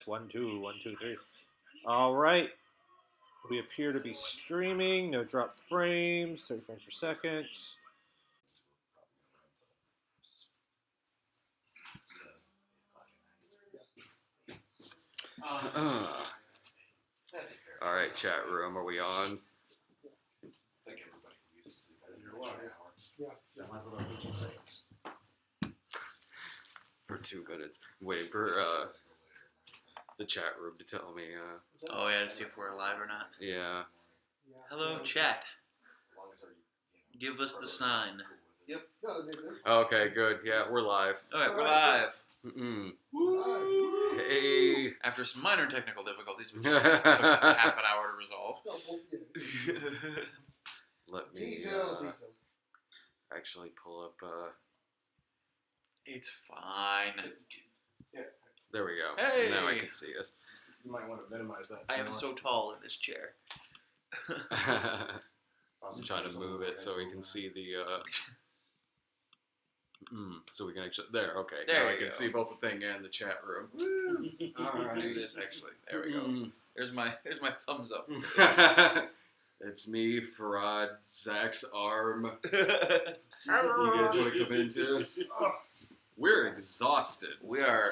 1, 2, 1, 2, 3. All right. We appear to be streaming. No drop frames. 30 frames per second. All right, chat room. Are we on? Yeah, about 15 seconds. For 2 minutes. Wait for the chat room to tell me. Oh yeah, to see if we're live or not. Yeah. Hello, chat. Give us the sign. Yep. Okay, good. Yeah, we're live. All right, we're live. Hey. After some minor technical difficulties, which took half an hour to resolve. Let me actually pull up. It's fine. There we go. Hey. Now I can see us. You might want to minimize that. I am so tall in this chair. I'm trying to move it so we can see the. So we can actually. There, okay. There now I you can go. see both the thing and the chat room. Alright, do this actually. There we go. There's my thumbs up. It's me, Farad, Zach's arm. You guys want to come in too? We're exhausted. We are.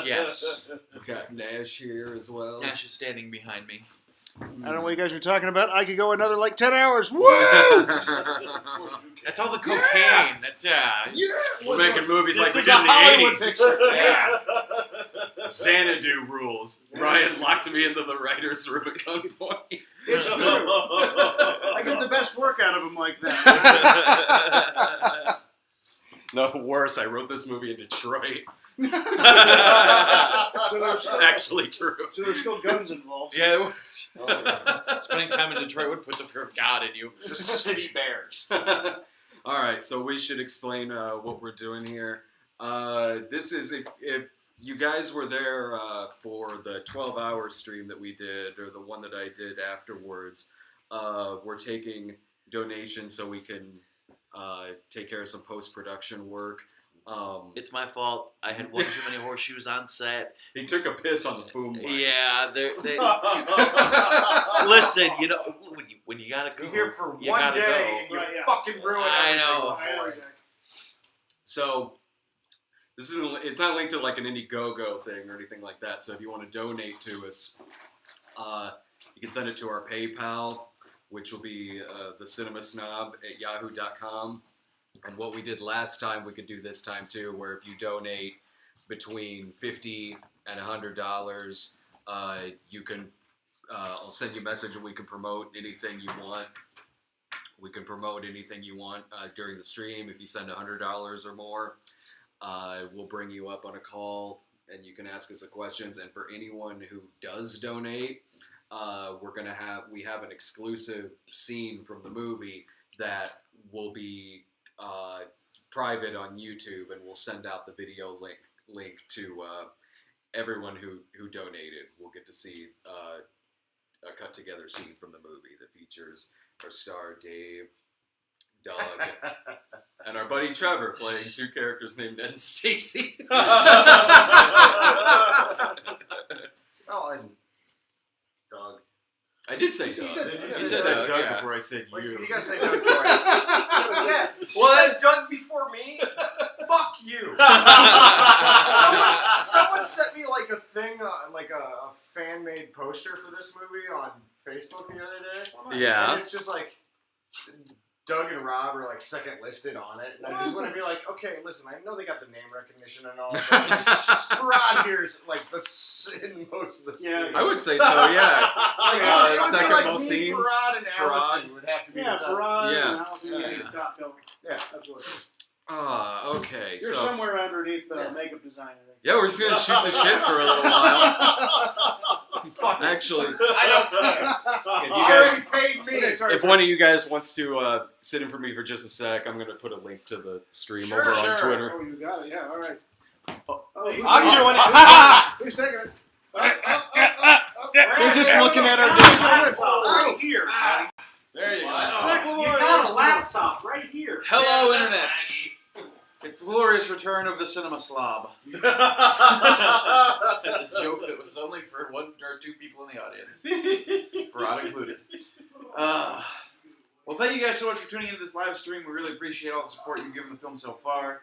Yes. We've got Nash here as well. Nash is standing behind me. I don't know what you guys are talking about. I could go another like 10 hours. Woo! That's all the cocaine. That's We're making movies like we is did in a the Hollywood 80s. picture. Yeah. Xanadu rules. Ryan locked me into the writer's room at gunpoint. It's true. I get the best work out of him like that. No, worse, I wrote this movie in Detroit. So there's Actually true. So there's still guns involved. Yeah. Spending time in Detroit would put the fear of God in you. Just city bears. All right, so we should explain what we're doing here. This is if you guys were there for the 12-hour stream that we did, or the one that I did afterwards. We're taking donations so we can take care of some post-production work. It's my fault. I had one too many horseshoes on set. He took a piss on the boom mic. Yeah, they listen. You know, when you gotta go, You're here for you one gotta day, go. and you fucking ruin I everything. know. So this isn't. It's not linked to like an Indiegogo thing or anything like that. So if you want to donate to us, you can send it to our PayPal, which will be thecinemasnob@yahoo.com. And what we did last time, we could do this time too, where if you donate between $50 and $100, you can. I'll send you a message and we can promote anything you want. We can promote anything you want during the stream. If you send $100 or more, we'll bring you up on a call and you can ask us the questions. And for anyone who does donate, we have an exclusive scene from the movie that will be private on YouTube, and we'll send out the video link to everyone who donated. We'll get to see a cut together scene from the movie that features our star Dave, Doug, and our buddy Trevor playing two characters named Ned and Stacy. Oh, listen. Doug. I did say Doug. You said Doug before I said you. You gotta say Doug twice. Yeah. Well, then Doug before me? Fuck you. Someone sent me like a thing, like a fan-made poster for this movie on Facebook the other day. Yeah. And it's just like Doug and Rob are like second listed on it, and I just want to be like, okay, listen, I know they got the name recognition and all, but Farad here's like in most of the scenes. I would say so. Yeah. It would second be like most me, scenes. Farad and Allison would have to be the top. Farad Yeah. and Allison would be the top billing. Yeah. Absolutely. Okay. You're so somewhere underneath the makeup design, I think. yeah, we're just gonna shoot the shit for a little while. Fuck. Actually, I don't care. if you Already guys, paid me. if one of you guys wants to sit in for me for just a sec, I'm gonna put a link to the stream Sure, over on sure. Twitter. Oh, you got it. Yeah, all right. I'm doing it. Who's taking it? We're just looking at our dicks. Right here. There you go. Take You got a laptop right here. Hello, internet. It's the glorious return of the cinema slob. That's a joke that was only for 1 or 2 people in the audience. Farad included. Well, thank you guys so much for tuning into this live stream. We really appreciate all the support you've given the film so far.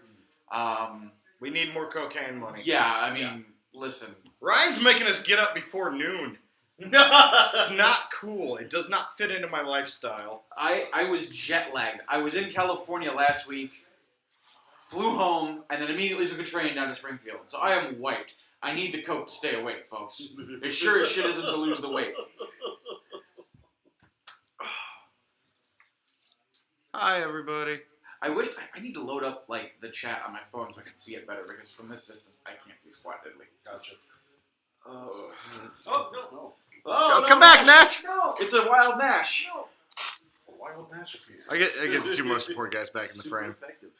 We need more cocaine money. Yeah, I mean, listen. Ryan's making us get up before noon. It's not cool. It does not fit into my lifestyle. I was jet lagged. I was in California last week, flew home, and then immediately took a train down to Springfield. So I am wiped. I need the coke to stay awake, folks. It sure as shit isn't to lose the weight. Hi, everybody. I wish I need to load up like the chat on my phone so I can see it better because from this distance I can't see squat diddly. Gotcha. Oh. No. Oh, Come back, Nash. No, it's a wild Nash. No. A wild Nash appears. I get the 2 most support guys back in the frame. Effective.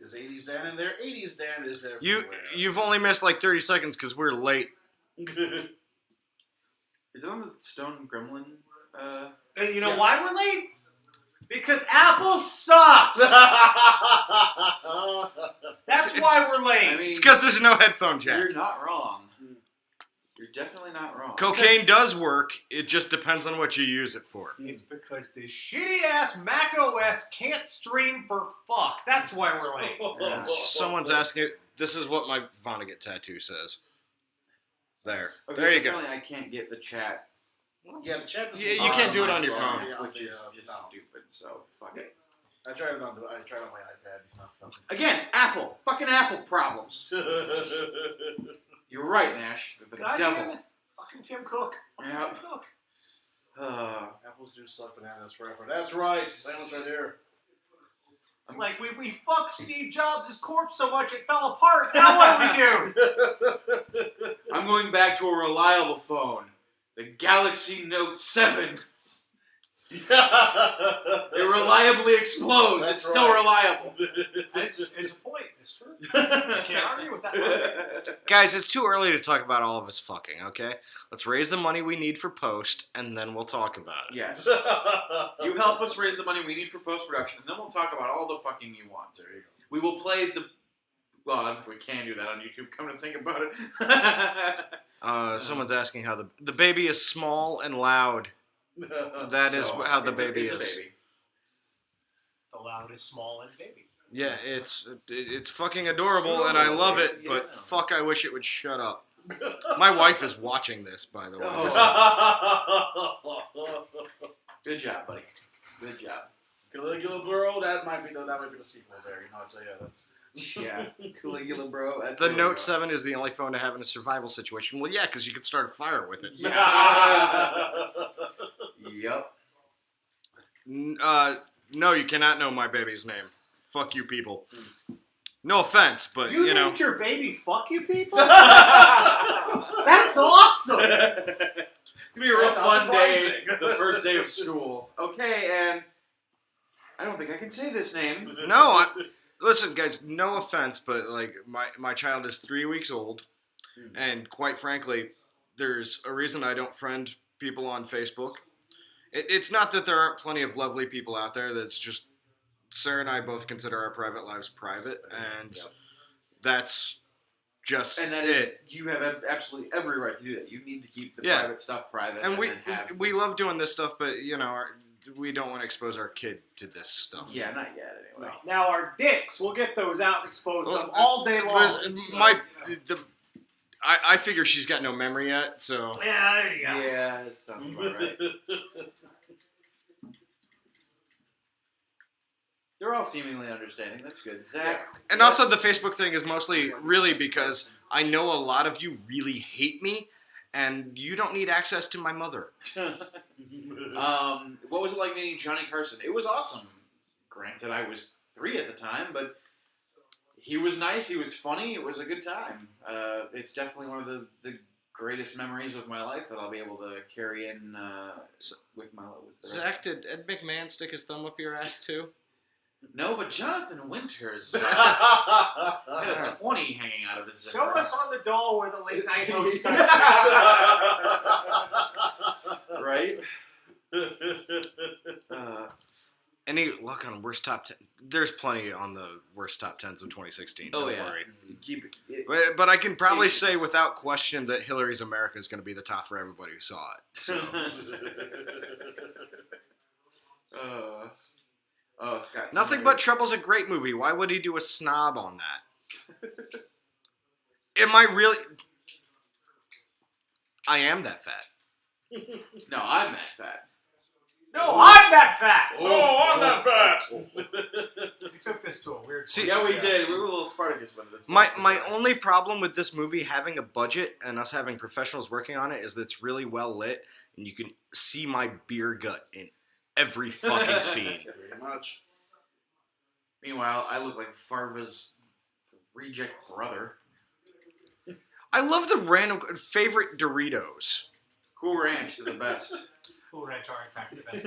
Is 80s Dan in there? 80s Dan is everywhere. You've only missed like 30 seconds because we're late. Is it on the Stone Gremlin? And you know why we're late? Because Apple sucks! That's why we're late. I mean, It's because there's no headphone jack. you're not wrong. You're definitely not wrong. Cocaine does work. It just depends on what you use it for. It's because this shitty-ass Mac OS can't stream for fuck. That's why we're late. Yeah. Someone's asking. This is what my Vonnegut tattoo says. There. Okay, There so you go. apparently I can't get the chat. Yeah, the chat doesn't Yeah, you can't do it my on your phone. Yeah, which is yeah, just no. stupid. So fuck it. I tried it on my iPad. It's not something. Again, Apple. Fucking Apple problems. You're right, Nash. They're the God devil. damn it. Fucking Tim Cook. Fucking Yeah. Tim Cook. Apples do suck bananas forever. That's right. Silence right here. It's like we fucked Steve Jobs' corpse so much it fell apart. Now what do we do? I'm going back to a reliable phone. The Galaxy Note 7. It reliably explodes. That's it's still right. reliable. It's a point. It's true. I can't argue with that. Guys, it's too early to talk about all of us fucking, okay? Let's raise the money we need for post, and then we'll talk about it. Yes. You help us raise the money we need for post-production, and then we'll talk about all the fucking you want. There you go. We will play the... Well, I don't think we can do that on YouTube, come to think about it. Someone's asking how the baby is small and loud. That is So, how the it's baby it's is. A baby. The loud is small and baby. Yeah, it's fucking adorable, and I love it, but fuck, I wish it would shut up. My wife is watching this, by the way. Good job, buddy. Good job. Caligula Bro, that might be the sequel there. You know, I'd say that's. Yeah, Caligula, bro. That's The there we Note go. 7 is the only phone to have in a survival situation. Well, yeah, because you could start a fire with it. Yep. No, you cannot know my baby's name. Fuck you people. No offense, but, You you know. named your baby fuck you people? That's awesome! It's gonna be a real That's fun day, surprising. the first day of school. Okay, and I don't think I can say this name. No, listen, guys, no offense, but, like, my child is 3 weeks old, and quite frankly, there's a reason I don't friend people on Facebook. It's not that there aren't plenty of lovely people out there. That's just Sarah and I both consider our private lives private, and that's just And that is, you have absolutely every right to do that. You need to keep the private stuff private. And then have, we love doing this stuff, but you know, we don't want to expose our kid to this stuff. Yeah, not yet anyway. Now our dicks, we'll get those out and expose Well, them all day long. I figure she's got no memory yet, so. Yeah, there you go. Yeah, that sounds about right. They're all seemingly understanding. That's good. Zach. And also, the Facebook thing is mostly really because I know a lot of you really hate me, and you don't need access to my mother. What was it like meeting Johnny Carson? It was awesome. Granted, I was 3 at the time, but he was nice. He was funny. It was a good time. It's definitely one of the greatest memories of my life that I'll be able to carry in with my life. Zach, did Ed McMahon stick his thumb up your ass too? No, but Jonathan Winters had a 20 hanging out of his zipper. Show us on the doll where the late night host Right? Any luck on worst top 10? There's plenty on the worst top 10s of 2016. Oh, Don't yeah. worry. Keep it. But I can probably Patience. say without question that Hillary's America is going to be the top for everybody who saw it. So. Scott. Nothing But Trouble's a great movie. Why would he do a snob on that? Am I really? I am that fat. No, I'm that fat. No, I'm that fat. Oh, I'm not fat. We took this to a weird. See, Yeah, we did. We were a little Spartacus with this. My only problem with this movie having a budget and us having professionals working on it is that it's really well lit and you can see my beer gut in every fucking scene. Very much. Meanwhile, I look like Farva's reject brother. I love the random favorite Doritos. Cool Ranch, they're the best. Cool Ranch are in fact the best.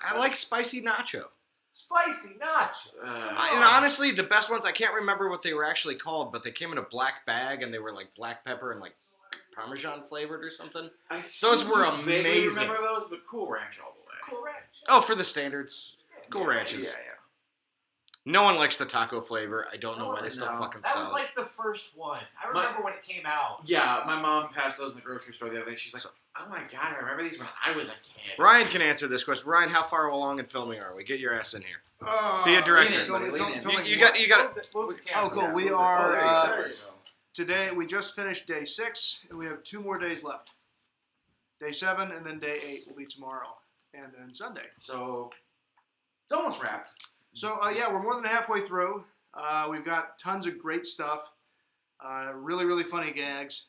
I like spicy nacho. Spicy nacho. And honestly, the best ones, I can't remember what they were actually called, but they came in a black bag and they were like black pepper and like Parmesan flavored or something. Those were vaguely amazing. remember those, but Cool Ranch all the way. Cool Ranch. Oh, for the standards. Cool Ranches. Yeah. No one likes the taco flavor. I don't know why they still No. fucking That sell was it. like the first one. I remember when it came out. Yeah, my mom passed those in the grocery store the other day. She's like, oh my god, I remember these when I was a kid. Ryan can answer this question. Ryan, how far along in filming are we? Get your ass in here. Be a director. Lean in, buddy, lean in. You got it. Move the Oh, camera. cool. We There are you go. today. We just finished day 6, and we have 2 more days left. Day 7, and then day 8 will be tomorrow, and then Sunday. So, it's almost wrapped. So yeah, we're more than halfway through. We've got tons of great stuff. Really, really funny gags.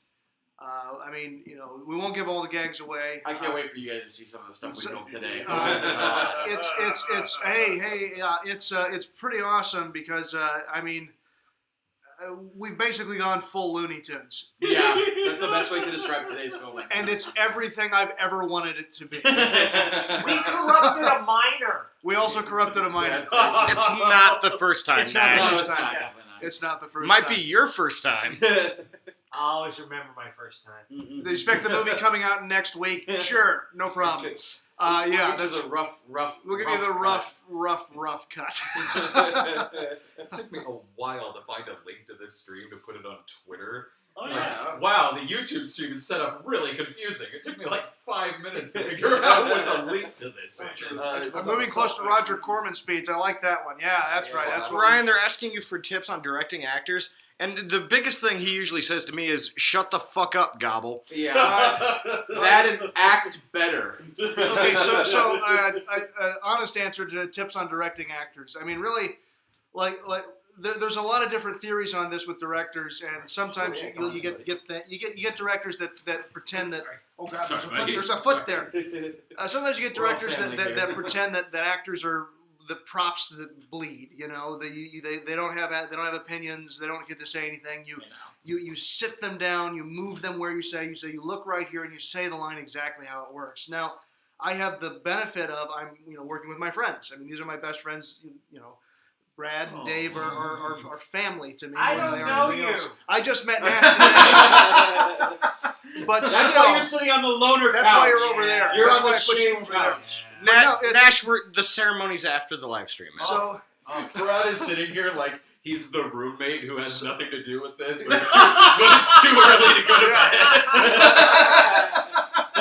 I mean, you know, we won't give all the gags away. I can't wait for you guys to see some of the stuff we filmed today. It's pretty awesome because I mean, we've basically gone full Looney Tunes. Yeah, that's the best way to describe today's filming. And it's everything I've ever wanted it to be. We corrupted a minor. We also corrupted a minor. That's right. It's not the first time, It's not the Nash. No, first it's time. not, definitely not. It's not the first Might time. be your first time. I always remember my first time. Do you expect the movie coming out next week? Sure, no problem. Yeah, We'll get that's. you the rough. We'll give you the rough cut. It took me a while to find a link to this stream to put it on Twitter. Oh, Like, yeah. wow, the YouTube stream is set up really confusing. It took me like 5 minutes to figure out what the link to this is. I'm moving close to Roger Corman speeds. I like that one. Yeah, that's right. That's what Ryan, they're asking you for tips on directing actors, and the biggest thing he usually says to me is, "Shut the fuck up, Gobble." Yeah. That and act better. Okay, so honest answer to tips on directing actors. I mean, really, like there's a lot of different theories on this with directors, and sometimes you get directors that pretend that God, there's a foot there. Sometimes you get directors that pretend that actors are the props that bleed. You know, they don't have opinions. They don't get to say anything. You sit them down. You move them where you say you look right here and you say the line exactly how it works. Now, I have the benefit of I'm working with my friends. I mean, these are my best friends. Brad and Dave are family to me. I more than don't they are know anything you. else. I just met Nash today. But That's still, why you're sitting on the loner couch. that's why you're over there. You're That's on why the I put you shame over there. couch. But no, it's- Nash, the ceremony's after the live stream. Man. So Farad is sitting here like he's the roommate who has nothing to do with this, but it's too early to go to bed.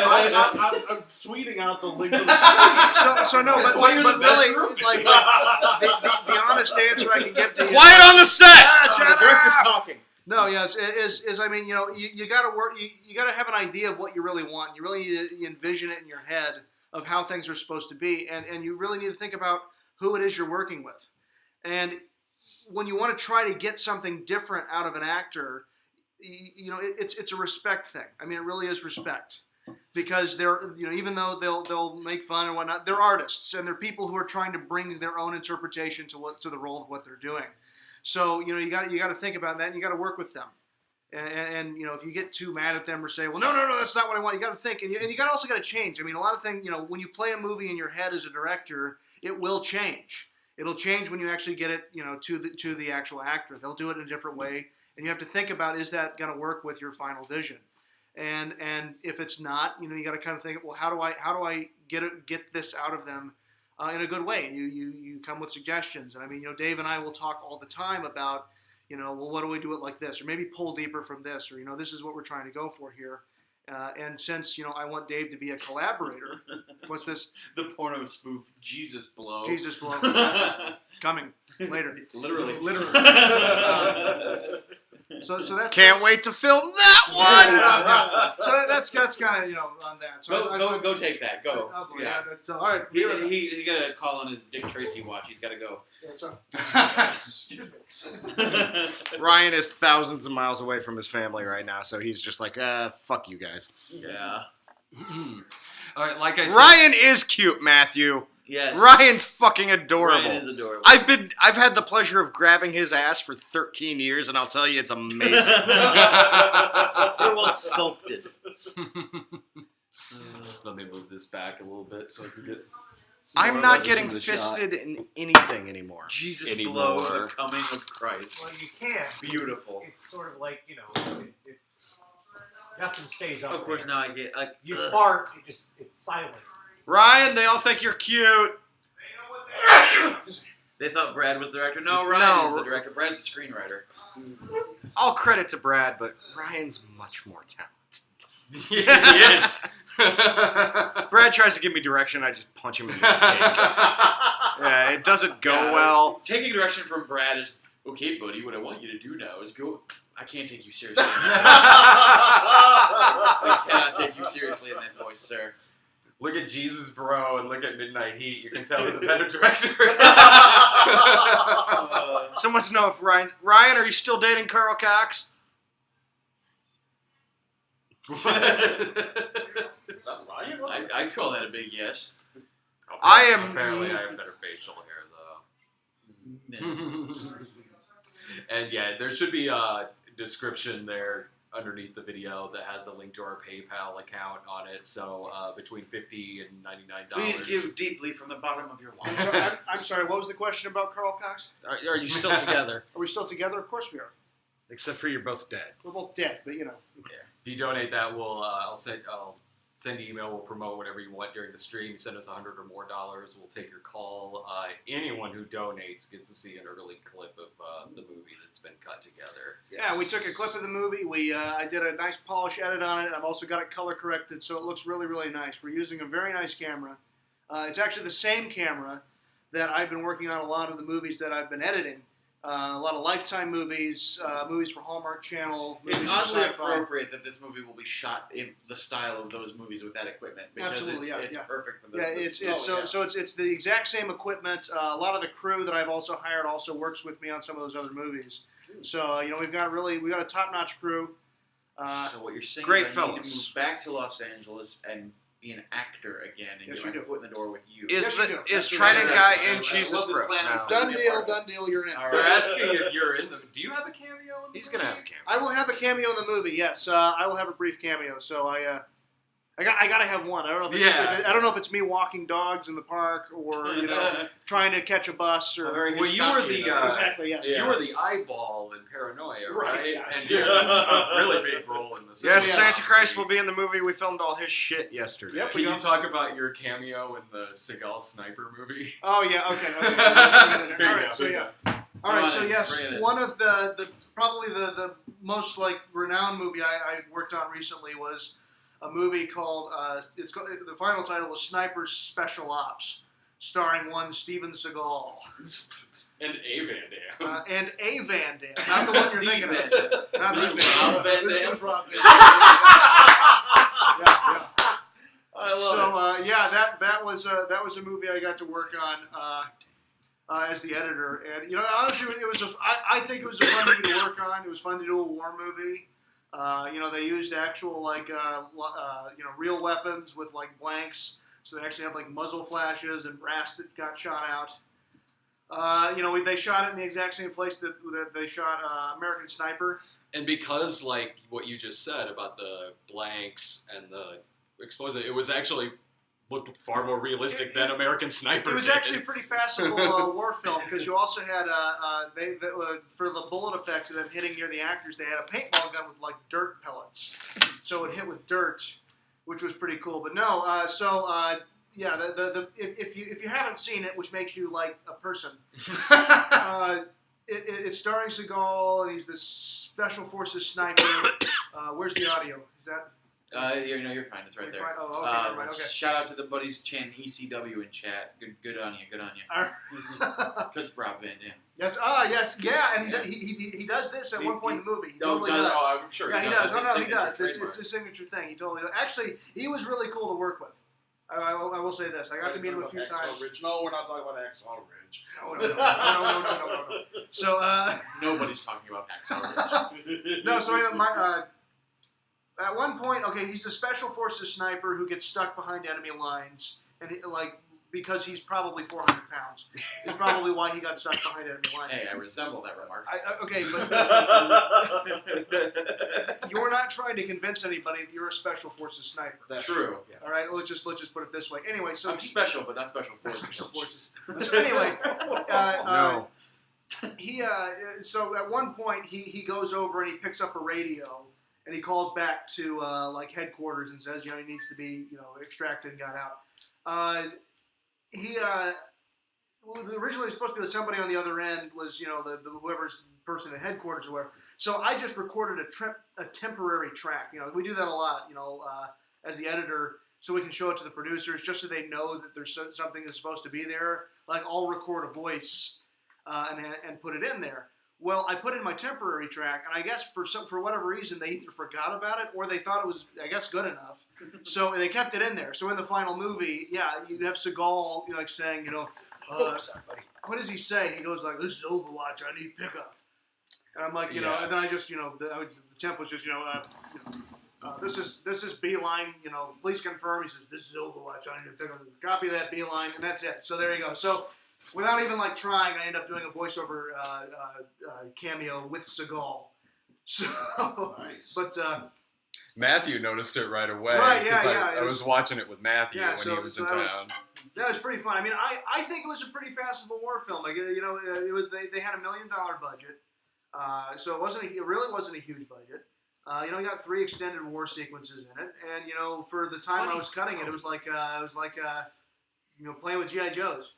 I'm tweeting out the link to the stream. so no, That's but why you're the best really, roommate. like the honest answer I can give to you. Quiet on the set. The director's talking. No, yes, is I mean, you got to work. You got to have an idea of what you really want. You really need to envision it in your head of how things are supposed to be, and you really need to think about who it is you're working with. And when you want to try to get something different out of an actor, it's a respect thing. I mean, it really is respect. Because they're, even though they'll make fun and whatnot, they're artists and they're people who are trying to bring their own interpretation to the role of what they're doing. So you got to think about that, and you got to work with them. And if you get too mad at them or say, well, no, that's not what I want, you got to think, and you also got to change. I mean, a lot of things, when you play a movie in your head as a director, it will change. It'll change when you actually get it, to the actual actor. They'll do it in a different way, and you have to think about, is that going to work with your final vision? And if it's not, you got to kind of think, well, how do I get this out of them in a good way, and you come with suggestions. And I mean, Dave and I will talk all the time about, well, what do we do it like this, or maybe pull deeper from this, or this is what we're trying to go for here. And since I want Dave to be a collaborator, what's this? The porno spoof Jesus blow. Jesus blow coming later. Literally. So that's Can't wait to film that one. So that's kind of on that. So Go take that. Go. Oh, boy, Yeah. that's all right. He got a call on his Dick Tracy watch. He's got to go. Ryan is thousands of miles away from his family right now, so he's just like, fuck you guys. Yeah. All right, like I said, Ryan is cute, Matthew. Yes. Ryan's fucking adorable. Ryan is adorable. I've had the pleasure of grabbing his ass for 13 years, and I'll tell you, it's amazing. They're well sculpted. Let me move this back a little bit so I can get. I'm more not of us getting in the fisted in anything anymore. Jesus Anymore. blow, the coming of Christ. Well, you can. Beautiful. It's sort of like, nothing stays up Of course, there. now I get like You fart, it's silent. Ryan, they all think you're cute. They thought Brad was the director. No, Ryan is No. the director. Brad's the screenwriter. All credit to Brad, but Ryan's much more talented. Yes. Brad tries to give me direction, I just punch him in the dick. Yeah, it doesn't go well. Taking direction from Brad is, okay, buddy, what I want you to do now is go. I can't take you seriously. I cannot take you seriously in that voice, sir. Look at Jesus, bro, and look at Midnight Heat. You can tell who the better director is. Someone wants to know if Ryan, are you still dating Carl Cox? Is that Ryan? I'd call that a big yes. I am- Apparently, I have better facial hair, though. And yeah, there should be a description there underneath the video that has a link to our PayPal account on it. So between $50 and $99. Please give deeply from the bottom of your wallet. I'm sorry. What was the question about Carl Cox? Are you still together? Are we still together? Of course we are. Except for you're both dead. We're both dead, but If you donate that, I'll send you email. We'll promote whatever you want during the stream. Send us $100 or more. We'll take your call. Anyone who donates gets to see an early clip of the movie that's been cut together. Yeah, we took a clip of the movie. I did a nice polish edit on it. I've also got it color corrected, so it looks really, really nice. We're using a very nice camera. It's actually the same camera that I've been working on a lot of the movies that I've been editing. A lot of Lifetime movies, movies for Hallmark Channel, movies It's for oddly Sci-Fi. appropriate that this movie will be shot in the style of those movies with that equipment because Absolutely, it's yeah. perfect for the. Yeah, it's the exact same equipment. A lot of the crew that I've also hired also works with me on some of those other movies. So we've got a top-notch crew. So what you're saying Great is I need to fellas. move back to Los Angeles and be an actor again and Yes, get you my do. foot in the door with you. Yes, you do. Is That's Trident right. Guy I in love Jesus this Bro? plan. I'm No. still- Done deal, you're in. All We're right. asking if you're in the. Do you have a cameo in the He's movie? gonna have a camera. I will have a cameo in the movie. Yes, I will have a brief cameo. So I gotta have one. I don't know if it's me walking dogs in the park or trying to catch a bus or Very Well, you were the exactly. Yes. you were the eyeball in Paranoia, right? Right, yeah. And you had a really big role in the. Yes, Yeah. Santa Christ will be in the movie. We filmed all his shit yesterday. Yep. Can you talk about your cameo in the Seagal sniper movie? Oh yeah. Okay. There you All right. go. So yeah. All Come right. on, So yes, bring it in. one of the probably the most renowned movie I worked on recently was a movie called the final title was Sniper's Special Ops, starring one Steven Seagal And A Van Dam. and a Van Damme, not the one you're thinking of, not the Rob Van This Dam? was Rob Van Damme. Yeah. I love So that was a movie I got to work on as the editor, and honestly I think it was a fun movie to work on. It was fun to do a war movie. They used actual real weapons with blanks, so they actually had muzzle flashes and brass that got shot out. They shot it in the exact same place that they shot American Sniper. And because, what you just said about the blanks and the explosive, it was actually looked far more realistic than American Sniper. It was did. actually a pretty passable war film because you also had for the bullet effects of them hitting near the actors, they had a paintball gun with dirt pellets, so it hit with dirt, which was pretty cool. But no, yeah, if you haven't seen it, which makes you like a person, it's starring Seagal, and he's this special forces sniper. Where's the audio? Is that? You're fine. It's right there. Fine? Oh, okay, never mind. Okay. Shout out to the buddies chanting ECW in chat. Good on you. Because Rob Van Dam. Yes, yeah, and he does this at one point in the movie. He totally does. Oh, I'm sure. Yeah, he does. It's He does. signature It's a signature thing. He totally does. Actually, he was really cool to work with. I will say this. I got to meet him a few times. Ridge. No, we're not talking about Hacksaw Ridge. No. So, Nobody's talking about Hacksaw Ridge. no. So anyway, at one point, okay, he's a special forces sniper who gets stuck behind enemy lines, and because he's probably 400 pounds, is probably why he got stuck behind enemy lines. Hey, I resemble that remark. Okay, but you're not trying to convince anybody that you're a special forces sniper. That's true. Yeah. All right, let's just put it this way. Anyway, so I'm special, but not special not forces. special forces. So anyway, No. he so at one point he goes over and he picks up a radio and he calls back to like headquarters and says, he needs to be extracted and got out. Originally was supposed to be somebody on the other end was the whoever's person at headquarters or whatever. So I just recorded a temporary track. We do that a lot. As the editor, so we can show it to the producers, just so they know that there's something that's supposed to be there. Like I'll record a voice and put it in there. Well, I put in my temporary track, and I guess for whatever reason they either forgot about it or they thought it was, I guess, good enough. So they kept it in there. So in the final movie, you have Seagal, saying, what does he say? He goes like, "This is Overwatch. I need pickup." And I'm like, and then I just, the temp was just, this is Beeline. Please confirm. He says, "This is Overwatch. I need to pick up a copy of that Beeline," and that's it. So there you go. So without even trying, I end up doing a voiceover cameo with Seagal. So, Nice. but Matthew noticed it right away. Right, yeah, 'cause yeah, I was watching it with Matthew when so- he was so in that was- town. that was pretty fun. I mean, I think it was a pretty passable war film. Like it was they had $1 million budget, so it really wasn't a huge budget. You got 3 extended war sequences in it, and for the time I was cutting it, it was like playing with GI Joes.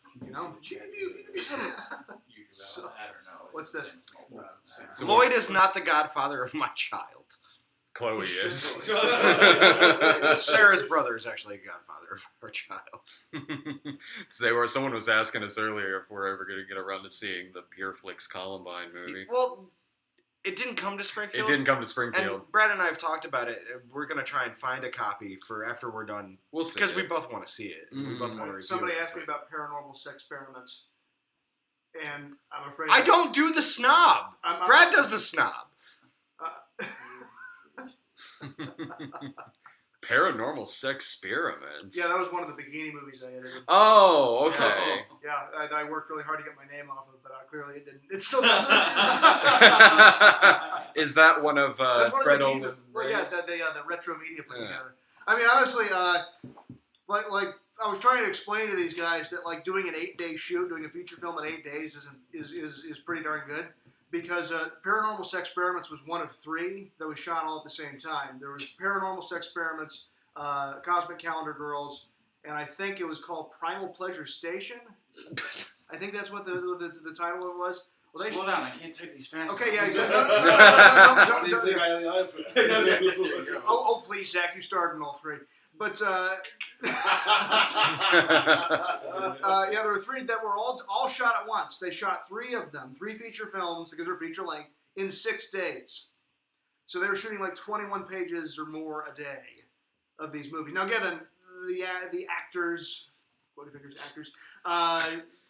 So- I don't know. What's this? So Lloyd is not the godfather of my child. Chloe He is. Sarah's brother is actually a godfather of our child. Someone was asking us earlier if we're ever going to get around to seeing the Pure Flix Columbine movie. Well, it didn't come to Springfield. It didn't come to Springfield. And Brad and I have talked about it. We're going to try and find a copy for after we're done. We'll see. Because we both want to see it. We both want to review Somebody it. asked me about paranormal sex experiments, and I'm afraid I don't do the snob. I'm- Brad does the snob. Paranormal Sex Experiments. Yeah, that was one of the bikini movies I edited. Oh, okay. Yeah, I worked really hard to get my name off of it, but clearly it didn't. It still doesn't. Is that one of That's one Fred of the Olin? bikini. Well, yeah, the retro media put Yeah. together. I mean, honestly, like I was trying to explain to these guys that doing an 8-day shoot, doing a feature film in 8 days is pretty darn good. Because Paranormal Sex Experiments was one of 3 that was shot all at the same time. There was Paranormal Sex Experiments, Cosmic Calendar Girls, and I think it was called Primal Pleasure Station. I think that's what the title of it was. Well, Slow down, I can't type these fast. Okay, yeah, exactly. What do you think I put? Oh, please, Zach, you starred in all 3. But there were 3 that were all shot at once. They shot 3 of them, 3 feature films because they're feature length in 6 days. So they were shooting 21 pages or more a day of these movies. Now, given the actors,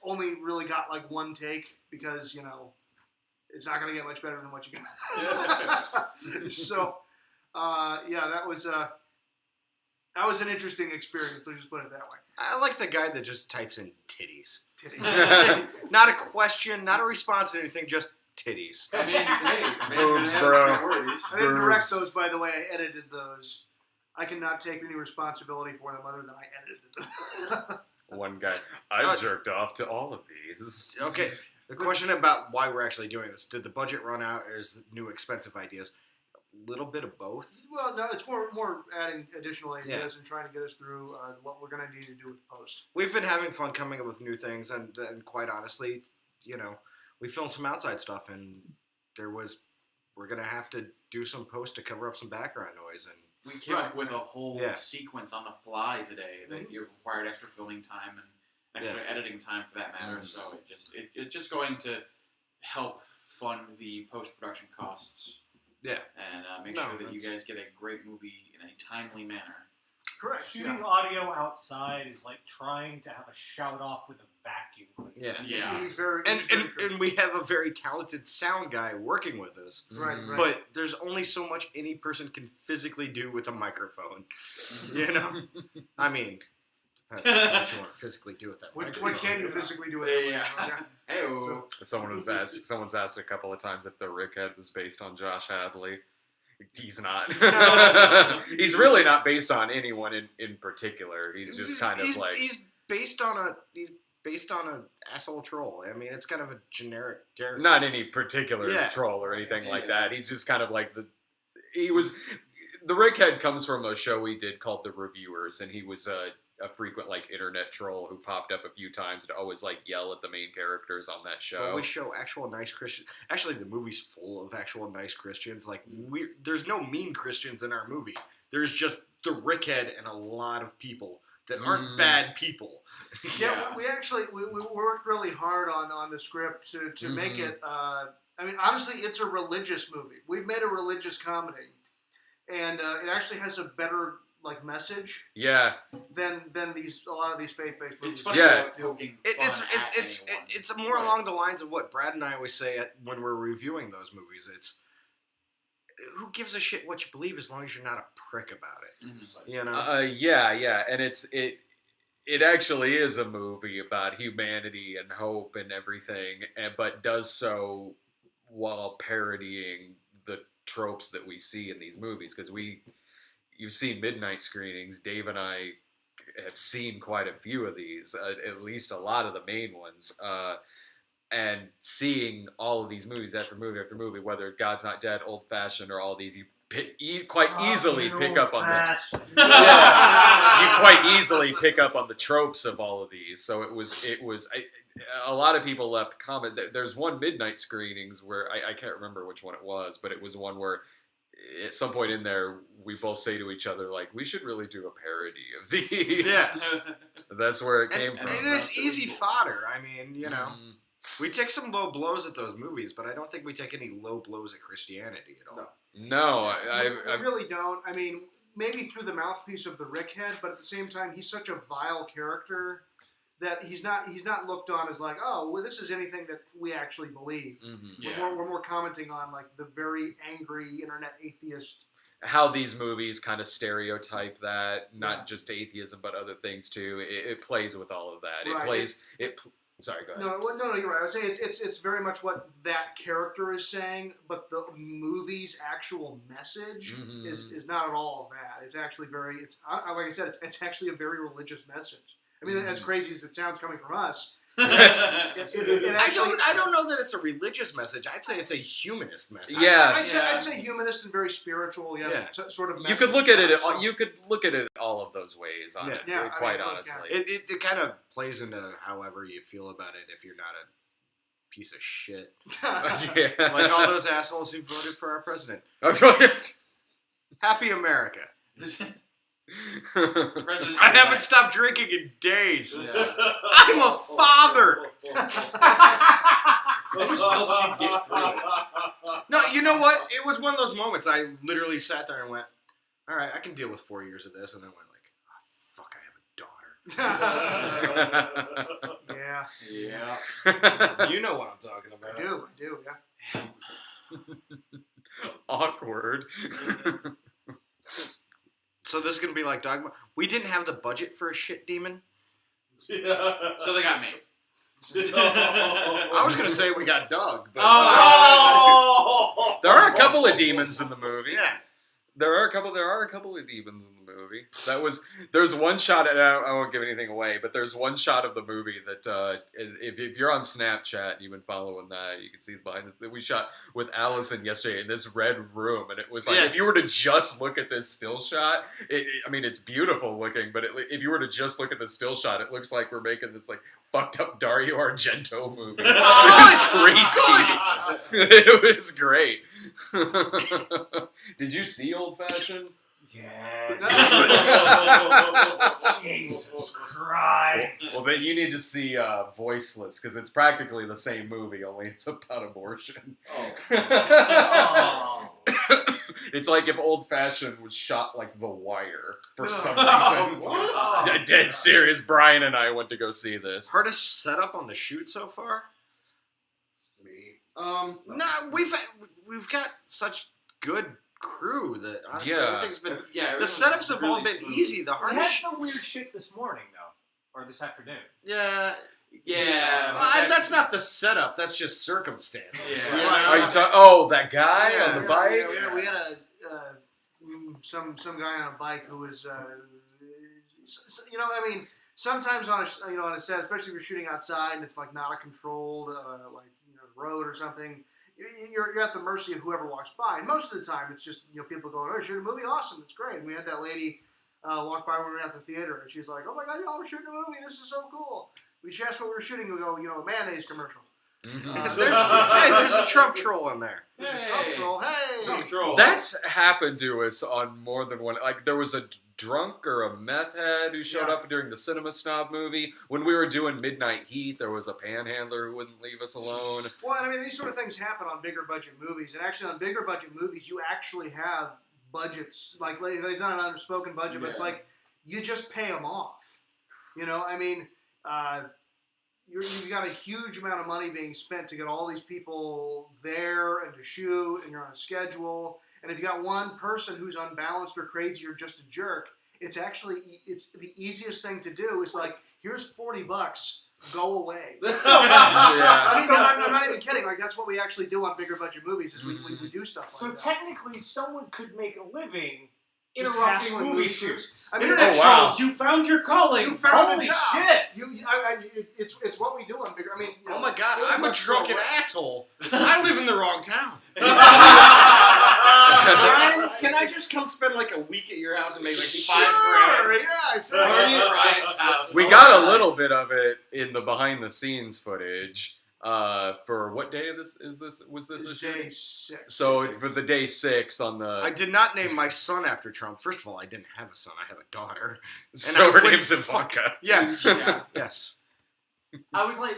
only really got 1 take because it's not going to get much better than what you got. So that was an interesting experience. Let's just put it that way. I like the guy that just types in titties. Titties. Not a question, not a response to anything, just titties. I mean, hey, man's gonna Boobs, have bro. some priorities. I didn't direct Boobs. those, by the way. I edited those. I cannot take any responsibility for them other than I edited them. One guy. I've jerked off to all of these. Okay, the question about why we're actually doing this. Did the budget run out or is new expensive ideas? little bit of both. Well, no, it's more adding additional ideas and trying to get us through what we're going to need to do with post. We've been having fun coming up with new things, and quite honestly, we filmed some outside stuff, and we're gonna have to do some post to cover up some background noise, and We came up with a whole Yeah. sequence on the fly today that you required extra filming time and extra editing time for that matter. So it's just going to help fund the post-production costs. Yeah. And make sure that you guys get a great movie in a timely manner. Correct. Shooting audio outside is like trying to have a shout off with a vacuum cleaner. Yeah. He's very and true. we have a very talented sound guy working with us. Right. But there's only so much any person can physically do with a microphone. I mean, depends on what you want to physically do with that microphone. What can you physically do with it? Yeah. Hey-o. Someone's asked a couple of times if the Rickhead was based on Josh Hadley. He's not. He's really not based on anyone in particular. He's just kind of like he's based on an asshole troll. I mean, it's kind of a generic character. not any particular Yeah. troll or anything like that. He's just kind of like the Rickhead comes from a show we did called The Reviewers, and he was a frequent like internet troll who popped up a few times to always like yell at the main characters on that show. But we show actual nice Christians. Actually, the movie's full of actual nice Christians. Like, there's no mean Christians in our movie. There's just the Rickhead and a lot of people that aren't bad people. Yeah, we actually we worked really hard on the script to make it. I mean, honestly, it's a religious movie. We've made a religious comedy, and it actually has a better message Yeah. than a lot of these faith-based movies. It's funny Yeah. poking It's fun at anyone. it's more along the lines of what Brad and I always say when we're reviewing those movies. It's who gives a shit what you believe as long as you're not a prick about it. Yeah, and it actually is a movie about humanity and hope and everything, but does so while parodying the tropes that we see in these movies. Because you've seen midnight screenings. Dave and I have seen quite a few of these, at least a lot of the main ones. And seeing all of these movies after movie after movie, whether God's Not Dead, Old Fashioned, or all these, you quite easily pick up on the you quite easily pick up on the tropes of all of these. So it was a lot of people left comment. There's one midnight screenings where I can't remember which one it was, but it was one where at some point in there we both say to each other like, we should really do a parody of these. Yeah. That's where it came from. And it's easy fodder. I mean, we take some low blows at those movies, but I don't think we take any low blows at Christianity at all. No, we really don't. I mean, maybe through the mouthpiece of the Rickhead, but at the same time, he's such a vile character that he's not looked on as like, oh, well, this is anything that we actually believe. We're more commenting on like the very angry internet atheist. How these movies kind of stereotype that, not just atheism, but other things too. It plays with all of that. Right. Sorry, go ahead. No, you're right. I was saying it's very much what that character is saying, but the movie's actual message is not at all that. It's actually like I said, it's actually a very religious message. I mean, as crazy as it sounds coming from us, I don't know that it's a religious message. I'd say it's a humanist message. Yeah, I'd say humanist and very spiritual. Yes, sort of. You could look at it. You could look at it all of those ways. Quite honestly, it kind of plays into however you feel about it. If you're not a piece of shit, like all those assholes who voted for our president. Happy America. I haven't stopped drinking in days. Yeah. I'm a father. It just helps you get through it. No, you know what? It was one of those moments. I literally sat there and went, "All right, I can deal with 4 years of this," and then went like, "Oh, fuck, I have a daughter." Yeah. You know what I'm talking about. I do. Yeah. Awkward. So this is gonna be like Dogma. We didn't have the budget for a shit demon. So they got me. I was gonna say we got Doug, but Oh! There are a couple of demons in the movie. yeah. There are a couple of demons in the movie. There's one shot, and I won't give anything away, but there's one shot of the movie that if you're on Snapchat and you've been following that, you can see behind this that we shot with Allison yesterday in this red room, and it was like if you were to just look at this still shot, I mean it's beautiful looking, but if you were to just look at the still shot, it looks like we're making this like fucked up Dario Argento movie. It was crazy. It was great. Did you see Old Fashioned? Yes. Jesus Christ. Well, then you need to see Voiceless, because it's practically the same movie, only it's about abortion. Oh. It's like if Old Fashioned was shot like The Wire for some reason. What? Dead serious. Brian and I went to go see this. Hardest setup on the shoot so far? Me. No, we've got such good crew that honestly everything's been. The setups have all been easy. The We had hardest. some weird shit this morning, though. Or this afternoon. Yeah. Yeah. That's not the setup. That's just circumstances. Yeah. Are you talking? That guy on the bike? Yeah, we had some guy on a bike who was, I mean, sometimes on a set, especially if you're shooting outside and it's like not a controlled road or something, you're at the mercy of whoever walks by. And most of the time, it's just people going, "Oh, shoot a movie, awesome, it's great." And we had that lady walk by when we were at the theater, and she's like, "Oh my God, y'all are shooting a movie! This is so cool." She asked what we were shooting, and we go, a mayonnaise commercial. There's a Trump troll in there. Trump troll, hey! Trump troll. That's happened to us on more than one. Like there was a drunk or a meth head who showed up during the Cinema Snob movie. When we were doing Midnight Heat, there was a panhandler who wouldn't leave us alone. Well, I mean, these sort of things happen on bigger budget movies, and actually on bigger budget movies, you actually have budgets. Like it's not an unspoken budget, but it's like you just pay them off. I mean, you've got a huge amount of money being spent to get all these people there and to shoot, and you're on a schedule. And if you got one person who's unbalanced or crazy or just a jerk, it's the easiest thing to do. Is like, here's $40, go away. I'm not even kidding. Like that's what we actually do on bigger budget movies. Is we do stuff like that. So technically, someone could make a living Just interrupting hassling movie movie shoots. I mean, Internet trolls, you found your calling. you found Holy the job. shit! It's what we do on bigger. I mean, Oh my God, It was I'm a much drunken more- asshole. I live in the wrong town. Ryan, can I just come spend like a week at your house and make like $5 grand? Yeah, exactly. Party at Ryan's house. We got a little bit of it in the behind the scenes footage. For what day of this is this? Was this a It's shoot? day 6. So for the day 6 on the. I did not name my son after Trump. First of all, I didn't have a son. I have a daughter. so I her wouldn't name's fuck- Ivanka. Yes. Yeah. Yes. I was like,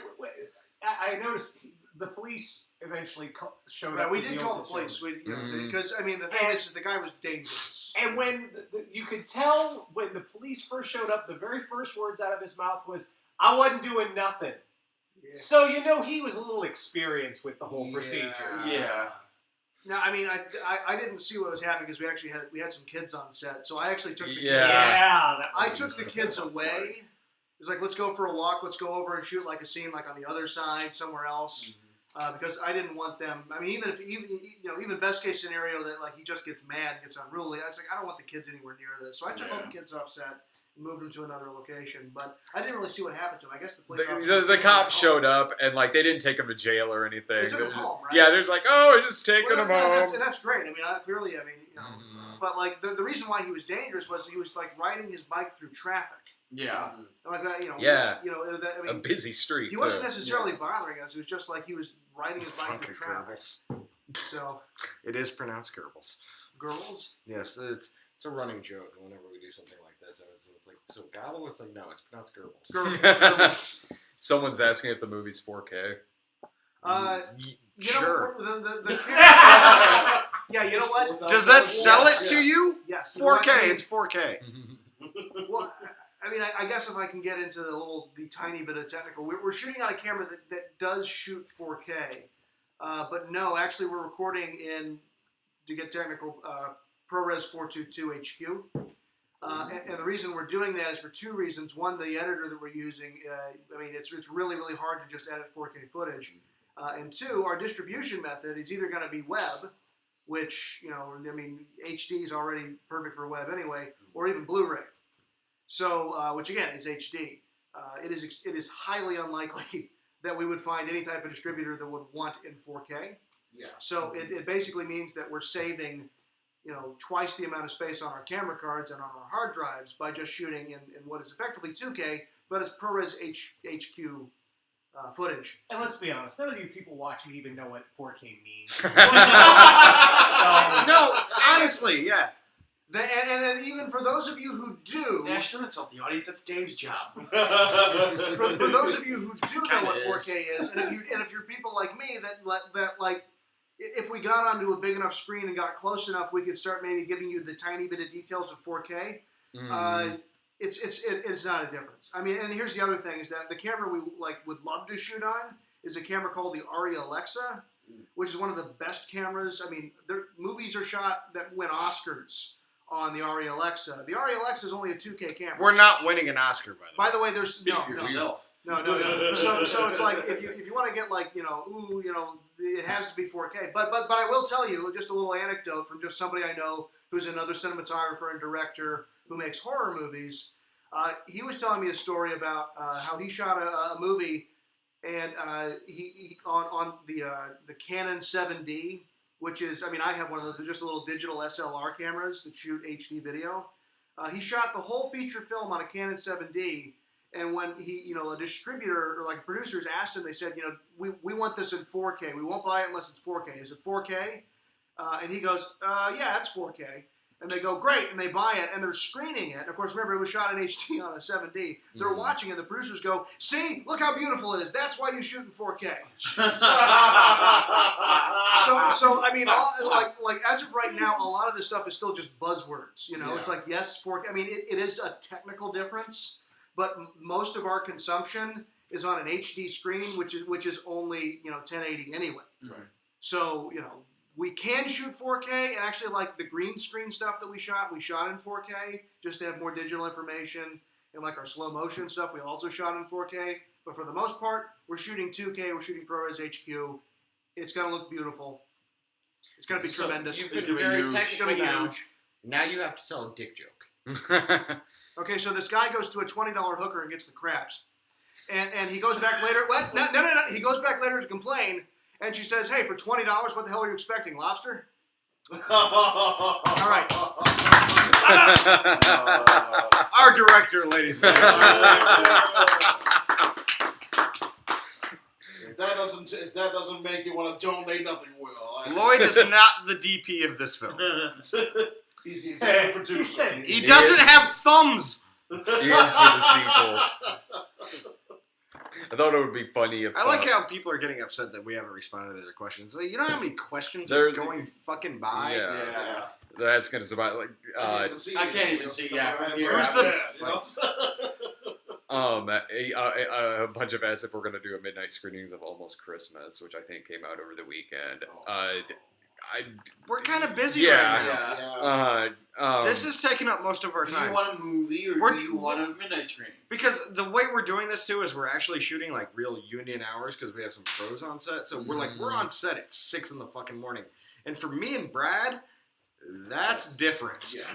I noticed the police eventually showed Right, up. we with did the call the officer. police. Mhm. Because I mean, the thing is the guy was dangerous. And when you could tell when the police first showed up, the very first words out of his mouth was, "I wasn't doing nothing." Yeah. So he was a little experienced with the whole procedure. Yeah. Now, I mean, I didn't see what was happening because we had some kids on set, so I actually took the kids. Yeah. I took the kids away. It was like, let's go for a walk. Let's go over and shoot like a scene like on the other side somewhere else, because I didn't want them. I mean, even best case scenario that like he just gets mad, gets unruly. I was like, I don't want the kids anywhere near this. So I took all the kids off set and moved them to another location. But I didn't really see what happened to them. I guess the police The cops showed up and like they didn't take him to jail or anything. They took him home, right? Yeah, there's like, oh, we're just taking him home. That's great. I mean, but like the reason why he was dangerous was he was like riding his bike through traffic. Yeah. Like that, Yeah. I mean, A busy street. he wasn't too. necessarily bothering us. It was just like he was riding his bike through traffic. So, It is pronounced Goebbels. girls. Yes, it's a running joke whenever we do something like this. And it's like, so gobble? It's like, no, it's pronounced Goebbels. Girls. Someone's asking if the movie's 4K. Sure. The camera. Yeah, you know what? Does that sell it to you? Yes. 4K, it's 4K. Well, I mean, I guess if I can get into the tiny bit of technical, we're shooting on a camera that does shoot 4K, but no, actually we're recording in, to get technical, ProRes 422 HQ. And the reason we're doing that is for two reasons. One, the editor that we're using, I mean, it's really, really hard to just edit 4K footage. And two, our distribution method is either going to be web, which, I mean, HD is already perfect for web anyway, or even Blu-ray. So, which again is HD. It is highly unlikely that we would find any type of distributor that would want in 4K. Yeah. So it basically means that we're saving, twice the amount of space on our camera cards and on our hard drives by just shooting in what is effectively 2K, but it's ProRes HQ footage. And let's be honest, none of you people watching even know what 4K means. So, No, honestly, yeah. And then even for those of you who do, Nash, don't insult the audience. That's Dave's job. for those of you who do know Kinda what is. 4K is, and if you're people like me that like, if we got onto a big enough screen and got close enough, we could start maybe giving you the tiny bit of details of 4K. It's not a difference. I mean, and here's the other thing: is that the camera we would love to shoot on is a camera called the Arri Alexa, which is one of the best cameras. I mean, their movies are shot that win Oscars on the Arri Alexa. The Arri Alexa is only a 2K camera. We're not winning an Oscar, by the way. By the way, there's Speak for yourself. no. So it's like if you want to get it has to be 4K. But I will tell you just a little anecdote from just somebody I know who's another cinematographer and director who makes horror movies. He was telling me a story about how he shot a movie and he on the Canon 7D, which is, I mean, I have one of those. They're just little digital SLR cameras that shoot HD video. He shot the whole feature film on a Canon 7D. And when a distributor or producers asked him, they said, we want this in 4K. We won't buy it unless it's 4K. Is it 4K? And he goes, yeah, it's 4K. And they go, great, and they buy it, and they're screening it. And of course, remember, it was shot in HD on a 7D. They're watching it, the producers go, see, look how beautiful it is. That's why you shoot in 4K. So I mean, like as of right now, a lot of this stuff is still just buzzwords. It's like, yes, 4K. I mean, it is a technical difference, but most of our consumption is on an HD screen, which is only 1080 anyway. Right. So we can shoot 4K, and actually, like the green screen stuff that we shot in 4K just to have more digital information, and like our slow motion stuff, we also shot in 4K. But for the most part, we're shooting 2K. We're shooting ProRes HQ. It's gonna look beautiful. It's gonna be tremendous. You've been very It's technical gonna be now. huge. Now you have to tell a dick joke. Okay, so this guy goes to a $20 hooker and gets the crabs, and he goes back later. What? No. He goes back later to complain. And she says, hey, for $20, what the hell are you expecting, lobster? All right. Our director, ladies and gentlemen. If that doesn't make you want to donate, nothing will. Lloyd is not the DP of this film. He's the executive producer. He doesn't have thumbs. He is for the sequel. I thought it would be funny if... I like how people are getting upset that we haven't responded to their questions. Like, you know how many questions are going fucking by? Yeah. They're asking us about, like... I can't even see. Yeah, from here. Who's the... A bunch of us if we're going to do a midnight screenings of Almost Christmas, which I think came out over the weekend. We're kind of busy Yeah. right now. This is taking up most of our Do time. you want a movie or do you want a midnight screening? Because the way we're doing this too is we're actually shooting like real union hours because we have some pros on set. So we're on set at 6 in the fucking morning. And for me and Brad, that's different. Yeah.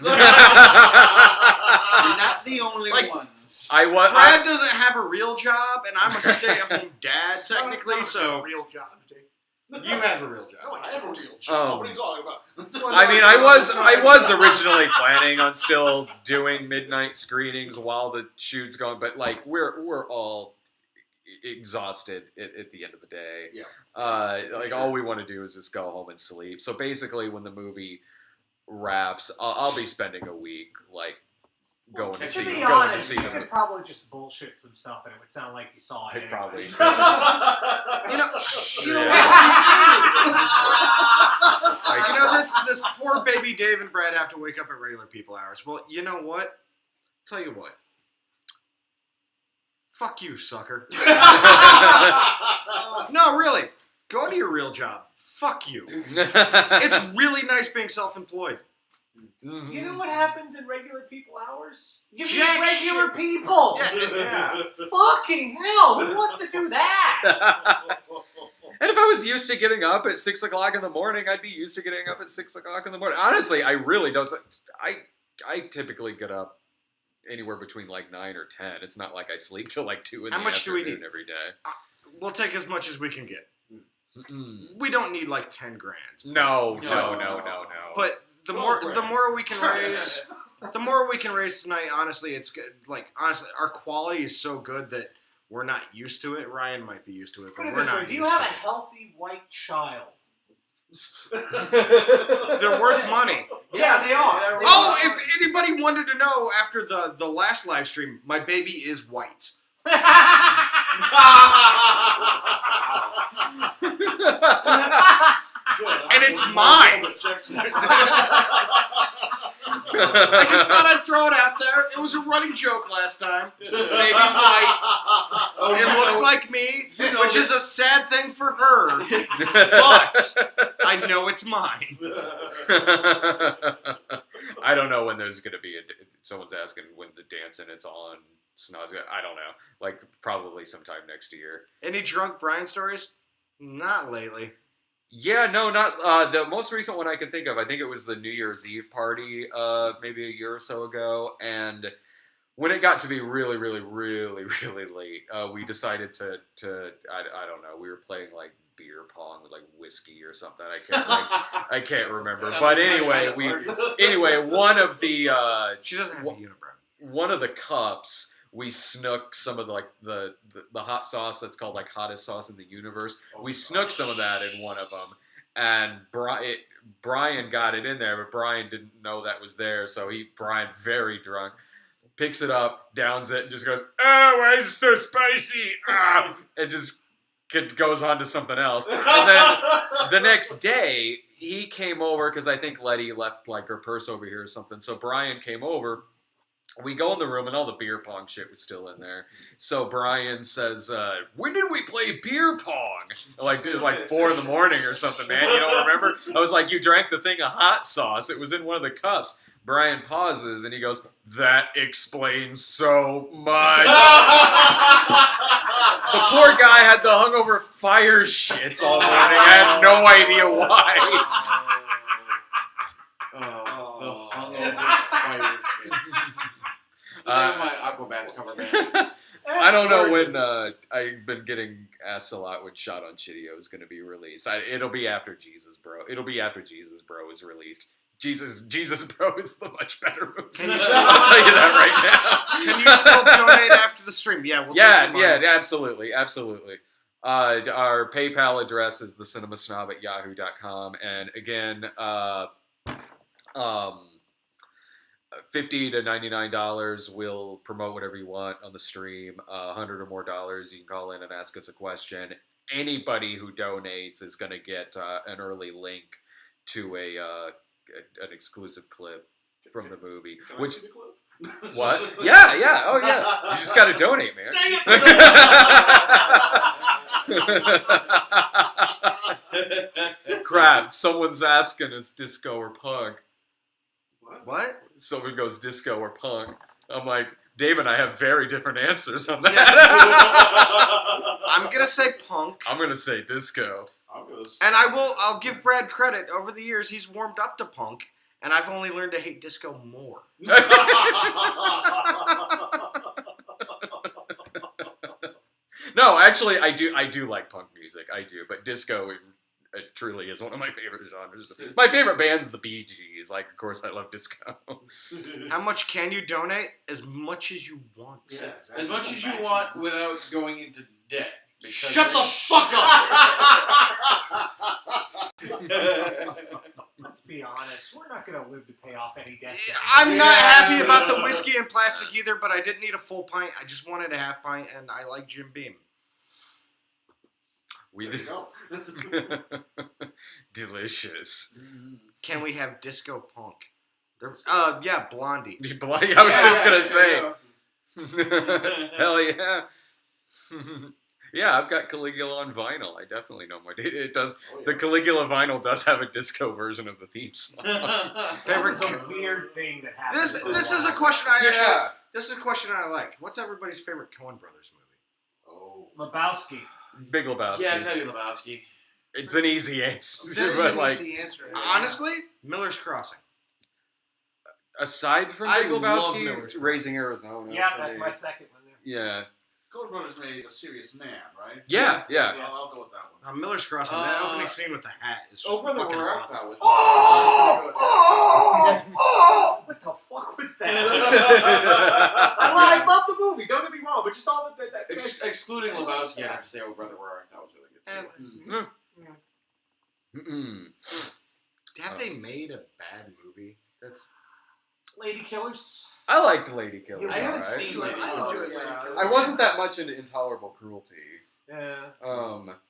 You're not the only ones. Brad doesn't have a real job, and I'm a stay-at-home dad technically. So real job, Dave. You have a real job. No, I have a real job. What are you talking about? I mean, I was originally planning on still doing midnight screenings while the shoot's going, but like we're all exhausted at the end of the day. Yeah. All we want to do is just go home and sleep. So basically, when the movie wraps, I'll be spending a week going to see To be going honest, to see you the could probably just bullshit some stuff and it would sound like you saw it. I probably anyways. This poor baby Dave and Brad have to wake up at regular people hours. Well, you know what? Tell you what. Fuck you, sucker. No, really. Go to your real job. Fuck you. It's really nice being self-employed. You know what happens in regular people hours? You meet Jack regular shit. people. Yeah. Fucking hell! Who wants to do that? And if I was used to getting up at 6 o'clock in the morning, I'd be used to getting up at 6 o'clock in the morning. Honestly, I really don't. I typically get up anywhere between like 9 or 10. It's not like I sleep till like 2 in How the much do we afternoon need? every day. We'll take as much as we can get. Mm-mm. We don't need like 10 grand. No. But the more we can raise, the more we can raise tonight. Honestly, it's good. Like honestly, our quality is so good that we're not used to it. Ryan might be used to it, Put but it we're this way, not do you used have to a healthy white child? it. They're worth money. Yeah, they are. Oh, if anybody wanted to know, after the last live stream, my baby is white. And it's mine. I just thought I'd throw it out there. It was a running joke last time. Baby's white. It looks like me, which is a sad thing for her. But I know it's mine. I don't know when there's going to be someone's asking when the dance and it's on. Snozz. I don't know. Like probably sometime next year. Any drunk Brian stories? Not lately. Yeah, no, not the most recent one I can think of. I think it was the New Year's Eve party, maybe a year or so ago. And when it got to be really, really, really, really late, we decided to I don't know. We were playing like beer pong with like whiskey or something. I can't remember. But anyway, one of the She doesn't have a unibrow. one of the cups. We snook some of the hot sauce that's called like hottest sauce in the universe. We snook some of that in one of them, and Brian got it in there, but Brian didn't know that was there. So Brian, very drunk, picks it up, downs it, and just goes, "Oh, why is it so spicy?" And just goes on to something else. And then the next day, he came over because I think Letty left like her purse over here or something. So Brian came over. We go in the room and all the beer pong shit was still in there. So Brian says, "When did we play beer pong?" Like 4 in the morning or something, man. You don't remember? I was like, "You drank the thing of hot sauce. It was in one of the cups." Brian pauses and he goes, "That explains so much." The poor guy had the hungover fire shits all morning. I had no idea why. The hungover fire shits. My Aquabats cover band. I don't know when I've been getting asked a lot when Shot on Chitio is going to be released. It'll be after Jesus Bro. It'll be after Jesus Bro is released. Jesus Bro is the much better movie. I'll tell you that right now. Can you still donate after the stream? Yeah, we'll take your money. absolutely. Our PayPal address is thecinemasnob@yahoo.com, and again, $50 to $99 will promote whatever you want on the stream. $100 or more, you can call in and ask us a question. Anybody who donates is going to get an early link to an exclusive clip from the movie. Can I see the clip? What? Yeah. Oh yeah. You just got to donate, man. Dang it! Crap! Someone's asking us disco or punk. What? Someone goes disco or punk. I'm like, Dave and I have very different answers on that. I'm gonna say punk. I'm gonna say disco. And I'll give Brad credit. Over the years, he's warmed up to punk, and I've only learned to hate disco more. No, actually, I do like punk music. I do, but disco it truly is one of my favorite genres. My favorite band's the Bee Gees. Like, of course, I love disco. How much can you donate? As much as you want. Yeah, as much as you want without going into debt. Shut the fuck up! Let's be honest. We're not going to live to pay off any debt. I'm not happy about the whiskey and plastic either, but I didn't need a full pint. I just wanted a half pint, and I like Jim Beam. We just delicious. Can we have disco punk? Yeah, Blondie. I was just gonna say. Hell yeah. Yeah, I've got Caligula on vinyl. I definitely know my. It does. The Caligula vinyl does have a disco version of the theme song. Favorite. It's a weird thing that happens. This is a question I actually. This is a question I like. What's everybody's favorite Coen Brothers movie? Lebowski. Big Lebowski. Yeah, Teddy Lebowski. It's an easy answer, That is but an like easy answer. Honestly, Miller's Crossing. aside from I Big love Lebowski, Miller's Raising Arizona. Yeah, for that's me. my second one there. Yeah. Coen Brothers made A Serious Man, right? Yeah. I'll go with that one. Miller's Crossing. That opening scene with the hat is just Over the fucking Rock, awesome. that was. What the fuck was that? I love the movie. Don't get me wrong, but just all that. Excluding Lebowski, I have to say, Oh Brother, Where Art Thou was really good too. Have they made a bad movie? That's Lady Killers. I liked Lady Killers. I haven't alright. seen Lady Killers. I wasn't that much into Intolerable Cruelty. Yeah.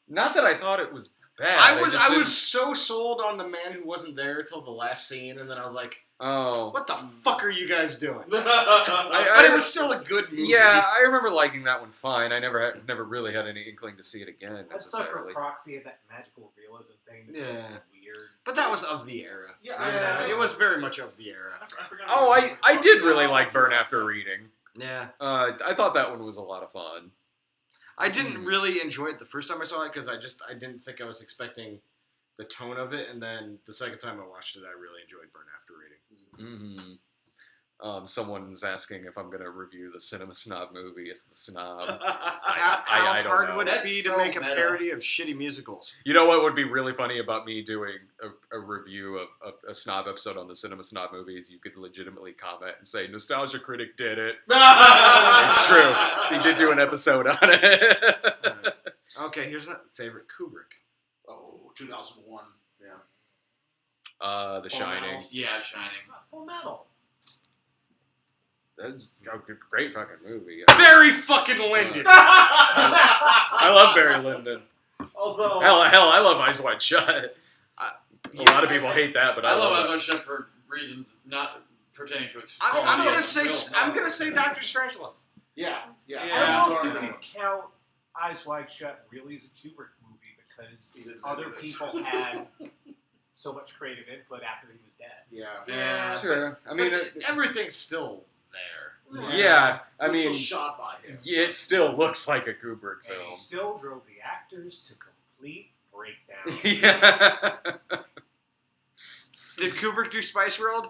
Not that I thought it was bad. I was just didn't- so sold on the man who wasn't there till the last scene, and then I was like, Oh. "What the fuck are you guys doing?" But I it was still a good movie. Yeah, I remember liking that one fine. I never really had any inkling to see it again That sucker necessarily. proxy of that magical realism thing. That was weird. But that was of the era. Yeah. It was very much of the era. I forgot Oh, about I that. did really like Burn After Reading. Yeah. I thought that one was a lot of fun. I didn't really enjoy it the first time I saw it because I didn't think I was expecting the tone of it, and then the second time I watched it, I really enjoyed Burn After Reading. Someone's asking if I'm going to review the Cinema Snob movie as the snob. How I don't hard know. would it That's be to so make a meta. parody of shitty musicals? You know what would be really funny about me doing a review of a snob episode on the Cinema Snob movies? You could legitimately comment and say, Nostalgia Critic did it. It's true. He did do an episode on it. Right. Okay, here's my favorite Kubrick. Oh, 2001. Yeah. The Shining. Yeah, Shining. Full Metal. That's a great fucking movie. Barry fucking Lyndon. I love Barry Lyndon. Although Hell, I love Eyes Wide Shut. A lot of people hate that, but I I love love Eyes it. Wide Shut for reasons not pertaining to its. I'm quality gonna as a say film. I'm gonna say Doctor Strangelove. yeah. Yeah. I don't know if you Dark can Knight. count Eyes Wide Shut really as a Kubrick movie He because didn't other do it. people had so much creative input after he was dead. Yeah. Sure. I mean, But everything's still there. yeah. I It was mean, still shot by him. it still looks like a Kubrick And he film. still drove the actors to complete breakdown. Yeah. Did Kubrick do Spice World?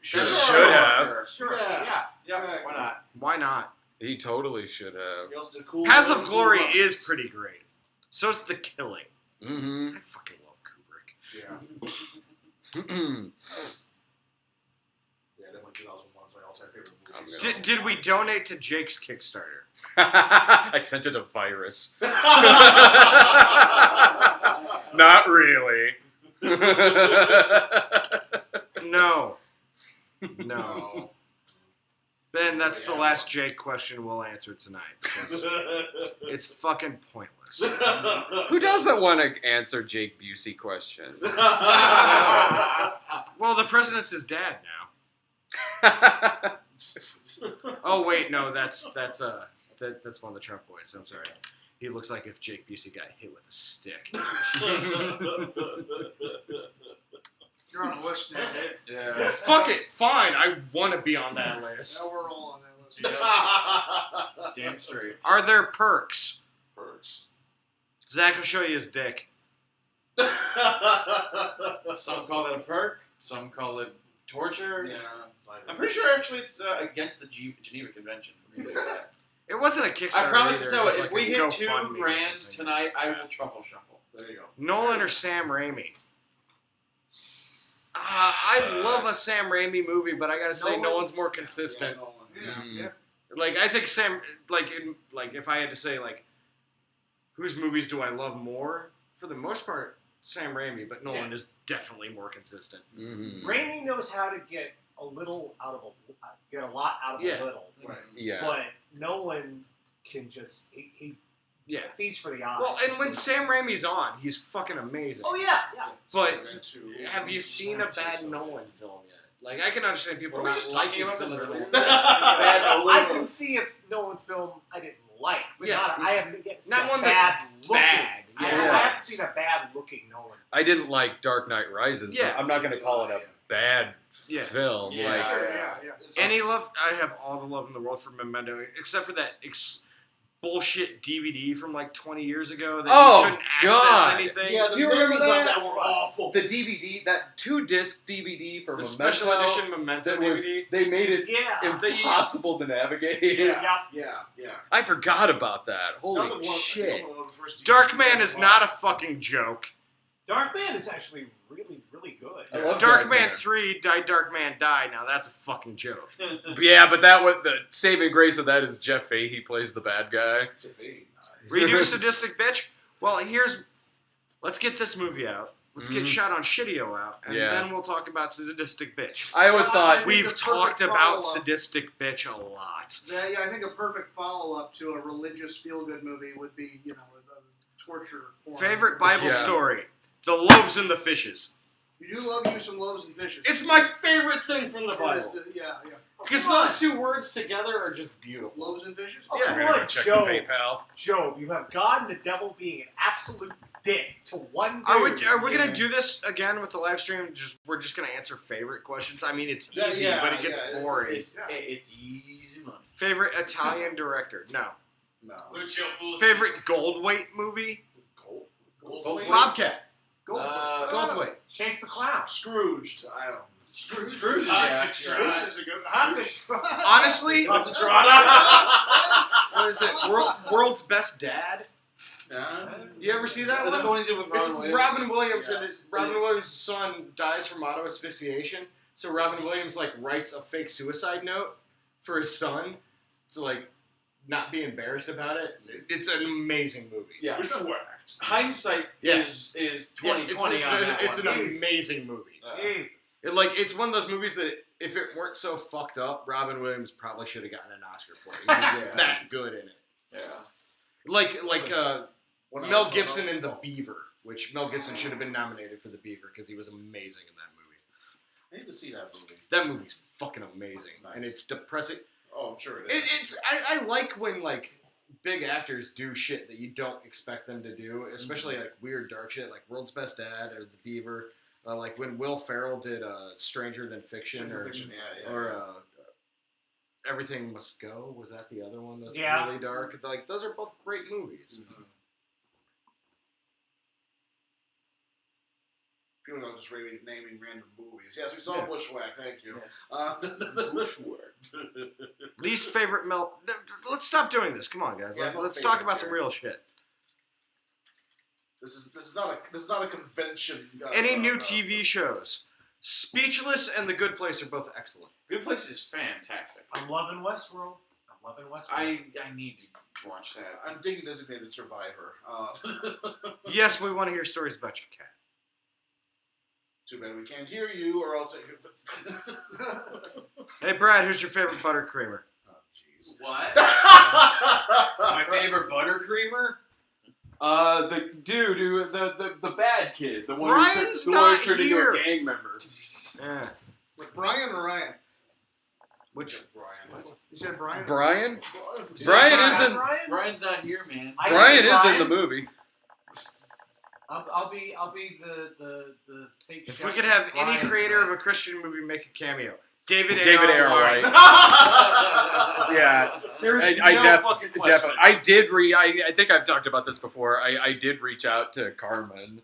Should have. Sure. Yeah. Yeah. Why not? Why not? He totally should have. He also did Cool Paths Runnings, of Cool Glory Runnings. is pretty great. So's The Killing. Mm-hmm. I fucking love Kubrick. Yeah. Yeah, that went 2001. It's my all-time favorite I'm movie. gonna- Did we donate to Jake's Kickstarter? I sent it a virus. Not really. No. No. Ben, that's the last Jake question we'll answer tonight because it's fucking pointless. Who doesn't want to answer Jake Busey questions? Well, the president's his dad now. Oh wait, no, that's one of the Trump boys. I'm sorry. He looks like if Jake Busey got hit with a stick. You're on the list now, Dave. Yeah. Fuck it, fine. I want to be on that list. Now we're all on that list. Damn straight. Are there perks? Perks. Zach will show you his dick. Some call it a perk. Some call it torture. Yeah. I'm pretty sure actually it's against the Geneva Convention for me to do that. It wasn't a Kickstarter. I promise either. to it tell was you, like if we a hit GoFundMe or $2,000 something. tonight, I will truffle shuffle. There you go. Nolan or Sam Raimi? I love a Sam Raimi movie, but I gotta say, Nolan's more consistent. Yeah, Nolan. Yeah. Like I think Sam, if I had to say whose movies do I love more? For the most part, Sam Raimi, but Nolan Yeah. is definitely more consistent. Mhm. Raimi knows how to get a little out of get a lot out of Yeah. a little. Right. Yeah. But Nolan can just he Yeah. feeds for the eyes. Well, and when Sam Raimi's on, he's fucking amazing. Oh yeah, yeah. But Spider-Man 2. have you seen a bad Nolan film yet? Like, I can understand people Were we not just talking liking about some this of earlier? the I can see if Nolan film I didn't like, but Yeah. I haven't yet seen Not a one bad that's looking. bad. I Yeah. haven't seen a bad looking Nolan. I didn't like Dark Knight Rises. Yeah. But I'm not going to call it a bad Yeah. film. Yeah. Like, Sure, yeah. Any love? I have all the love in the world for Memento, except for that bullshit DVD from like 20 years ago that Oh, you couldn't access God. anything. Yeah, the Do you remember memories of that? that were awful. The DVD, that 2-disc DVD from The Memento, special edition Memento that was, DVD. they made it Yeah. impossible to navigate. Yeah. I forgot about that. That Holy was one of shit. the first Darkman DVDs is I not a bought. fucking joke. Darkman is actually really, really good. I love Darkman Darkman. 3, Darkman Die. Now that's a fucking joke. Yeah, but that was the saving grace of that is Jeff Fahey plays the bad guy. Redo Sadistic Bitch? Well, let's get this movie out. Let's get Mhm. Shot on Shitio out, and Yeah. then we'll talk about Sadistic Bitch. I always I thought think We've the perfect talked about follow-up- Sadistic Bitch a lot. Yeah, I think a perfect follow-up to a religious feel-good movie would be, a torture porn. Favorite Bible Yeah. story? The loaves and the fishes. You do love you some loaves and fishes. It's my favorite thing from the It is Bible. yeah. Because those two words together are just beautiful. Loaves and fishes? Oh, Yeah. come I'm gonna on, check Job. the PayPal. Job, you have God and the devil being an absolute dick to one Are we dude. gonna do this again with the live stream? We're just gonna answer favorite questions. I mean, it's easy, but it gets boring. It's easy money. Favorite Italian director? No. No. Favorite Goldweight movie? Goldweight? Bobcat. Goldthwait. Shanks the Clown. Scrooged. I don't know. Scrooge. Scrooge is a good hot to try. Honestly, Lots of try. what is it? World's Best Dad? You ever see that Is that one? the one he did with It's Robin Williams? Robin Williams, Yeah. and Robin Williams' son dies from auto asphyxiation. So Robin Williams writes a fake suicide note for his son to not be embarrassed about it. It's an amazing movie. Yeah. Which worked. Hindsight Yeah. is Yeah, 2020 on that it's one. an amazing movie. Jesus. It's one of those movies that if it weren't so fucked up, Robin Williams probably should have gotten an Oscar for it. He was Yeah. that good in it. Yeah. When I Mel was Gibson growing in The up- Beaver, which Mel Gibson should have been nominated for The Beaver because he was amazing in that movie. I need to see that movie. That movie's fucking amazing, and Nice. it's depressing. Oh, I'm sure it is. I like when big actors do shit that you don't expect them to do, especially weird dark shit like World's Best Dad or The Beaver, like when Will Ferrell did Stranger Than Fiction or Everything Must Go. Was that the other one that's really dark? Those are both great movies. Mm-hmm. People are just really naming random movies. Yes, we saw Bushwhack. Thank you. Yes. Least favorite Mel. Let's stop doing this. Come on, guys. Yeah, Let's no talk about favorites some here. real shit. This is not a convention. Any new TV shows? Speechless and The Good Place are both excellent. Good Place is fantastic. I'm loving Westworld. I need to watch that. I'm digging Designated Survivor. Yes, we want to hear stories about your cat. Too bad we can't hear you, or else. Hey, Brad, who's your favorite buttercreamer? Oh, jeez. What? My favorite buttercreamer? The dude who the bad kid, the one Brian's who not turned here. into a gang member. Yeah. With Brian or Ryan? Which Brian. You said Brian? Brian? Is Brian that isn't. Brian? Brian's not here, man. I Brian think is in Brian- the movie. I'll be the fake If chef we could have any Brian creator of tonight. a Christian movie make a cameo, David David A.R. A.R. White. White. Yeah. There's I no def- fucking question. definitely. I did I think I've talked about this before. I did reach out to Carmen.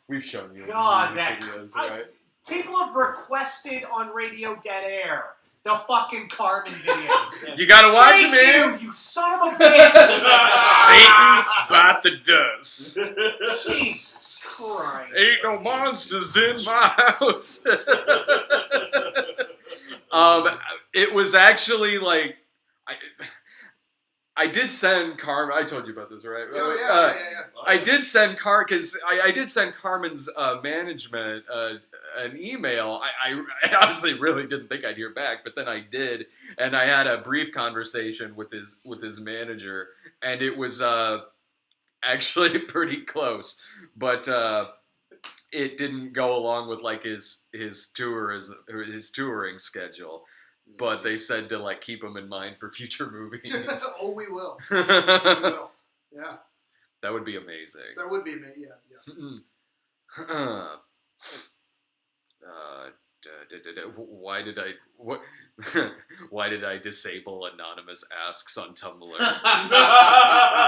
We've shown you God, the that- videos, I- right? People have requested on Radio Dead Air the fucking Carmen videos. You gotta watch Thank them, man. you son of a bitch! Satan bite the dust. Jesus Christ. Ain't no monsters in my house. It was actually I did send Carmen. I told you about this, right? Yeah. I did send because I did send Carmen's management an email. I honestly really didn't think I'd hear back, but then I did, and I had a brief conversation with his manager, and it was actually pretty close, but it didn't go along with his touring schedule. But they said to keep him in mind for future movies. Oh, we will. We will. Yeah. That would be amazing. That would be me. Yeah. Why did I what? Why did I disable anonymous asks on Tumblr?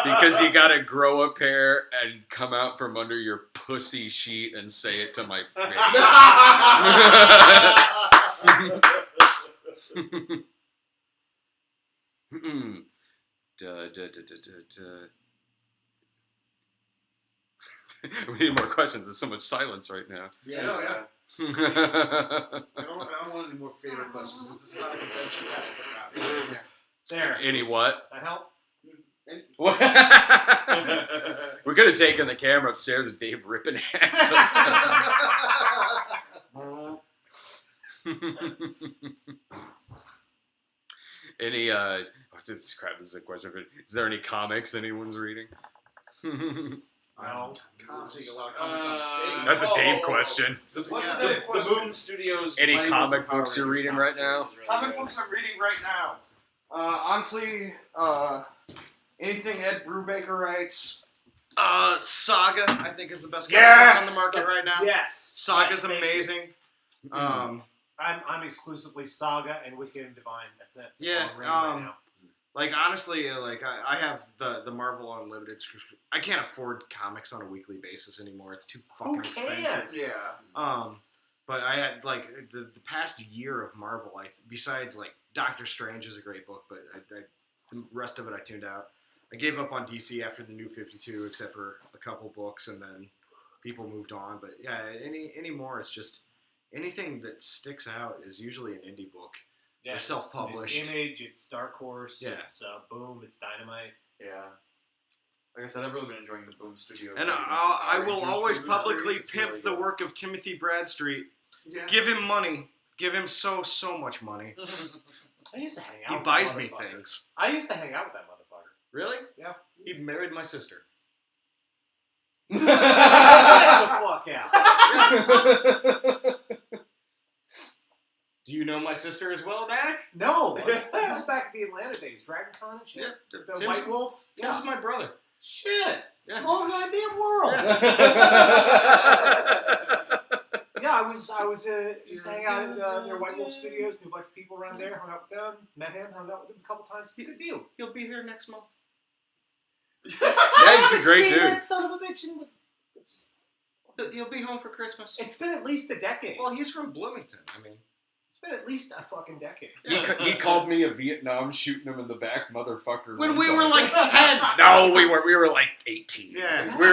Because you gotta grow a pair and come out from under your pussy sheet and say it to my face. We need more questions. There's so much silence right now. Yeah. Yeah. I don't want any more favorite questions. This is not a convention. There. Any what? That help? We could have taken the camera upstairs and Dave ripping ass. Any just crap, this is a question, but is there any comics anyone's reading? No. Seeing a lot of comments on stage. That's a Dave question. The Dave Boom Studios. Any Mighty comic Morphin Power books you're Rangers reading comic right now? series is really Comic good. books I'm reading right now. Honestly, anything Ed Brubaker writes. Saga, I think, is the best comic book on the market right now. Yes. Saga's Yes, thank you. amazing. I'm exclusively Saga and Wicked and Divine. That's it. That's Yeah, all I'm reading right now. Like, honestly, like, I have the Marvel Unlimited subscription. I can't afford comics on a weekly basis anymore. It's too fucking Who can? expensive. Yeah. But I had, like, the past year of Marvel, besides, like, Doctor Strange is a great book, but the rest of it I tuned out. I gave up on DC after the New 52, except for a couple books, and then people moved on. But, yeah, anymore, it's just anything that sticks out is usually an indie book. Yeah, They're self-published. It's Image, it's Dark Horse, Yeah. it's Boom, it's Dynamite. Yeah. Like I said, I've really been enjoying the Boom Studios. And Rangers I Power will Rangers always reboot publicly series. It's pimp really the good. work of Timothy Bradstreet. Yeah. Give him money. Give him so much money. I used to hang out He with buys that me motherfucker. things. I used to hang out with that motherfucker. Really? Yeah. He married my sister. Get the fuck out. Do you know my sister as well, Dak? No, this is back in the Atlanta days. Dragon Con and shit. Yeah. The Tim's, White Wolf. Tim's Yeah. my brother. Shit. Yeah. Small goddamn world. Yeah, I was used to hang out at their White Wolf Studios, knew a bunch of people around there, hung out with them, met him, hung out with him a couple times. It's a good view. He'll be here next month. Yeah, he's a great seen dude. that son of a bitch He'll be home for Christmas. it's been at least a decade. Well, he's from Bloomington. I mean, It's been at least a fucking decade. He called me a Vietnam shooting him in the back motherfucker. when one we time. were like 10. No, we were like 18. Yeah. We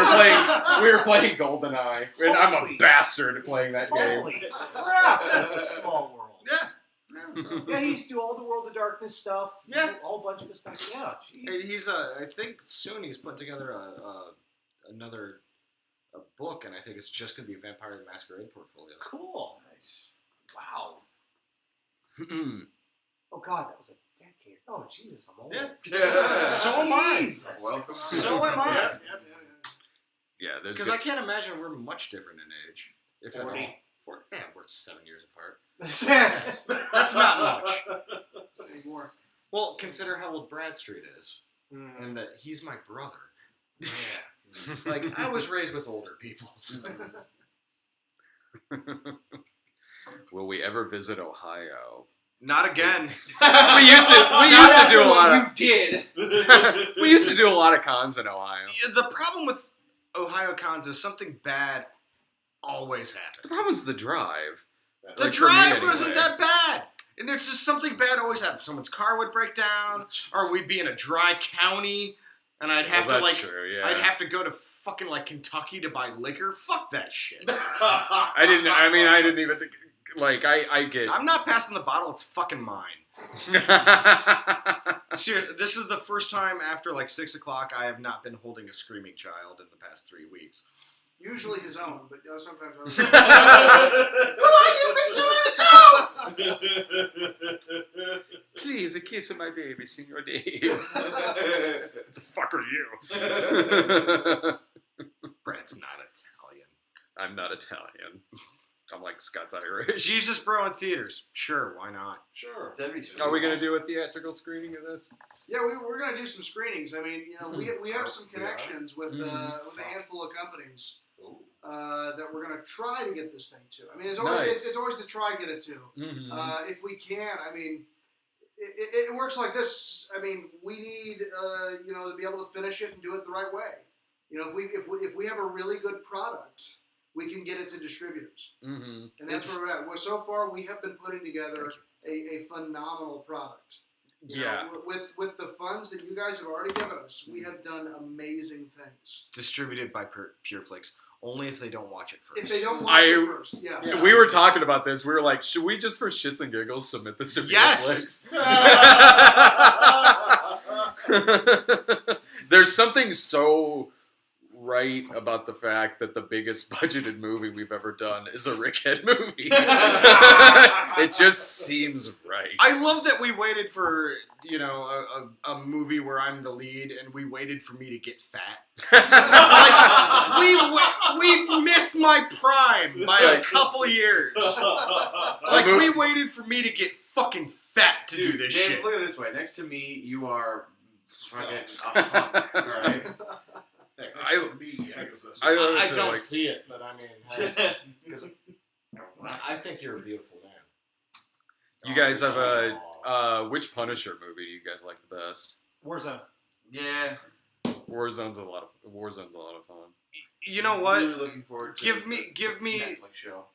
were playing GoldenEye, and I'm a Holy- bastard at playing that game. Holy crap, that's a small world. Yeah. Yeah, he used to do all the World of Darkness stuff. Yeah. A whole bunch of this stuff. Yeah, jeez. He's I think soon he's putting together another book, and I think it's just gonna be a Vampire the Masquerade portfolio. Cool. Nice. Wow. Oh God, that was a decade. Oh Jesus, I'm old. Yeah. So am I. Jesus. Welcome. So am I. Yeah, there's Because I can't imagine we're much different in age, if at all. 40. Yeah, we're 7 years apart. That's That's not much. Anymore. Well, consider how old Bradstreet is, Mm, and that he's my brother. yeah. Like, I was raised with older people. So. Will we ever visit Ohio? Not again. We used to do a lot of You did. we used to do a lot of cons in Ohio. The problem with Ohio cons is something bad always The happens. problem is the drive. The Like, for me drive anyway. wasn't that bad. And it's just something bad always happens. Someone's car would break down, or we'd be in a dry county, and I'd have Well, to, that's like, true, yeah. I'd have to go to fucking, like, Kentucky to buy liquor. Fuck that shit. I didn't even think, like, I get... I'm not passing the bottle. It's fucking mine. Seriously, this is the first time after, like, 6 o'clock I have not been holding a screaming child in the past 3 weeks. Usually his own, but sometimes others. Please, a kiss of my baby, Senor Dave. What the fuck are you? Brad's not Italian. I'm not Italian. I'm like Scots Irish. Jesus Bro in theaters. Sure, why not? Sure. That'd be sweet. Are we gonna do a theatrical screening of this? Yeah, we're gonna do some screenings. I mean, we have some connections with a handful of companies. that we're going to try to get this thing to. I mean, it's always Nice. it's always to try and get it to. Mhm. If we can, I mean, it works like this. I mean, we need to be able to finish it and do it the right way. You know, if we have a really good product, we can get it to distributors, Mhm. and that's where we're at. Well, so far we have been putting together a phenomenal product. You Yeah. know, with the funds that you guys have already given us, we have done amazing things. Distributed by PureFlix. Only if they don't watch it first. If they don't watch it first, Yeah. We were talking about this. We were like, should we just for shits and giggles submit this to Yes! Netflix? There's something so right about the fact that the biggest budgeted movie we've ever done is a Rickhead movie. It just seems right. I love that we waited for, a movie where I'm the lead, and we waited for me to get fat. We missed my prime by a couple years. We waited for me to get fucking fat to do this Dave, shit. look at it this way. Next to me, you are fucking a hunk, alright? I don't see it, but I mean, because I think you're a beautiful man. You guys have which Punisher movie do you guys like the best? Warzone. Yeah. Warzone's a lot of fun. You know what? Really looking forward to Give me Netflix show.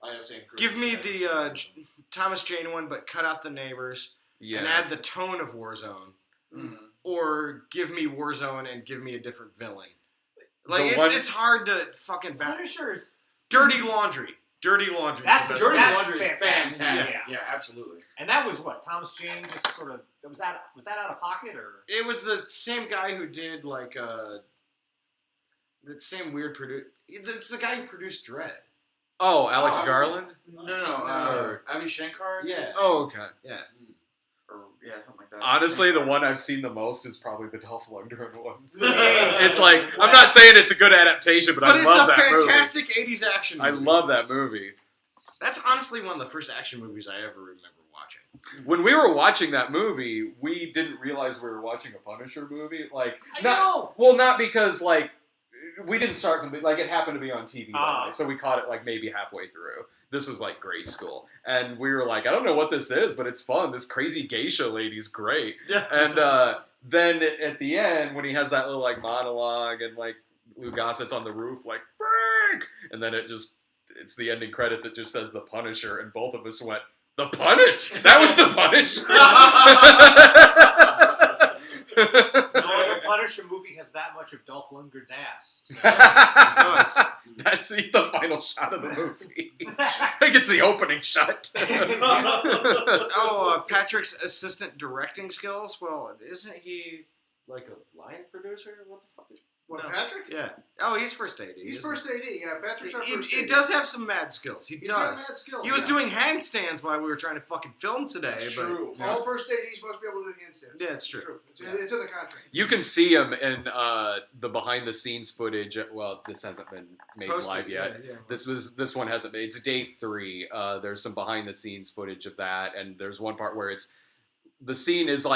I have seen Chris. Give me the Thomas Jane one, but cut out the neighbors Yeah. and add the tone of Warzone. Mm. Or give me Warzone and give me a different villain. It's hard to fucking balance. Punisher's. Dirty Laundry. Dirty Laundry. That's the best Dirty one. That's Laundry is fantastic. fantastic. Yeah. Yeah, absolutely. And that was what Thomas Jane just sort of was that out of pocket or? It was the same guy who did that same weird produce. It's the guy who produced Dread. Oh, Alex Garland? No. Avi Shankar? Yeah. Oh, okay. Yeah. Or, yeah, something like that. Honestly, the one I've seen the most is probably the Dolph Lundgren one. Yeah. It's like, I'm not saying it's a good adaptation, but I But love it's a that fantastic 80s action movie. I movie. love that movie. That's honestly one of the first action movies I ever remember watching. When we were watching that movie, we didn't realize we were watching a Punisher movie. I know. Well, not because, we didn't start completely, it happened to be on TV that way, so we caught it, maybe halfway through. This was, grade school. And we were like, I don't know what this is, but it's fun. This crazy geisha lady's great. Yeah. And then at the end, when he has that little, monologue and, Lou Gossett's on the roof, Frank! And then it's the ending credit that just says The Punisher, and both of us went, The Punish? That was The Punish? No other Punisher movie has that much of Dolph Lundgren's ass. So. That's the final shot of the movie. I think it's the opening shot. Patrick's assistant directing skills? Well, isn't he a line producer? What the fuck? What, No. Patrick? Yeah. Oh, he's first AD. He's first AD. Yeah, Patrick's our first He AD. does have some mad skills. He's got does. mad skills. He was yeah. doing handstands while we were trying to fucking film today. That's but true. All first ADs must be able to do handstands. Yeah, it's true. It's in the contract. You can see him in the behind the scenes footage. Well, this hasn't been made Posted, live yet. yeah. This one hasn't been. It's day 3. There's some behind the scenes footage of that, and there's one part where the scene is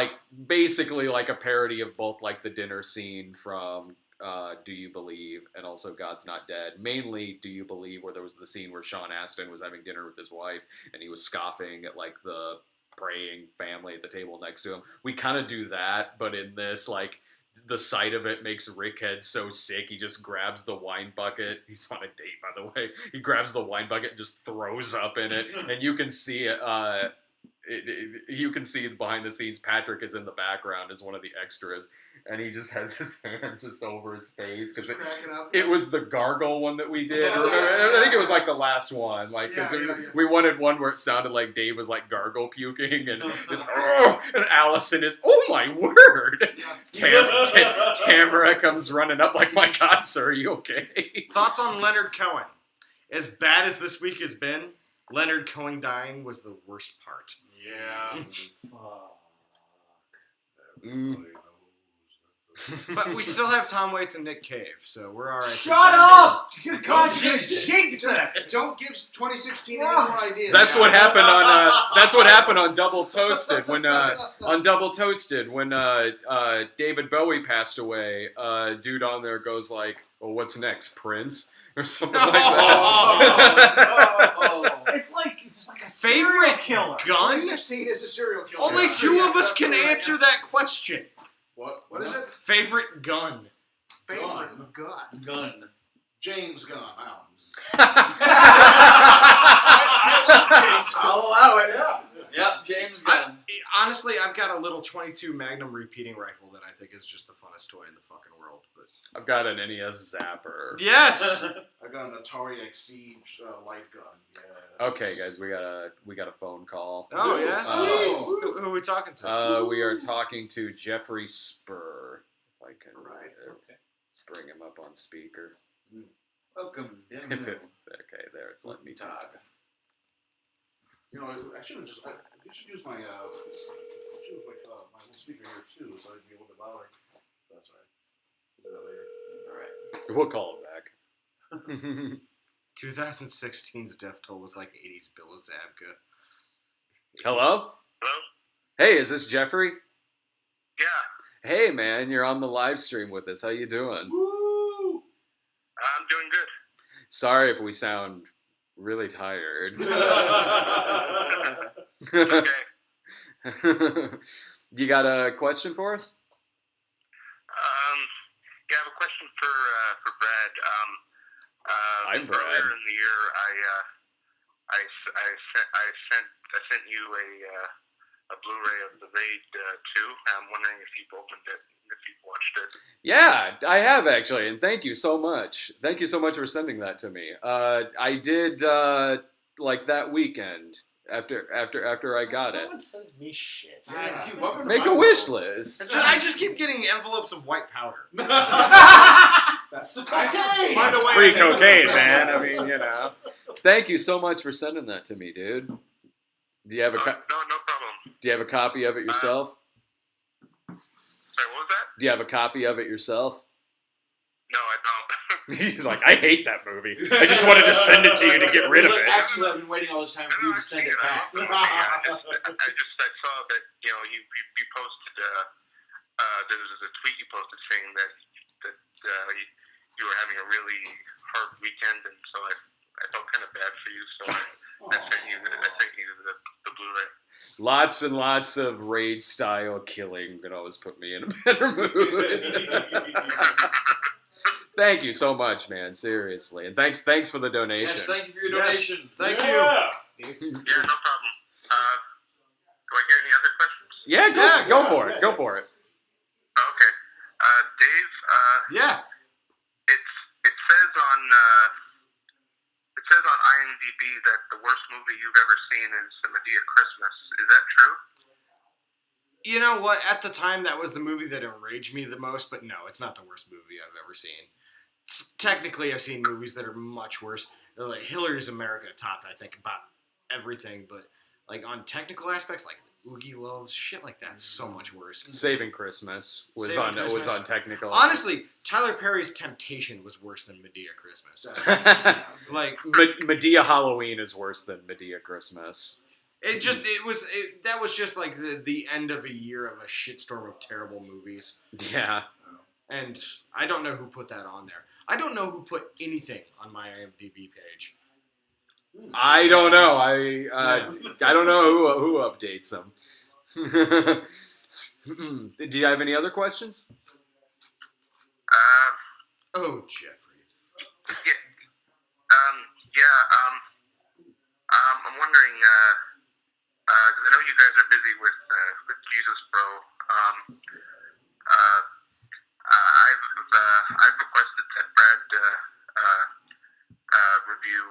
basically a parody of both the dinner scene from Do You Believe and also God's Not Dead. Mainly Do You Believe, where there was the scene where Sean Astin was having dinner with his wife and he was scoffing at the praying family at the table next to him. We kind of do that, but in this the sight of it makes Rickhead so sick, he just grabs the wine bucket. He's on a date, by the way. He grabs the wine bucket and just throws up in it, and you can see it. You can see behind the scenes, Patrick is in the background as one of the extras, and he just has his hand just over his face because Cracking up. it was the gargle one that we did. I think it was the last one, because Yeah. we wanted one where it sounded like Dave was gargle puking, and and Allison is, oh my word. Yeah. Tamara comes running up like, my God, sir, are you okay? Thoughts on Leonard Cohen? As bad as this week has been, Leonard Cohen dying was the worst part. Yeah. Mm. But we still have Tom Waits and Nick Cave, so we're all right. Shut up! Good God, jinx us! Don't give 2016 any more ideas. That's what happened on. That's what happened on Double Toasted when David Bowie passed away. Dude on there goes well, what's next, Prince or something like that. It's like a Favorite serial killer. gun? 2016 is a serial killer. Only Yeah. two of us can Right now. answer that question. What? What is it? Favorite gun. Favorite gun. Gun. James Gunn. I'll allow it. Yeah. Yep, James Gunn. Honestly, I've got a little .22 Magnum repeating rifle that I think is just the funnest toy in the fucking world. But I've got an NES Zapper. yes. I got an Atari XC light gun. Yeah. Okay, guys, we got a phone call. Oh yeah. Oh. Who are we talking to? We are talking to Jeffrey Spur. If I can, Right. let's bring him up on speaker. Welcome. Okay, there. It's letting me talk. You know, I should have just. I should use my. I should use my little speaker here too, so it'd be a little bit louder. That's all right. We'll do that later. We'll call him back. 2016's death toll was like 80s Bill Zabka. Hello? Hello? Hey, is this Jeffrey? Yeah, Hey, man, you're on the live stream with us. How you doing? Woo! I'm doing good. Sorry if we sound really tired. Okay. You got a question for us? Yeah, I have a question for Brad. I'm Brad. Earlier in the year, I sent you a Blu-ray of The Raid 2. I'm wondering if you've opened it, if you've watched it. Yeah, I have actually, and thank you so much. Thank you so much for sending that to me. I did like that weekend after I got No it. one sends me shit. Make a wish list. I just keep getting envelopes of white powder. That's the cocaine. By the way, Free I think cocaine, that's man. I mean, you know. Thank you so much for sending that to me, dude. Do you have a No problem. Do you have a copy of it yourself? Sorry, what was that? Do you have a copy of it yourself? No, I don't. He's like, I hate that movie. I just wanted to send it to you to get rid of He's like, it. Actually, I've been waiting all this time for you to I've send seen it back. I saw that you posted there was a tweet you posted saying that you were having a really hard weekend, and so I felt kind of bad for you, so I sent you the Blu-ray. Lots and lots of raid style killing can always put me in a better mood. Thank you so much, man. Seriously, and thanks for the donation. Yes, thank you for your donation. Thank you. Yeah, no problem. Do I get any other questions? Yeah, go for it. yeah. Go for it. Okay. Dave, Yeah. it says on IMDb that the worst movie you've ever seen is The Medea Christmas. Is that true? You know what? At the time, that was the movie that enraged me the most, but no, it's not the worst movie I've ever seen. Technically, I've seen movies that are much worse. Like Hillary's America topped, I think, about everything, but like on technical aspects, like Oogie Loves, shit like that's so much worse. Saving Christmas was Saving on Christmas. was on technical. Honestly, Tyler Perry's Temptation was worse than Medea Christmas. Like Medea Halloween is worse than Medea Christmas. that was just like the end of a year of a shitstorm of terrible movies. Yeah. And I don't know who put that on there. I don't know who put anything on my IMDb page. I don't know. I don't know who updates them. Do you have any other questions? Oh, Jeffrey. I'm wondering, because I know you guys are busy with Jesus Bro. I've requested that Brad review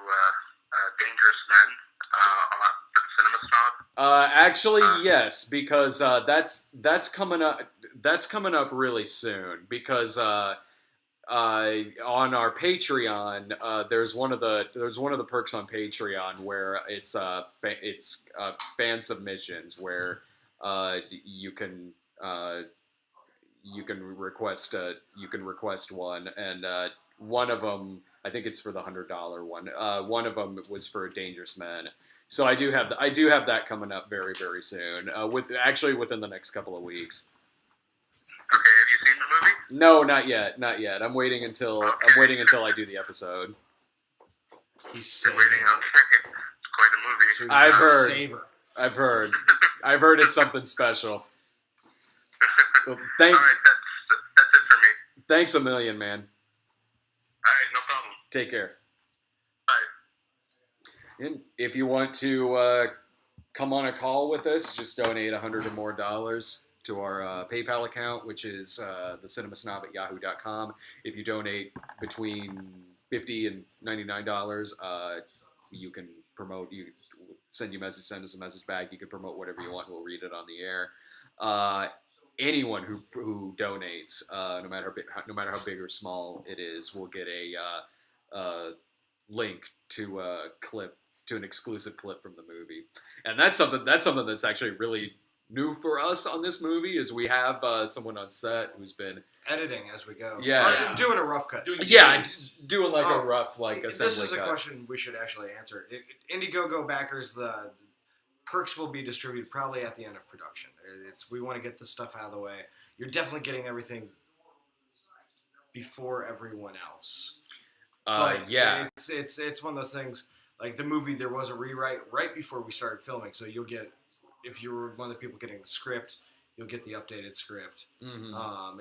Dangerous Men for the Cinema Snob. Actually, yes, because that's coming up. That's coming up really soon because on our Patreon, there's one of the perks on Patreon where it's fan submissions where you can request one, and one of them, I think it's for the $100 one. One of them was for Dangerous Men. So I do have that coming up very, very soon. Within the next couple of weeks. Okay, have you seen the the movie? No, not yet. Not yet. I'm waiting until I do the episode. He's You're saving waiting on. It's quite a movie. So I've heard. Savor. I've heard it's something special. Well, All right, that's it for me. thanks a million, man. All right, no problem. Take care. Bye. And if you want to come on a call with us, just donate $100 or more to our PayPal account, which is thecinemasnob@yahoo.com. If you donate between $50 and $99, you can promote. You send us a message back. You can promote whatever you want. We'll read it on the air. Anyone who donates, no matter how big or small it is, will get a link to a clip, to an exclusive clip from the movie. And that's something that's actually really new for us on this movie, is we have someone on set who's been Editing as we go. Yeah. Or doing a rough cut. doing like a rough assembly This is a cut. question we should actually answer. Indiegogo backers, the perks will be distributed probably at the end of production. We want to get this stuff out of the way. You're definitely getting everything before everyone else. But yeah. it's one of those things. Like the movie, there was a rewrite right before we started filming, so you'll get, if you were one of the people getting the script, you'll get the updated script. Mm-hmm.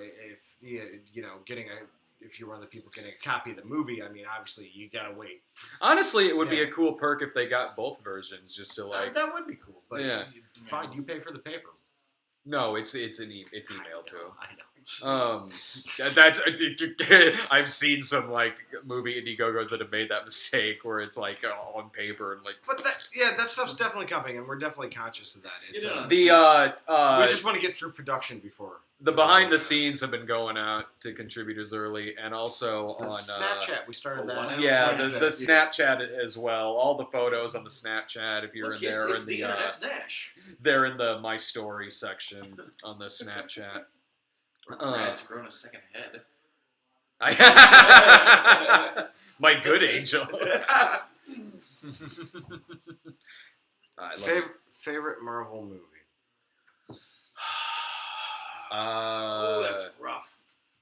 If you're one of the people getting a copy of the movie, I mean, obviously you gotta wait. Honestly, it would be a cool perk if they got both versions, just to like. That would be cool, but Yeah. fine, you pay for the paper. No, it's emailed to them. I know. That's I've seen some like movie Indiegogos that have made that mistake where it's like on paper and like. But that stuff's definitely coming, and we're definitely conscious of that. It's The we just want to get through production before. the behind the scenes have been going out to contributors early, and also The on Snapchat, we started that. Yeah, Wednesday. the Snapchat as well. All the photos on the Snapchat, if you're Look, in there, it's the internet's Nash. they're in the My Story section on the Snapchat. Brad's grown a second head. My good angel. I love it. Favorite Marvel movie? Oh, that's rough.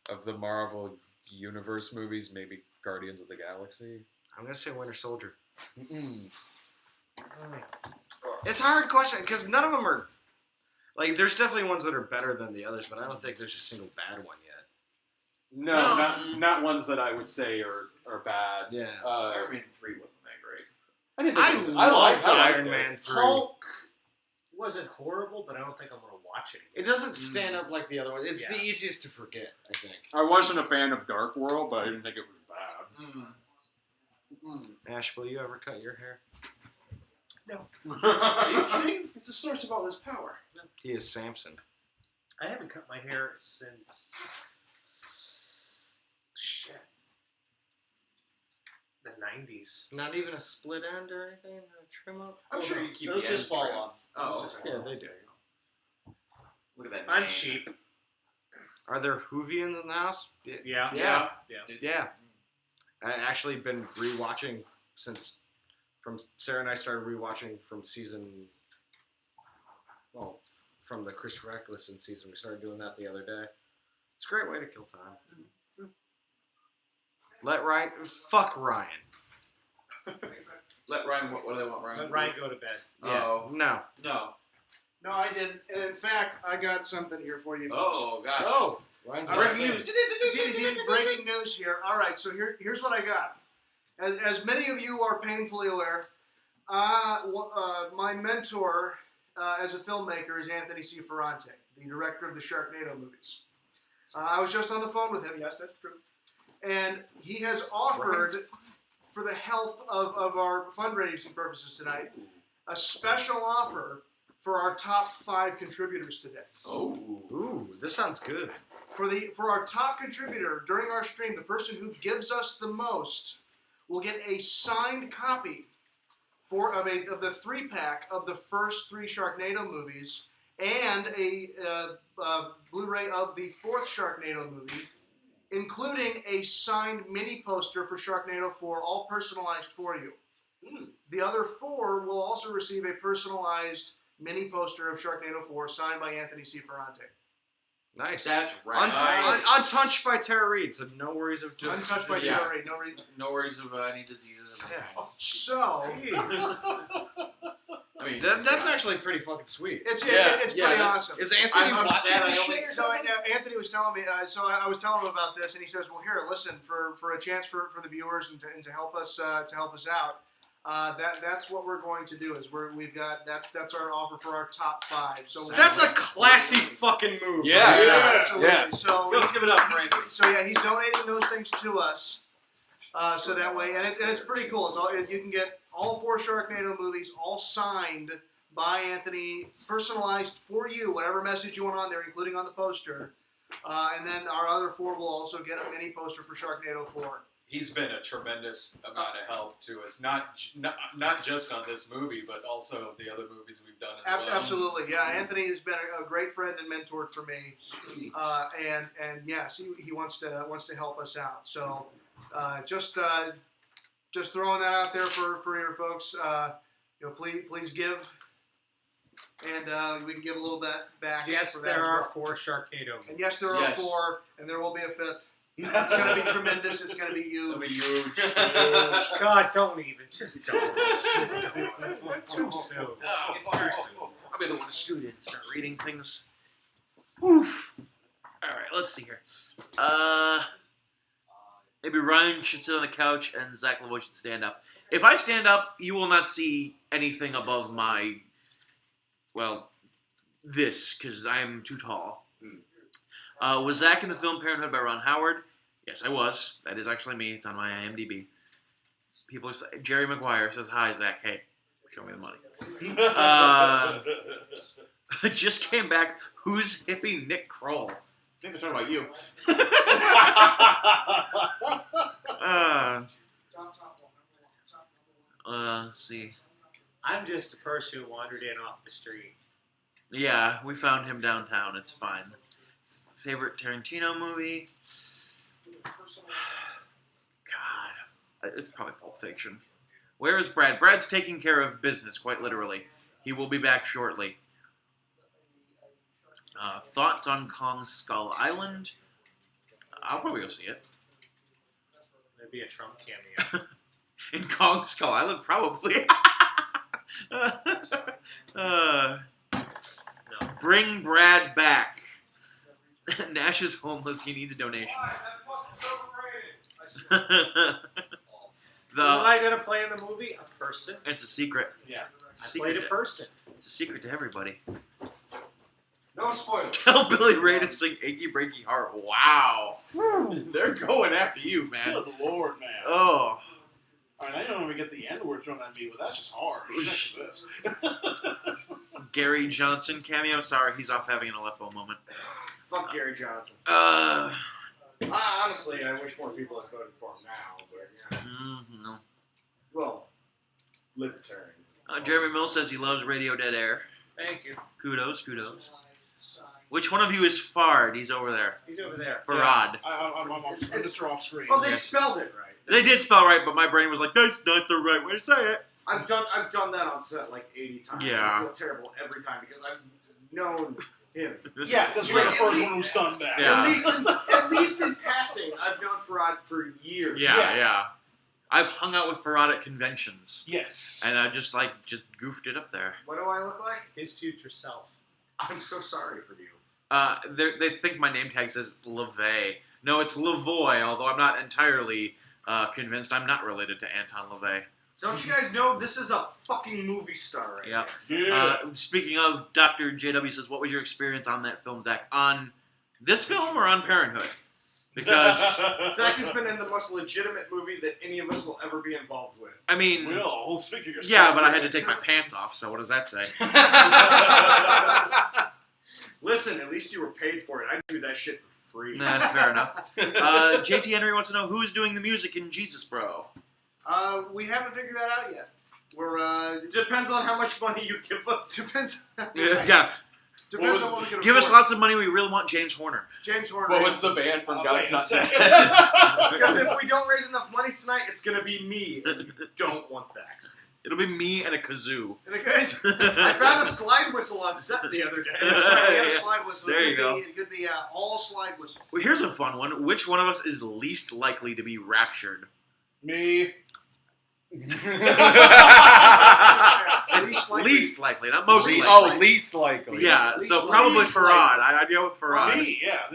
Of the Marvel Universe movies, maybe Guardians of the Galaxy. I'm gonna say Winter Soldier. Mm-mm. It's a hard question because none of them are. Like, there's definitely ones that are better than the others, but I don't think there's a single bad one yet. No, not ones that I would say are bad. Yeah. Iron Man 3 wasn't that great. I didn't think I it was, loved liked Iron it. Man 3. Hulk wasn't horrible, but I don't think I'm going to watch it. It doesn't stand up like the other ones. It's Yeah. the easiest to forget, I think. I wasn't a fan of Dark World, but I didn't think it was bad. Ash, will you ever cut your hair? Are you kidding? It's the source of all his power. He is Samson. I haven't cut my hair since the 90s. Not even a split end or anything? A trim up? I'm sure you keep Those the just ends fall trimmed. off. Oh, Those just okay. fall Yeah, off. they do. Look at that. I'm mane. cheap. Are there Whovians in the house? Yeah. Yeah. Yeah. Yeah. I actually been rewatching from Sarah and I started rewatching from from the Christopher Eccleston season. We started doing that the other day. It's a great way to kill time. Fuck Ryan. Let Ryan. What do they want Ryan? Let Ryan go to bed. Yeah. Oh. No. No. No, I didn't. And in fact, I got something here for you folks. Oh gosh. Oh. Ryan's Breaking got a news. Breaking news here. All right, so here's what I got. As many of you are painfully aware, my mentor as a filmmaker is Anthony C. Ferrante, the director of the Sharknado movies. I was just on the phone with him. Yes, that's true. And he has offered, for the help of our fundraising purposes tonight, a special offer for our top 5 contributors today. Oh. Ooh, this sounds good. For our top contributor during our stream, the person who gives us the most will get a signed copy of the 3-pack of the first 3 Sharknado movies and a Blu-ray of the 4th Sharknado movie, including a signed mini poster for Sharknado 4, all personalized for you. The other 4 will also receive a personalized mini poster of Sharknado 4 signed by Anthony C. Ferrante. Nice. That's right. Untouched by Tara Reid, so no worries of Untouched by Yeah. Tara Reid, no reason. No worries of any diseases of any Yeah. kind. So I mean, That's actually pretty fucking sweet. it's Yeah, pretty that's- awesome. Is Anthony I'm watching sad I this only- shit or So something? Anthony was telling me. So I was telling him about this, and he says, "Well, here, listen, for a chance for the viewers and to help us out, that's what we're going to do. Is we've got that's our offer for our top 5. So That's a classy fucking move. Yeah. absolutely. Yeah. So Let's give it up for Anthony. So yeah, he's donating those things to us. So that way, and it's pretty cool. It's all you can get all 4 Sharknado movies, all signed by Anthony, personalized for you, whatever message you want on there, including on the poster. And then our other 4 will also get a mini poster for Sharknado 4. He's been a tremendous amount of help to us, not just on this movie, but also the other movies we've done as well. Absolutely, yeah. Anthony has been a great friend and mentor for me, and yes, he wants to help us out. So just throwing that out there for your folks. Please give, and we can give a little bit back. Yes, for that there as are well. 4 Sharknado. And yes, there are Yes. 4, and there will be a 5th. It's going to be tremendous. It's going to be huge. God, don't even. Just don't. It's too soon. It's too soon. I'll be the one to scoot in and start reading things. Oof. All right, let's see here. Maybe Ryan should sit on the couch and Zach Lavoie should stand up. If I stand up, you will not see anything above my, this, because I am too tall. Was Zach in the film Parenthood by Ron Howard? Yes, I was. That is actually me. It's on my IMDb. People say, Jerry Maguire says, "Hi, Zach. Hey, show me the money." Just came back. Who's hippie Nick Kroll? I think they're talking about you. Let's see. I'm just a person who wandered in off the street. Yeah, we found him downtown. It's fine. Favorite Tarantino movie? God, it's probably Pulp Fiction. Where is Brad? Brad's taking care of business, quite literally. He will be back shortly. Thoughts on Kong Skull Island? I'll probably go see it. Maybe a Trump cameo. In Kong Skull Island, probably. Bring Brad back. Nash is homeless. He needs donations. Who am I going to play in the movie? A person. It's a secret. Yeah. I Secret played a person. It's a secret to everybody. No spoilers. Tell Billy Ray to sing Achy Breaky Heart. Wow. They're going after you, man. Good Lord, man. Oh. I mean, I don't even get the N word thrown at me, but that's just harsh. That's Gary Johnson cameo. Sorry, he's off having an Aleppo moment. Fuck Gary Johnson. Honestly, I wish more people had voted for him now, but No. well, libertarian. Jeremy Mills says he loves Radio Dead Air. Thank you. Kudos. Which one of you is Fard? He's over there. He's over there. Farad. I'm just off screen. Well, they spelled it right. They did spell right, but my brain was like, that's not the right way to say it. I've done that on set like 80 times. Yeah. I feel terrible every time because I've known him. Yeah, because you're the first one who's done that. Yeah. At least in passing, I've known Farad for years. Yeah. I've hung out with Farad at conventions. Yes. And I just goofed it up there. What do I look like? His future self. I'm so sorry for you. They think my name tag says LaVey. No, it's Lavoie, although I'm not entirely convinced I'm not related to Anton LaVey. Don't you guys know this is a fucking movie star right Yeah. Yeah. Speaking of, Dr. JW says, what was your experience on that film, Zach? On this film or on Parenthood? Because, Zach has been in the most legitimate movie that any of us will ever be involved with. I mean, Will, speak of yourself. yeah, but I had to take my pants off, so what does that say? Listen, at least you were paid for it. I do that shit for free. That's fair enough. JT Henry wants to know, who's doing the music in Jesus Bro? We haven't figured that out yet. It depends on how much money you give us. Depends. Yeah. Depends on what we can Give us afford. lots of money, we really want James Horner. James Horner. What was the band from God's Not Dead? Because if we don't raise enough money tonight, it's going to be me. And you don't want that. It'll be me and a kazoo. And it goes, I found a slide whistle on set the other day. that's right, we have a slide whistle. There you go. It could be all slide whistle. Well, here's a fun one. Which one of us is least likely to be raptured? Me. Least likely, not most Least likely. likely. least likely. Yeah, Least so likely. probably Least Farad. I'd go with Farad. Me, yeah.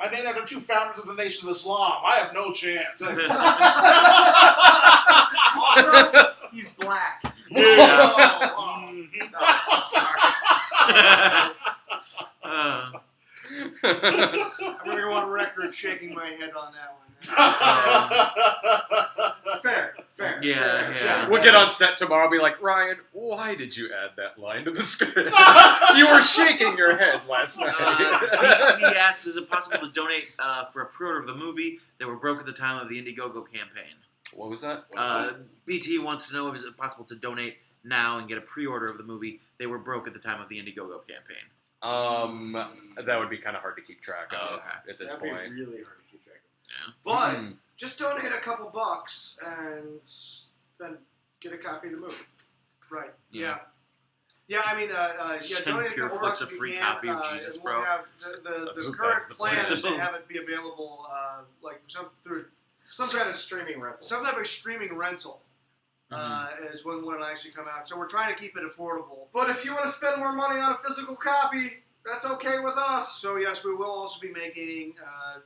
I'm named after 2 founders of the Nation of Islam. I have no chance. Also, he's black. Yeah. I'm sorry. I'm going to go on record shaking my head on that one. Fair. Yeah. We'll get on set tomorrow and be like, Ryan, why did you add that line to the script? You were shaking your head last night. BT asks, is it possible to donate for a pre-order of the movie that were broke at the time of the Indiegogo campaign? What was that? BT wants to know if it's possible to donate now and get a pre-order of the movie. They were broke at the time of the Indiegogo campaign. That would be kind of hard to keep track of at this That'd point. be really hard to keep track of. Yeah. But Mhm. just donate a couple bucks and then get a copy of the movie. Right. Yeah. Yeah, I mean, Send donate a Pure couple Flix bucks a if free you can. copy of Jesus, and we'll bro. have the That's current the plan plan. is to have it be available, through Some kind of streaming rental. some type of streaming rental. Is when it'll actually come out. So we're trying to keep it affordable. But if you want to spend more money on a physical copy, that's okay with us. So yes, we will also be making.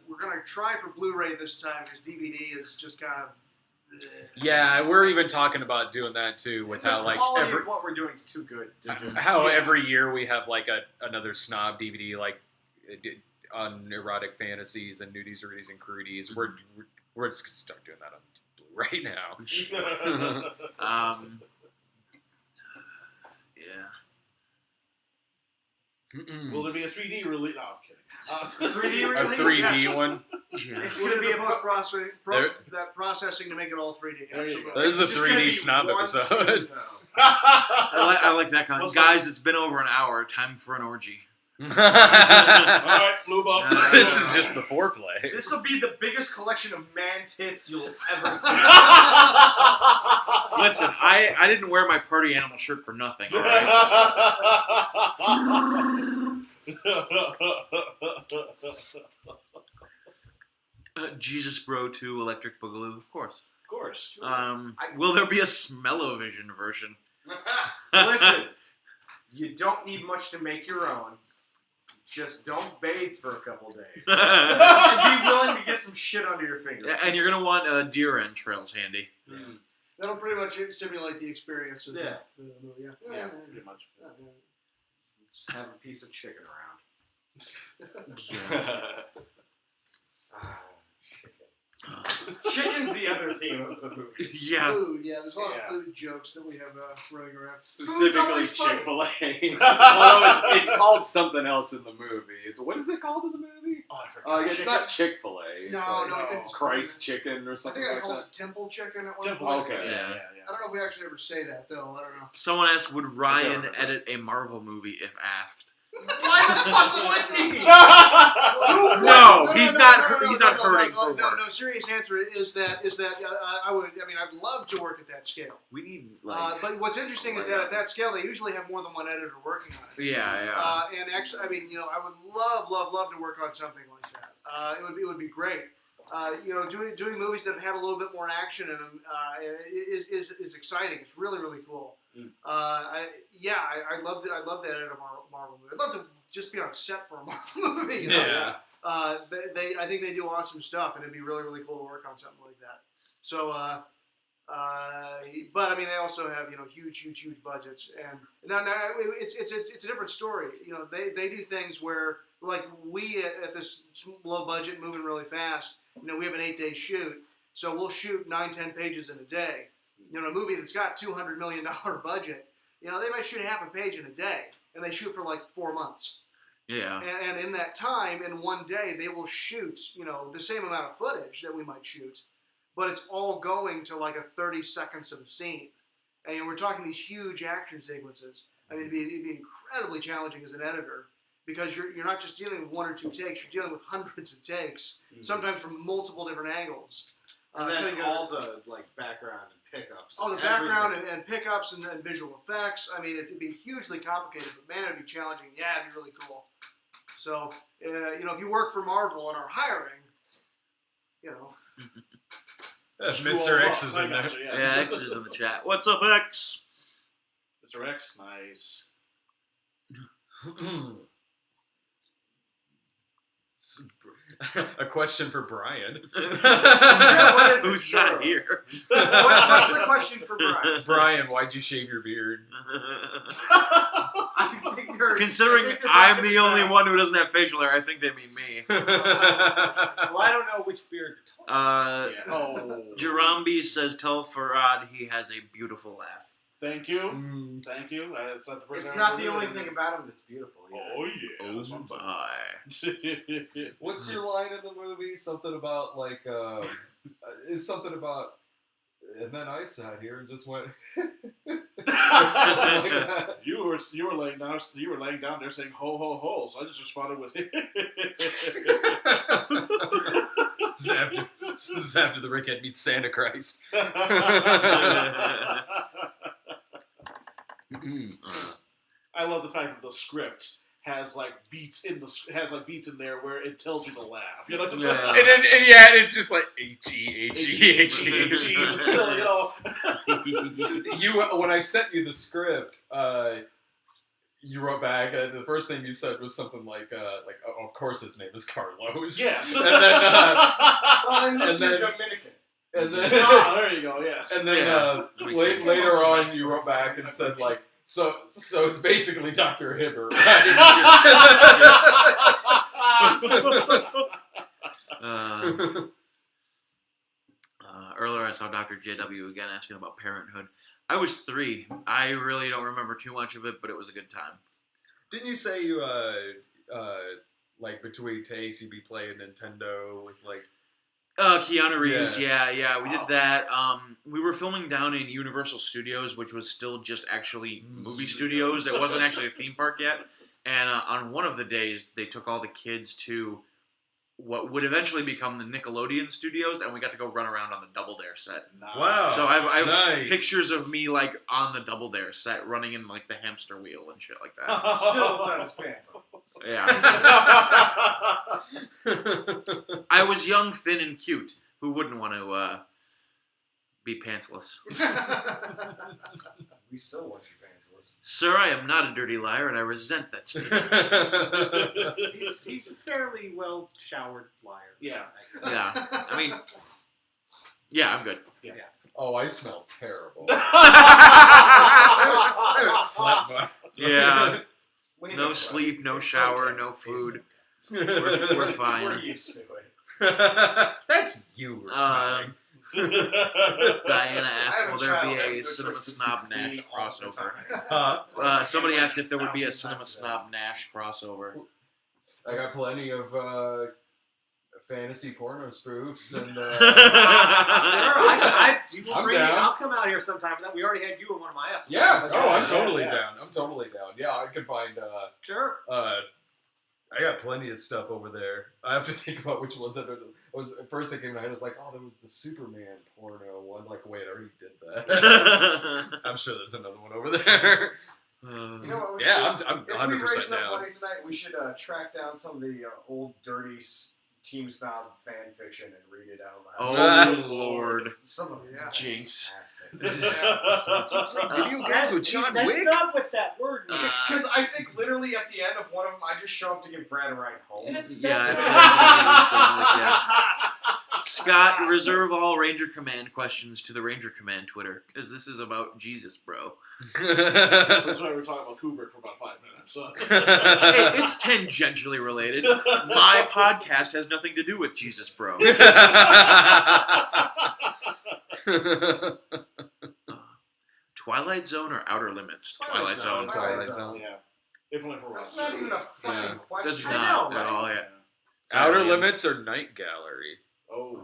We're going to try for Blu-ray this time because DVD is just kind of. Yeah, we're even talking about doing that too, with how the like quality every of what we're doing is too good. To just, how every year we have like another snob DVD like on erotic fantasies and nudies, rudies, and crudies. We're just gonna start doing that on Blu-ray now. Yeah. Will there be a 3D release? No, I'm kidding. 3D A release? 3D one. Yeah. It's We'll going to do be the a post-processing, There- that processing to make it all 3D. There you Absolutely. go. This is a It's just gonna 3D be snob one episode. scene, though. I like that comment. What's Guys, it's been over an hour. Time for an orgy. All right, lube up. This is just the foreplay. This will be the biggest collection of man tits you'll ever see. Listen, I didn't wear my party animal shirt for nothing, all right? Jesus Bro 2 Electric Boogaloo, of course. Of course. Will there be a Smell-O-Vision version? Listen, you don't need much to make your own. Just don't bathe for a couple days. And be willing to get some shit under your fingers. And you're going to want deer entrails handy. That'll pretty much simulate the experience of the movie. Yeah, pretty much. Just have a piece of chicken around. Chicken's the other theme of the movie. Yeah. Food, there's a lot of food jokes that we have running around. Specifically always fun. Chick-fil-A. Although it's called something else in the movie. What is it called in the movie? Oh, I forgot. It's not Chick-fil-A. It's No, like no, I couldn't. Christ chicken or I something think I like called that. it Temple Chicken at one Temple point. Okay. Yeah. I don't know if we actually ever say that though. I don't know. Someone asked, would Ryan alright. edit a Marvel movie if asked? Why the fuck would he? No, he's not hurting for No, work. serious answer is that I would. I mean, I'd love to work at that scale. We need, like... But what's interesting is that at that scale, they usually have more than one editor working on it. yeah. And actually, I mean, I would love to work on something like that. It would be great. Doing movies that had a little bit more action in them is exciting. It's really cool. I'd love to edit a Marvel movie. I'd love to just be on set for a Marvel movie. Yeah. I think they do awesome stuff, and it'd be really cool to work on something like that. So, but I mean, they also have huge budgets, and now it's a different story. They do things where, like, we at this low budget, moving really fast. We have an 8-day shoot, so we'll shoot 9-10 pages in a day. A movie that's got $200 million budget, they might shoot half a page in a day, and they shoot for like 4 months. Yeah. And in that time, in one day, they will shoot, the same amount of footage that we might shoot, but it's all going to like a 30 seconds of a scene. And we're talking these huge action sequences. I mean, it'd be incredibly challenging as an editor because you're not just dealing with 1 or 2 takes, you're dealing with hundreds of takes, sometimes from multiple different angles. And then all the background and pickups. Oh, the background and pickups and visual effects. I mean, it'd be hugely complicated, but man, it'd be challenging. Yeah, it'd be really cool. So, if you work for Marvel and are hiring, Mr. X is in there. Gotcha, Yeah, X is in the chat. What's up, X? Mr. X, nice. A question for Brian. What is it? Who's not here? What's the question for Brian? Brian, why'd you shave your beard? I think Considering I'm the only one who doesn't have facial hair, I think they mean me. Well, I don't know which beard to talk Jarambi says, tell Farad he has a beautiful laugh. Thank you. Thank you. It's not the first It's time not I've the heard only it. thing about him that's beautiful. Oh, yeah. That's what I'm talking about. What's your line in the movie? Something about like is something about and then I sat here and just went You were laying down there saying ho ho ho, so I just responded with this is after the Rickhead meets Santa Christ. I love the fact that the script has beats in there where it tells you to laugh. You know, it's just Yeah. And it's just like H-E. but still, When I sent you the script, you wrote back. The first thing you said was something like, oh, of course his name is Carlos. yes. And then, Unless and you're then- Dominican. and then, There you go. Yes. and then Yeah, that makes sense. later on, you wrote back and said like, so it's basically Dr. Hibbert. Right? Earlier I saw Dr. JW again asking about Parenthood. I was 3. I really don't remember too much of it, but it was a good time. Didn't you say you like between takes you'd be playing Nintendo with like? Keanu Reeves, yeah, we Wow. did that. We were filming down in Universal Studios, which was still just actually movie studios. It wasn't actually a theme park yet. And on one of the days, they took all the kids to what would eventually become the Nickelodeon studios, and we got to go run around on the Double Dare set. Wow. So I have nice. pictures of me on the Double Dare set, running in the hamster wheel and shit like that. Still without his pants on. Yeah. I was young, thin, and cute. Who wouldn't want to be pantsless? We still want you pantsless. Sir, I am not a dirty liar, and I resent that statement. He's a fairly well showered liar. Yeah. Yeah. I mean, yeah, I'm good. Oh, I smell terrible. Yeah. I haven't slept much. No sleep, no shower, no food. We're fine. We're used to it. That's you were smelling. Diana asked, I have will a there child, be I have a no Cinema choice to Snob clean Nash all the crossover? time. Somebody asked if there would be a Cinema Snob Nash crossover. I got plenty of fantasy porno spoofs and. Sure, I'm down. I'll come out here sometime. We already had you in one of my episodes. Yes. Oh, I'm Yeah, totally yeah. down. I'm totally down. Yeah, I can find. Sure. I got plenty of stuff over there. I have to think about which ones I was. First thing came to my head was like, oh, there was the Superman porno one. Like, wait, I already did that. I'm sure there's another one over there. You know what? Yeah, I'm If we 100% raise enough down. money tonight, we should track down some of the old dirty Team Snob fan fiction and read it out loud. Oh, Lord. Some of it's Jinx. fantastic. Video games with John That's Wick? not what that word means. Because I think literally at the end of one of them, I just show up to give Brad a ride home. That's Yeah, not- that's hot. Scott, reserve all Ranger Command questions to the Ranger Command Twitter, because this is about Jesus, bro. That's why we're talking about Kubrick for about 5 minutes. So. Hey, it's tangentially related. My podcast has nothing to do with Jesus, bro. Twilight Zone or Outer Limits? Twilight Zone. Twilight Zone. Yeah. If only for That's Ross. not even a fucking Yeah. question. That's I not know, at right? all, yeah. Outer Sorry, Ian. Limits or Night Gallery? Oh.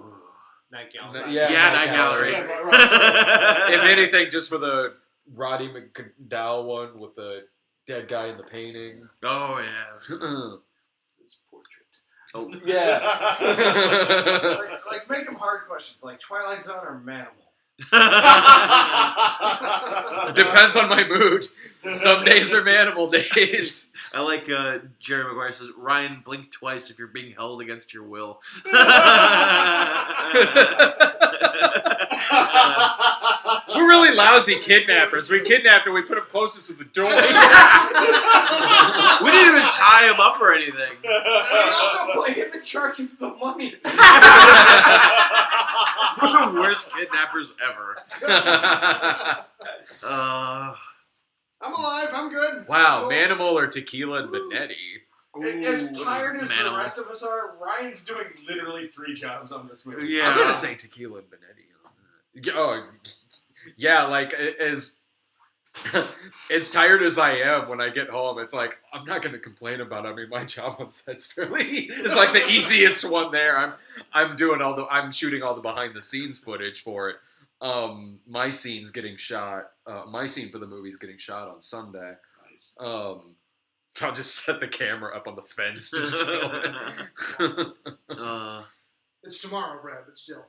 Night Gal. Yeah, Night Gallery. Yeah, right. If anything, just for the Roddy McDowell one with the dead guy in the painting. Oh, yeah. This portrait. Oh. Yeah. Like make them hard questions, like Twilight Zone or Manimal. It depends on my mood. Some days are Manimal days. I like Jerry Maguire says, Ryan, blink twice if you're being held against your will. We're really lousy kidnappers. We kidnapped him. We put him closest to the door. We didn't even tie him up or anything. We also put him in charge of the money. We're the worst kidnappers ever. I'm alive. I'm good. Wow, Cool. Manimal or Tequila and Benetti. As tired as the Manimal. rest of us are, Ryan's doing literally 3 jobs on this movie. Yeah. I'm gonna say Tequila and Benetti. Oh, yeah, like as tired as I am when I get home, it's like I'm not gonna complain about it. I mean, my job on set's fairly it's like the easiest one there. I'm shooting all the behind the scenes footage for it. My scene's getting shot. My scene for the movie's getting shot on Sunday. I'll just set the camera up on the fence to just film it. It's tomorrow, Brad, but still.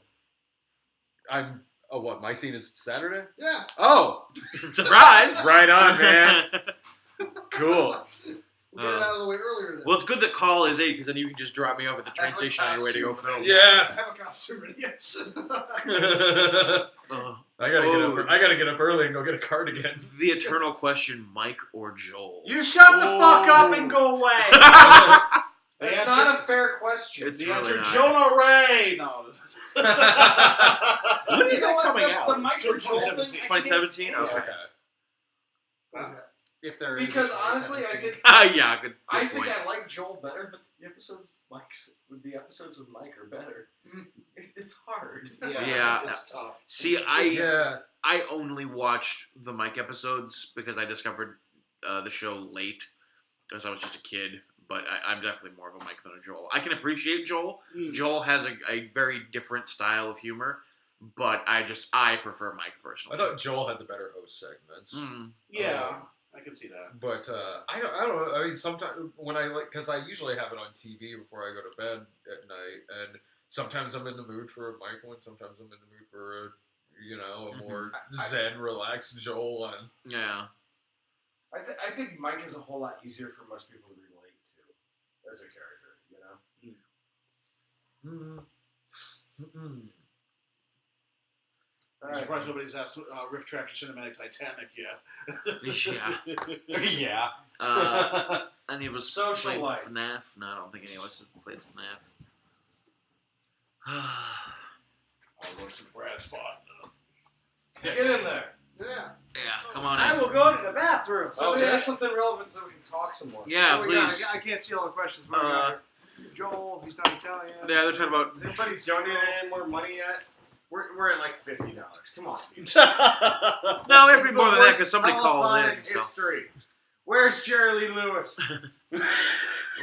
What? My scene is Saturday? Yeah. Oh, Surprise! right on, man. Cool. We'll get it out of the way earlier then. Well, it's good that call is 8 because then you can just drop me off at the train station on your way to go film. Yeah. Have a costume ready, yes. I gotta get up early and go get a cardigan. The eternal question: Mike or Joel? You shut the fuck up and go away. That's not a fair question. It's The really answer, not. Jonah Ray. No. When is that coming out? The Mike or Joel thing, 2017. Okay. If there is. Because honestly, I think Yeah, good I point. think I like Joel better, but the episodes with Mike are better. It's hard. Yeah. It's tough. See, I only watched the Mike episodes because I discovered the show late because I was just a kid. But I'm definitely more of a Mike than a Joel. I can appreciate Joel. Joel has a very different style of humor, but I prefer Mike personally. I thought Joel had the better host segments. Yeah, I can see that. But I don't know. I mean, sometimes when because I usually have it on TV before I go to bed at night, and sometimes I'm in the mood for a Michael, and sometimes I'm in the mood for a more zen, relaxed Joel one. Yeah. I think Mike is a whole lot easier for most people to relate to as a character, I'm surprised nobody's asked Riff Tractor Cinematic Titanic yet. Yeah. Any of us Social played life. FNAF? No, I don't think any of us have played FNAF. I'll go to Brad spot. Get in there. Yeah. Yeah, come on I in. will go to the bathroom. Somebody has something relevant so we can talk some more. Yeah, What do we got? please. I can't see all the questions. What do we got here? Joel, he's not Italian. Yeah, they're talking about. Has anybody donated any more money yet? We're at like $50. Come on. No, it'd be more than that because somebody called in. telephonic So. history. Where's Jerry Lee Lewis? Lady!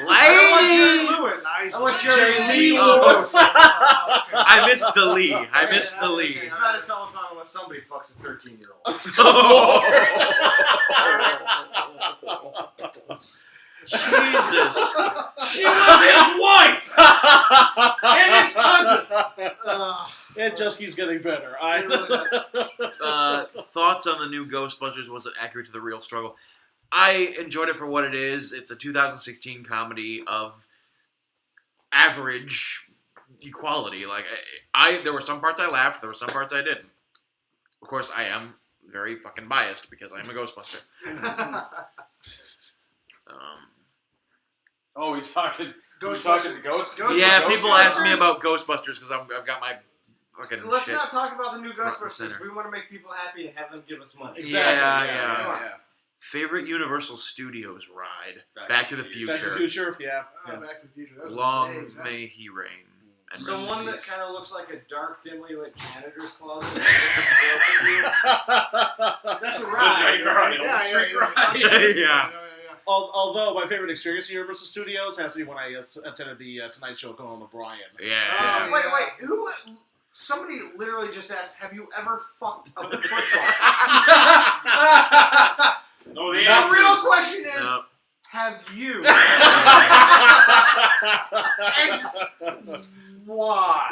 I want Jerry Lewis. Nice. I want Jerry Lee Oh. Lewis. I missed the Lee. I missed the Lee. It's not a telethon unless somebody fucks a 13-year-old. Jesus. She was his wife and his cousin. It just keeps getting better. It really does. Thoughts on the new Ghostbusters? Was it accurate to the real struggle? I enjoyed it for what it is. It's a 2016 comedy of average equality. Like there were some parts I laughed, there were some parts I didn't. Of course, I am very fucking biased because I am a Ghostbuster. Oh, we talking Ghostbusters. to Ghost? Yeah, people ask me Ghostbusters? about Ghostbusters because I've got my fucking Let's shit. not talk about the new front and Ghostbusters. center. We want to make people happy and have them give us money. Yeah. Favorite Universal Studios ride? Back to the Future. Back to the Future, yeah. Back to the Future. That was Long days, huh? may he reign. And The rest in one that peace. kind of looks like a dark, dimly lit janitor's closet. That's a ride. Yeah. Although my favorite experience at Universal Studios has to be when I attended the Tonight Show with Conan O'Brien. Yeah. Wait. Who? Somebody literally just asked, "Have you ever fucked up a football?" No, The real question is, No. have you? And Why?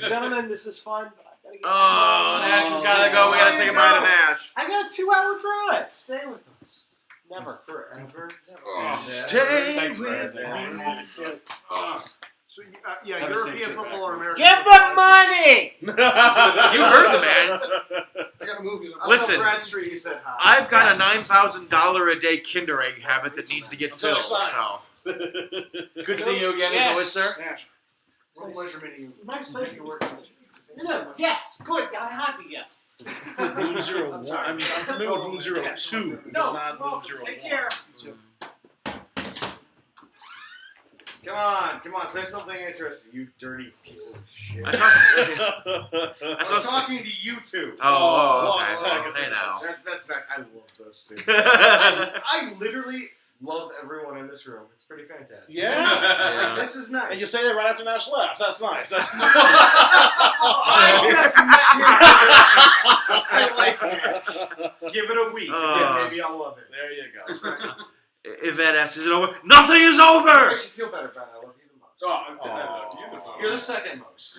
Gentlemen, this is fun, but I gotta get Oh, Nash has got to go. We got to say goodbye to Nash. I got a 2-hour drive. Stay with us. Never. Forever. Stay Thanks, with Brad. me. So yeah, Have a safe European trip football or back. American. Give football. the money! You heard the man. I got a movie. Listen, Bradstreet, he said hi. I've got a $9,000 a day Kinder Egg habit that needs to get Until filled. next So Good seeing you again, Yes. as always, sir. Nash. What pleasure meeting you. Nice pleasure. You're working with you. No, yes, good. I'm happy, yes. Moon 01. I mean, I'm familiar with Moon 02, but No, not Moon welcome. 01. Take care. Come on, say something interesting, you dirty piece of shit. I saw. I I was saw. talking to you two. Oh, okay. oh, Hey now. That's not. I love those two. I literally love everyone in this room. It's pretty fantastic. Yeah? Yeah. This is nice. And you say that right after Nash left. That's nice. That's I like it. Give it a week. Yeah, maybe I'll love it. There you go. Yvette asks, "Is it over?" Nothing is over. Makes you feel better, Ben. I love you the most. Oh, You're the second most.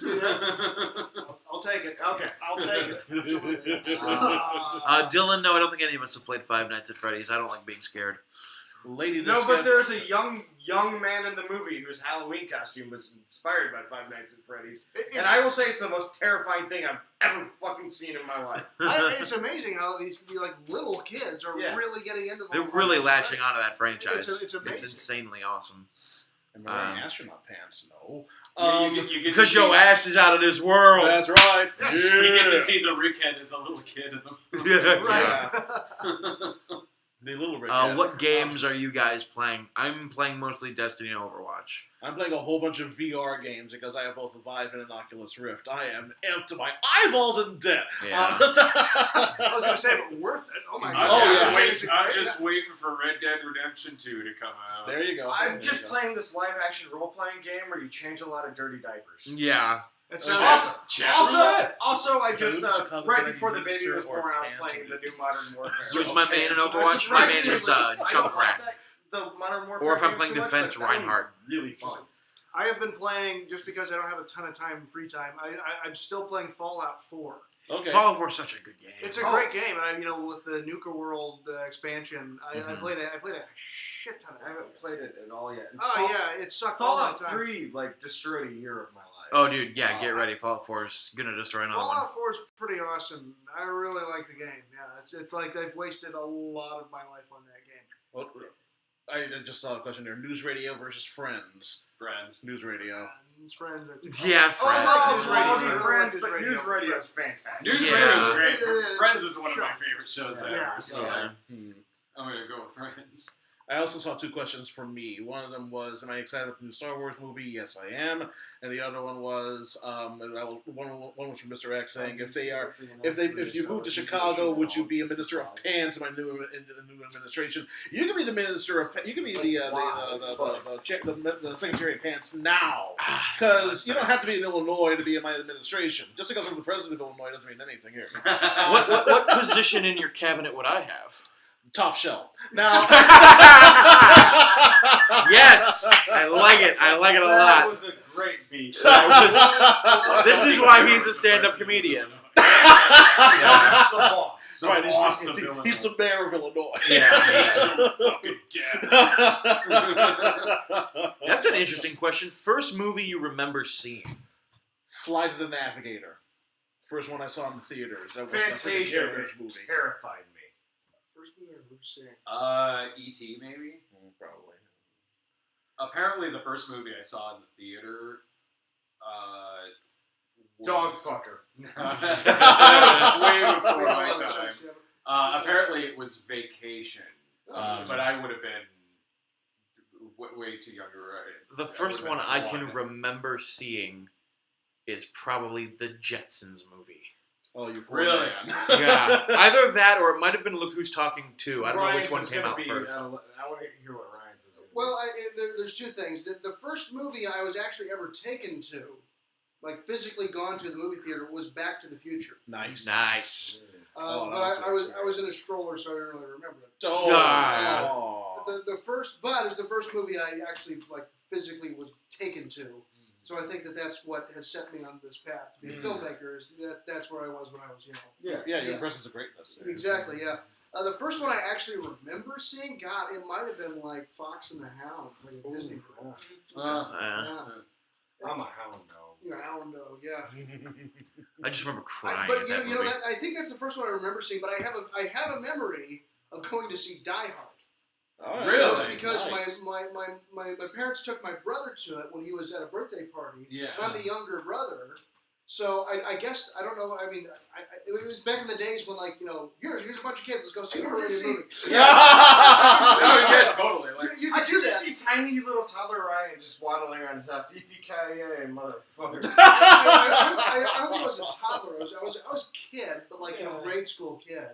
I'll take it. Okay. I'll take it. Absolutely. Dylan, no, I don't think any of us have played Five Nights at Freddy's. I don't like being scared. Lady No, but there's a young man in the movie whose Halloween costume was inspired by Five Nights at Freddy's. And I will say it's the most terrifying thing I've ever fucking seen in my life. It's amazing how these like little kids are Yeah. really getting into the They're whole really franchise. latching onto that franchise. It's amazing. It's insanely awesome. Am I wearing astronaut pants? No. You get to Because see- your ass is out of this world. That's right. Yes. Yeah. You get to see the Rick Head as a little kid in the Yeah. Right. The little red. What games are you guys playing? I'm playing mostly Destiny and Overwatch. I'm playing a whole bunch of VR games because I have both a Vive and an Oculus Rift. I am amped to my eyeballs in debt. Yeah. I was gonna say, but worth it. Oh my I'm, god. Oh, just, yeah. waiting, I'm just waiting for Red Dead Redemption 2 to come out. There you go. I'm There just you go. playing this live action role playing game where you change a lot of dirty diapers. Yeah. It Okay. sounds Also, I just Chicago right Freddy before the baby mixer was born, or I was playing the Panties. new Modern Warfare. Who's my main in Overwatch? My main is Junkrat. The Modern Warfare. Or if I'm games playing too much, Defense, but that Reinhardt. one's Really fun. I have been playing just because I don't have a ton of time, free time. I'm still playing Fallout 4. Okay. Fallout 4 is such a good game. It's a great game, and with the Nuka World expansion, I Mhm. played a shit ton of I it. haven't played it at all yet. Oh yeah, it sucked all Fallout the time. 3 destroyed a year of my life. Oh, dude, yeah, get ready. Fallout 4 is gonna destroy another one. Fallout 4 is pretty awesome. I really like the game. Yeah, it's like they've wasted a lot of my life on that game. Well, I just saw a question there. News radio versus Friends. Friends. News radio. Friends, I think. Yeah, Oh, I like News Friends. Radio. I News like Friends, News but Radio. News Radio is fantastic. News Yeah. Radio is great. Yeah. Friends is one of my Sure. favorite shows ever. Yeah. So Yeah. I'm going to go with Friends. I also saw two questions from me. One of them was, "Am I excited about the new Star Wars movie?" Yes, I am. And the other one was, one was from Mr. X saying, "If you move to Chicago, would you be a minister of pants in my new administration?" You can be the minister of, you can be the secretary of pants now, because you don't have to be in Illinois to be in my administration. Just because I'm the president of Illinois doesn't mean anything here. What position in your cabinet would I have? Top shelf. Now, Yes, I like it. I like it a That lot. was a great beat. This is why he's a stand-up comedian. That's the boss. right, boss of he's the mayor of Illinois. Yeah. Fucking dead. That's an interesting question. First movie you remember seeing? Flight of the Navigator. First one I saw in the theaters. That was my freaking Fantasia Heritage movie. terrified me. First movie I remember seeing. E.T. maybe? Probably. Apparently the first movie I saw in the theater was... Dogfucker. That was way I before think a my lot of time. sense, yeah. Apparently it was Vacation. Oh, But I would have been way too younger. The first would've one been I can one. remember seeing is probably the Jetsons movie. Oh, you poor Really? man. Yeah, either that or it might have been Look Who's Talking 2. I don't know Ryan's which one is came gonna out be, first. I want to hear what Ryan's is. Well, there's two things. The first movie I was actually ever taken to, like physically gone to the movie theater, was Back to the Future. Nice. Nice. Oh, But that was I was in a stroller, so I don't really remember it. Oh. God. Oh. The first, but it's the first movie I actually like physically was taken to. So I think that's what has set me on this path to be a filmmaker. Is that's where I was when I was, Yeah, your impressions of greatness. Exactly, yeah. The first one I actually remember seeing, God, it might have been like Fox and the Hound, like a Disney film. Yeah. I'm a hound dog. You're a hound dog, yeah. I just remember crying But at you that know, movie. I think that's the first one I remember seeing. But I have a memory of going to see Die Hard. Oh, Really? That was because Nice. my parents took my brother to it when he was at a birthday party. Yeah. And I'm the younger brother. So I guess, I don't know, I mean, it was back in the days when, like, here's a bunch of kids, let's go see a movie. Oh, yeah, totally. Like, You I could do just that. see tiny little toddler Ryan just waddling around his house. Yippee-ki-yay, motherfucker. I don't think I was a toddler. I was a kid, but like grade school kid.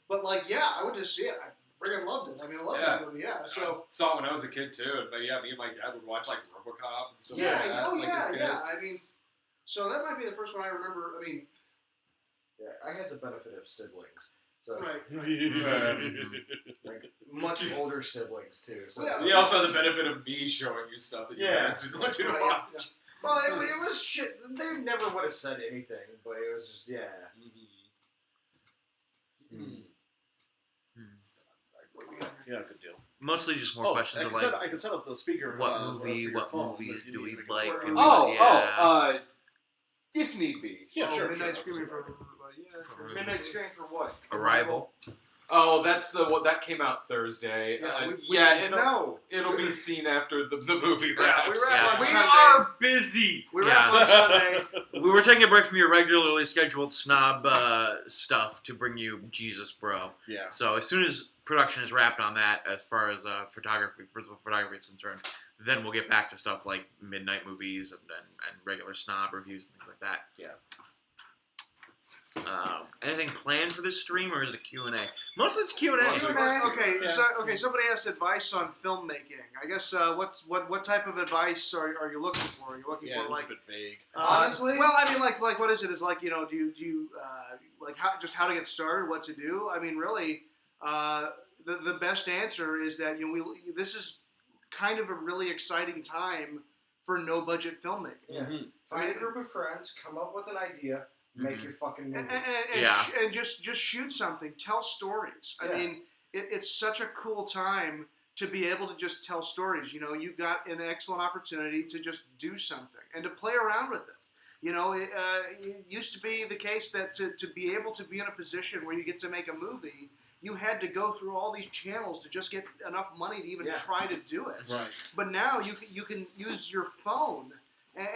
But like, yeah, I went to see it. I friggin' loved it. I mean, I loved that movie. Yeah. So saw it when I was a kid too, but yeah, me and my dad would watch like RoboCop and stuff yeah, like that. oh like, as yeah. kids. I mean, so that might be the first one I remember. I mean, Yeah, I had the benefit of siblings. So, right. like, much older siblings, too. So, Yeah. You also have the benefit of me showing you stuff that your Yeah. parents didn't want you to Right, watch. yeah. well, it was shit. They never would have said anything, but it was just, yeah. Yeah, good deal. Mostly just more questions I of can like, set, I can set up the speaker. what for your phone, movies but you do need we to like? work And on it. If need be. Yeah, Oh, sure. Midnight sure. Screaming for yeah. Sure. Midnight Screen for what? Arrival. Oh, that's the one that came out Thursday. Yeah, It'll be seen after the movie Yeah, wraps. we wrap on We Sunday. are busy. We Yeah. wrap on Sunday. We were taking a break from your regularly scheduled snob stuff to bring you Jesus Bro. Yeah. So as soon as production is wrapped on that, as far as principal photography is concerned, then we'll get back to stuff like midnight movies and regular snob reviews and things like that. Yeah. Anything planned for this stream, or is it Q&A? Mostly it's Q&A. Okay, Yeah. so somebody asked advice on filmmaking. I guess what type of advice are you looking for? Are you looking Yeah, for it's like a bit vague. Honestly? Well, I mean, like what is it? Is like do you like how to get started, what to do? I mean, really, the best answer is that this is kind of a really exciting time for no budget filmmaking. Yeah. Find a group of friends, come up with an idea, make your fucking movie. And just shoot something, tell stories. I mean, it's such a cool time to be able to just tell stories. You've got an excellent opportunity to just do something and to play around with it. It used to be the case that to be able to be in a position where you get to make a movie, you had to go through all these channels to just get enough money to even try to do it. Right. But now you can use your phone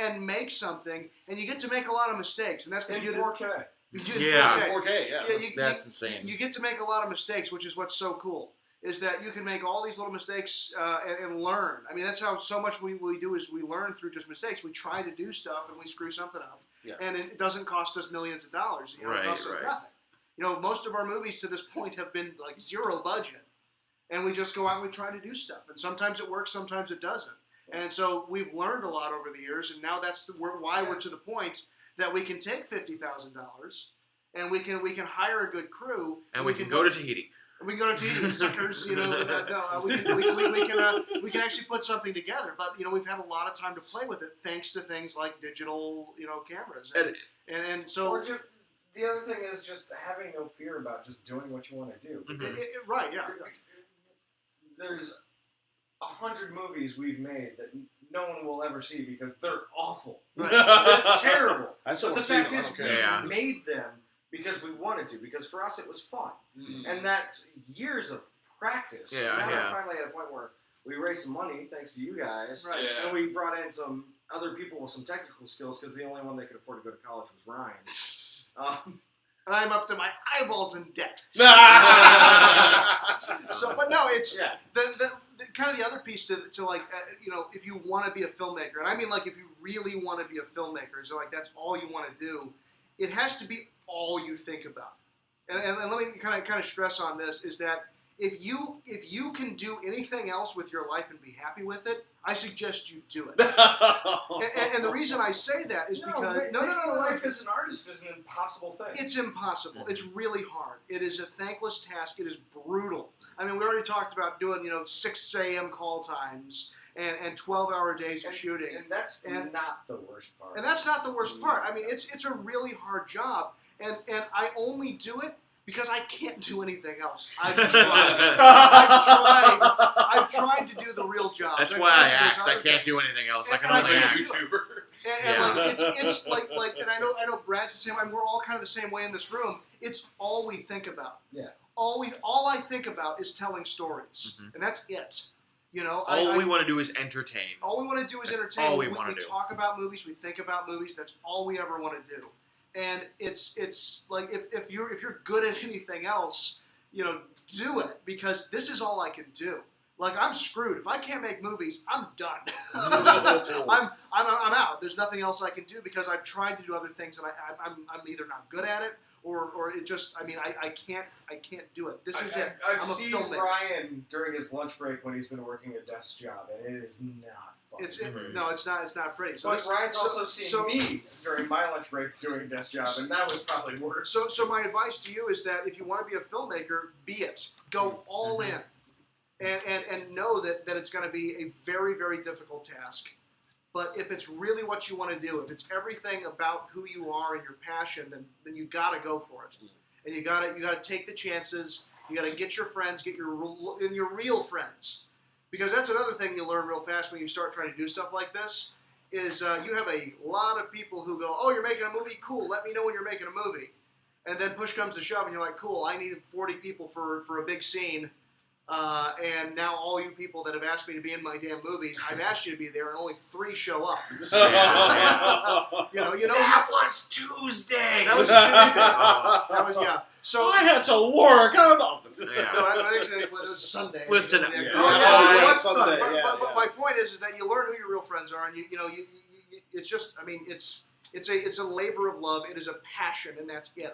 and make something, and you get to make a lot of mistakes, and that's the In beauty. 4K. Yeah. 4K, yeah. That's insane. You get to make a lot of mistakes, which is what's so cool. Is that you can make all these little mistakes and learn. I mean, that's how so much we do is we learn through just mistakes. We try to do stuff and we screw something up, and it doesn't cost us millions of dollars. It costs us nothing. Most of our movies to this point have been like zero budget, and we just go out and we try to do stuff. And sometimes it works, sometimes it doesn't. And so we've learned a lot over the years, and now that's why we're to the point that we can take $50,000 and we can hire a good crew, and we can go to Tahiti. We go to TV, suckers. We can actually put something together. But we've had a lot of time to play with it, thanks to things like digital, cameras. And so Or just, the other thing is just having no fear about just doing what you want to do. right, yeah. There's 100 movies we've made that no one will ever see because they're awful. Right. They're terrible. That's But what the fact is, Yeah. we made them because we wanted to. Because for us, it was fun, and that's years of practice. Yeah, now yeah. we're finally at a point where we raised some money thanks to you guys, Right. Yeah. and we brought in some other people with some technical skills because the only one that could afford to go to college was Ryan. And I'm up to my eyeballs in debt. So, but no, it's the kind of the other piece to like, if you want to be a filmmaker, and I mean like if you really want to be a filmmaker, so like that's all you want to do, it has to be all you think about. And let me kind of stress on this is that if you can do anything else with your life and be happy with it, I suggest you do it. and the reason I say that is because life as an artist is an impossible thing. it's impossible. It's really hard. It is a thankless task. It is brutal. I mean, we already talked about doing 6 a.m. call times and 12-hour days of shooting. And that's not the worst part. And that's not the worst part. I mean, it's a really hard job, and I only do it because I can't do anything else. I've tried to do the real job. That's why I act. I can't do anything else. I can only act. It's like, and I know Brad's the same way. We're all kind of the same way in this room. It's all we think about. Yeah. All I think about is telling stories, and that's it. All we want to do is entertain. All we want to do is entertain. All we We talk about movies. We think about movies. That's all we ever want to do. And it's like if you're good at anything else, do it, because this is all I can do. Like, I'm screwed. If I can't make movies, I'm done. I'm out. There's nothing else I can do because I've tried to do other things and I'm either not good at it or it just, I can't do it. This is it. I've I'm a seen filmmaker. Ryan during his lunch break when he's been working a desk job, and it is not fun. No, it's not pretty. So But Ryan's also seen me during my lunch break doing a desk job, and that was probably worse. So my advice to you is that if you want to be a filmmaker, be it. Go all in. And know that it's going to be a very, very difficult task. But if it's really what you want to do, if it's everything about who you are and your passion, then you got to go for it. And you got to take the chances. You got to get your friends, get your real friends, because that's another thing you learn real fast when you start trying to do stuff like this. Is you have a lot of people who go, "Oh, you're making a movie? Cool. Let me know when you're making a movie." And then push comes to shove, and you're like, "Cool. I needed 40 people for a big scene." And now all you people that have asked me to be in my damn movies, I've asked you to be there, and only 3 show up. That was Tuesday. That was Tuesday. Yeah. So I had to work. I don't know. No, actually, it was Sunday. Listen, It was Sunday. Sunday. But my point is that you learn who your real friends are, and you it's just, it's a labor of love. It is a passion, and that's it.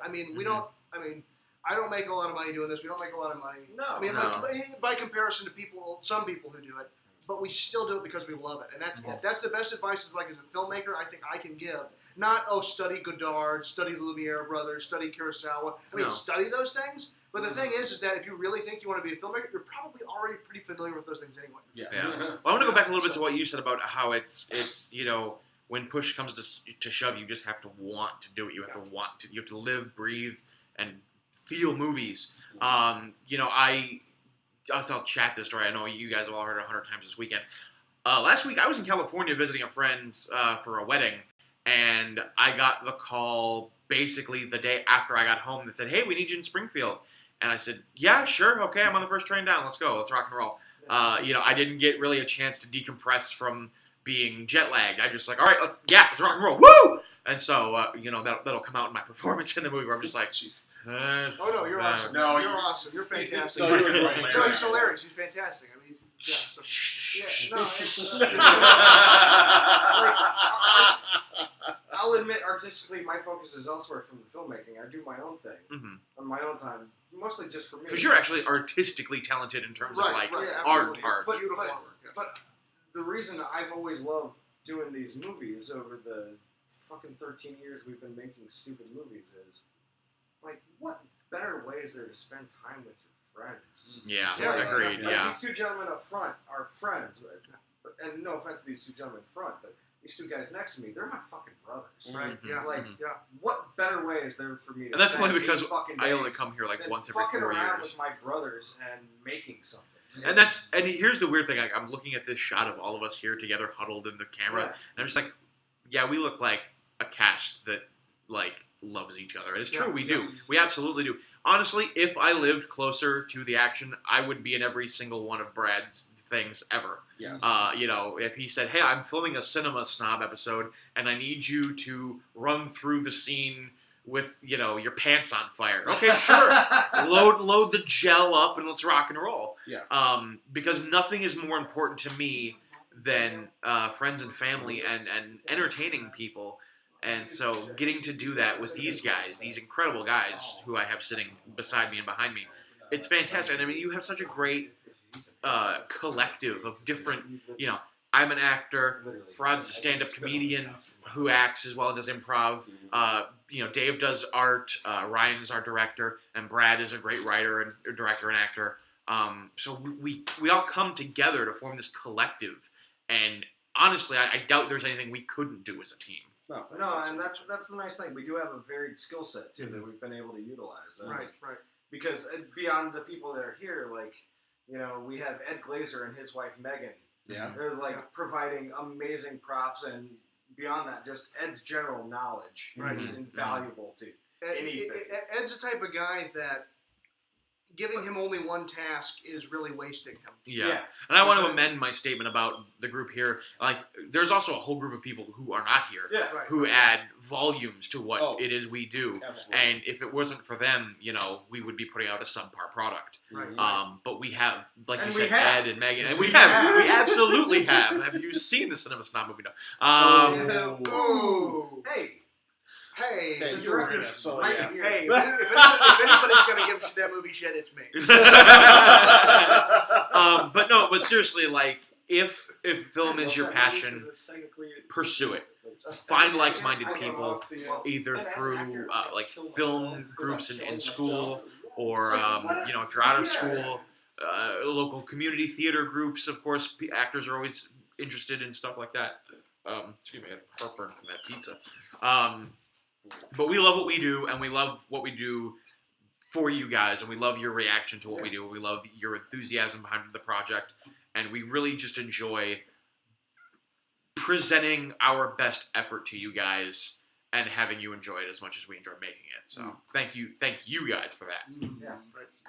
I don't make a lot of money doing this. We don't make a lot of money. No. Like, by comparison to some people who do it, but we still do it because we love it, and that's it. That's the best advice. Is like, as a filmmaker, I think I can give. Not study Godard, study the Lumiere brothers, study Kurosawa. Study those things. But the thing is that if you really think you want to be a filmmaker, you're probably already pretty familiar with those things anyway. Yeah. Well, I want to go back a little bit to what you said about how it's when push comes to shove, you just have to want to do it. You have to want to. You have to live, breathe, and feel movies. I'll chat this story. I know you guys have all heard it 100 times this weekend. Last week I was in California visiting a friend's for a wedding, and I got the call basically the day after I got home that said, "Hey, we need you in Springfield." And I said, "Yeah, sure, okay, I'm on the first train down. Let's go. Let's rock and roll." I didn't get really a chance to decompress from being jet lagged. I just like, all right, let's rock and roll. Woo! And so, that'll come out in my performance in the movie where I'm just like, jeez. Oh, no, you're awesome. No, you're awesome. You're fantastic. So He's hilarious. He's fantastic. I'll admit, artistically, my focus is elsewhere from the filmmaking. I do my own thing on my own time, mostly just for me. Because you're actually artistically talented in terms of art. But beautiful artwork. But the reason I've always loved doing these movies over the fucking 13 years we've been making stupid movies is, like, what better way is there to spend time with your friends? Yeah, Like, agreed. like, these 2 gentlemen up front are friends, and no offense to these 2 gentlemen in front, but these 2 guys next to me, they're my fucking brothers. Right? Mm-hmm. Yeah. Like, what better way is there for me to And that's spend only because 8 fucking I only days come here like than once every fucking 4 around years. with my brothers and making something. And here's the weird thing. I'm looking at this shot of all of us here together, huddled in the camera, Yeah. and I'm just like, yeah, we look like a cast that loves each other. And it's true, we do. We absolutely do. Honestly, if I lived closer to the action, I would be in every single one of Brad's things ever. Yeah. If he said, "Hey, I'm filming a Cinema Snob episode, and I need you to run through the scene with, your pants on fire." Okay, sure. load the gel up and let's rock and roll. Yeah. Because nothing is more important to me than friends and family and entertaining people. And so getting to do that with these guys, these incredible guys who I have sitting beside me and behind me, it's fantastic. And I mean, you have such a great collective of different, I'm an actor, Farad's a stand-up comedian who acts as well and does improv. Dave does art, Ryan is our director, and Brad is a great writer and director and actor. So we all come together to form this collective, and honestly, I doubt there's anything we couldn't do as a team. No, and that's the nice thing. We do have a varied skill set too that we've been able to utilize. Right. Because beyond the people that are here, we have Ed Glazer and his wife Megan. Yeah. They're providing amazing props, and beyond that, just Ed's general knowledge is invaluable to anything. Ed's the type of guy that giving him only one task is really wasting him. Yeah. And I want to amend my statement about the group here. There's also a whole group of people who are not here who add volumes to what it is we do. Absolutely. And if it wasn't for them, we would be putting out a subpar product. Right. But we have, like And you we said, have. Ed and Megan. And we absolutely have. Have you seen the Cinema Snob movie? No. Hey, Hey, the you were in director's it, so right yeah. here. Hey, if anybody's going to give that movie shit, it's me. But seriously, if film is your passion, pursue it. Find like-minded people, either through film groups in school, or if you're out of school, local community theater groups. Of course, actors are always interested in stuff like that. Excuse me, I had heartburn from that pizza. But we love what we do, and we love what we do for you guys, and we love your reaction to what we do. We love your enthusiasm behind the project, and we really just enjoy presenting our best effort to you guys and having you enjoy it as much as we enjoy making it. So thank you guys for that. Yeah.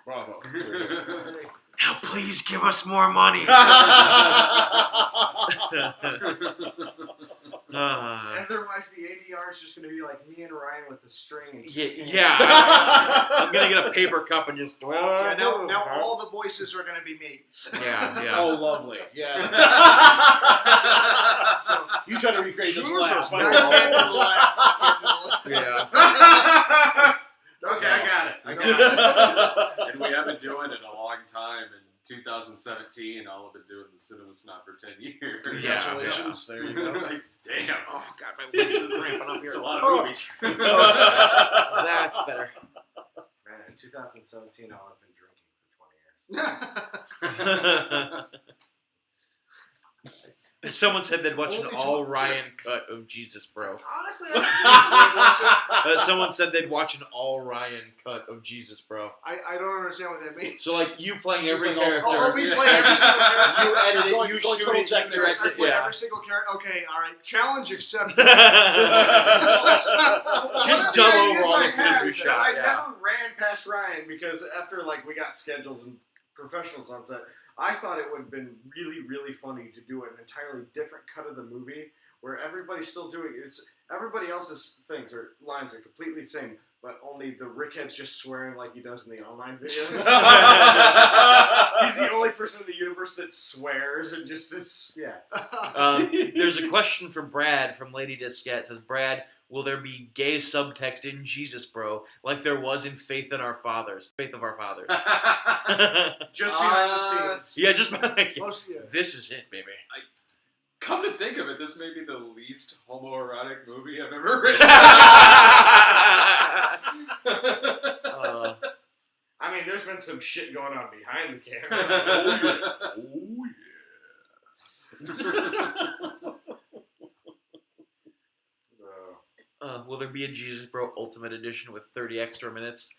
Bravo. Now please give us more money. Otherwise, the ADR is just going to be like me and Ryan with the string. And I'm going to get a paper cup and just... Now all the voices are going to be me. Yeah. Oh, lovely. Yeah. You try to recreate this laugh. I can't do the laugh. Yeah. Okay, I got it. And we have been doing it a long time. In 2017, I'll have been doing the Cinema Snob for 10 years. Congratulations. There you go. Like, damn. Oh, God, my lips are cramping up here. It's a lot of movies. That's better. Man, in 2017, I'll have been drinking for 20 years. Someone said they'd watch an all Ryan cut of Jesus, Bro. Honestly, Someone said they'd watch an all Ryan cut of Jesus, Bro. I don't understand what that means. So, you playing every character. Oh, we play every single character. You edit it, Going you total shoot it, Jack you Nicholson. direct I play it. every single character. Okay, all right. Challenge accepted. Just One of the double ideas roll I the had we is that shot. I Yeah. never ran past Ryan because after we got schedules and professionals on set, I thought it would have been really, really funny to do an entirely different cut of the movie where everybody's still doing everybody else's things or lines are completely the same, but only the Rickhead's just swearing like he does in the online videos. He's the only person in the universe that swears and just this, There's a question from Brad from Lady Diskette. It says, Brad, will there be gay subtext in Jesus, Bro, like there was in Faith of Our Fathers? just behind the scenes. Yeah, just This is it, baby. Come to think of it, this may be the least homoerotic movie I've ever written. I mean, there's been some shit going on behind the camera. Will there be a Jesus Bro Ultimate Edition with 30 extra minutes?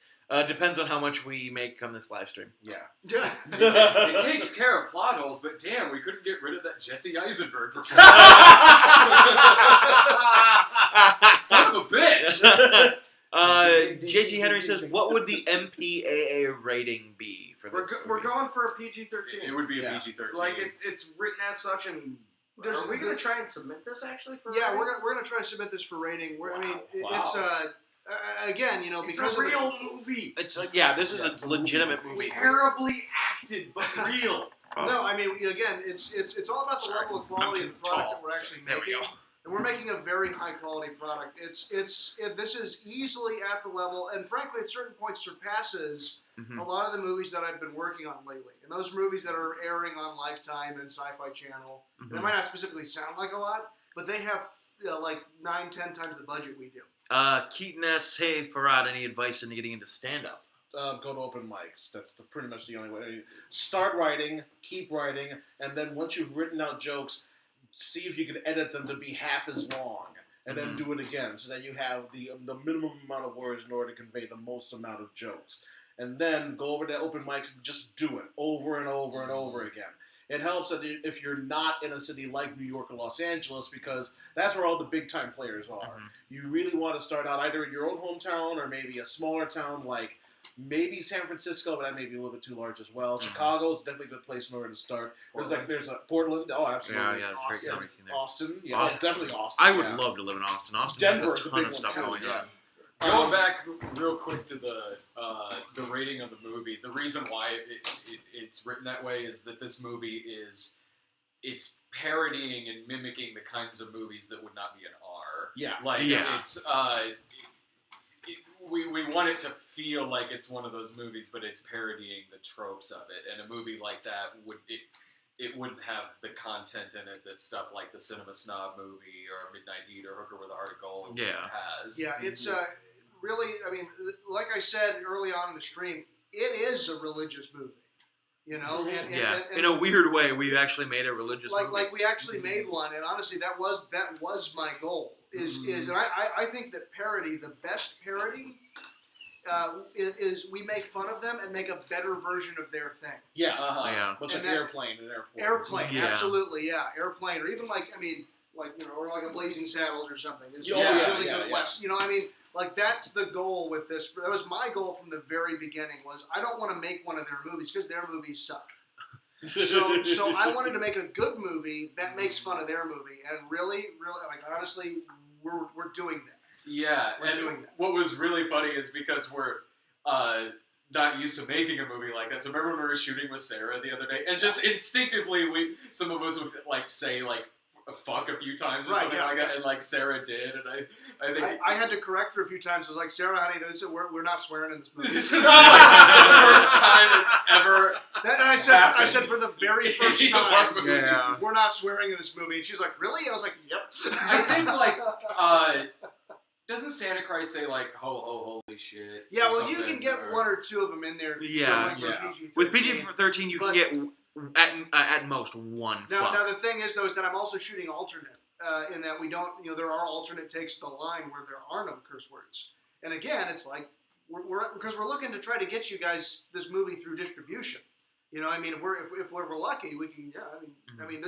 Depends on how much we make on this live stream. Yeah. It takes care of plot holes, but damn, we couldn't get rid of that Jesse Eisenberg performance. Son of a bitch! JT Henry says, what would the MPAA rating be for this We're movie? going for a PG-13. It would be a PG-13. Like it's written as such, and are we going to try and submit this actually for? Yeah, rating? we're gonna try to submit this for rating. Wow. It's again, because it's a of real movie. It's this is a legitimate movie. Terribly acted, but real. No, I mean, again, it's all about the level of quality of the product that we're actually There making. we go. And we're making a very high quality product. This is easily at the level, and frankly, at certain points surpasses Mhm. a lot of the movies that I've been working on lately, and those movies that are airing on Lifetime and Sci-Fi Channel, and they might not specifically sound like a lot, but they have like 9-10 times the budget we do. Keaton asks, hey, Farad, any advice into getting into stand-up? Go to open mics. That's pretty much the only way. Start writing, keep writing, and then once you've written out jokes, see if you can edit them to be half as long, and then do it again, so that you have the minimum amount of words in order to convey the most amount of jokes. And then go over to open mics and just do it over and over and over again. It helps that if you're not in a city like New York or Los Angeles, because that's where all the big-time players are. You really want to start out either in your own hometown or maybe a smaller town like maybe San Francisco, but that may be a little bit too large as well. Chicago is definitely a good place in order to start. There's a Portland. Oh, absolutely. Yeah, it's great comedy scene there. Austin. Yeah, Austin. definitely Austin. I would love to live in Austin. Austin Denver has is a a ton big of one, stuff too, going yeah. on. Going back real quick to the rating of the movie, the reason why it's written that way is that this movie it's parodying and mimicking the kinds of movies that would not be an R. Yeah. Like Yeah. it's we want it to feel like it's one of those movies, but it's parodying the tropes of it. And a movie like that it wouldn't have the content in it that stuff like the Cinema Snob movie or Midnight Heat or Hooker with a Heart of Gold has. Yeah, it's really, I mean, like I said early on in the stream, it is a religious movie. You know, and in a weird way, we've actually made a religious movie. Like we actually made one, and honestly, that was my goal. And I think that parody, the best parody, is we make fun of them and make a better version of their thing. Yeah, yeah. Much like Airplane and Airport. Airplane, Yeah. absolutely, yeah, Airplane, or even like or like a Blazing Saddles or something. It's Yeah, just a yeah, really yeah, good yeah. West. You know, I mean, like that's the goal with this. That was my goal from the very beginning. Was I don't want to make one of their movies because their movies suck. So I wanted to make a good movie that makes fun of their movie, and really, like honestly, we're doing that. Yeah, We're doing that. What was really funny is because we're not used to making a movie like that. So remember when we were shooting with Sarah the other day, and just instinctively, some of us would like say like fuck a few times or Right, something yeah, like that, and like Sarah did, and I think I had to correct her a few times. I was like, Sarah, honey, we're not swearing in this movie. this is the first time it's ever. And I said for the very first time, Yeah. we're not swearing in this movie. And she's like, really? And I was like, yep. I think like doesn't Santa Christ say like ho ho holy shit? Yeah, or well, you something, can get or- one or two of them in there. If you Yeah, still like yeah. PG-13. With PG-13, you can But- get at most one fuck. Now the thing is though is that I'm also shooting alternate. In that we don't, there are alternate takes to the line where there are no curse words. And again, it's like because we're looking to try to get you guys this movie through distribution. You know, I mean, if we're lucky, we can. Yeah, I mean,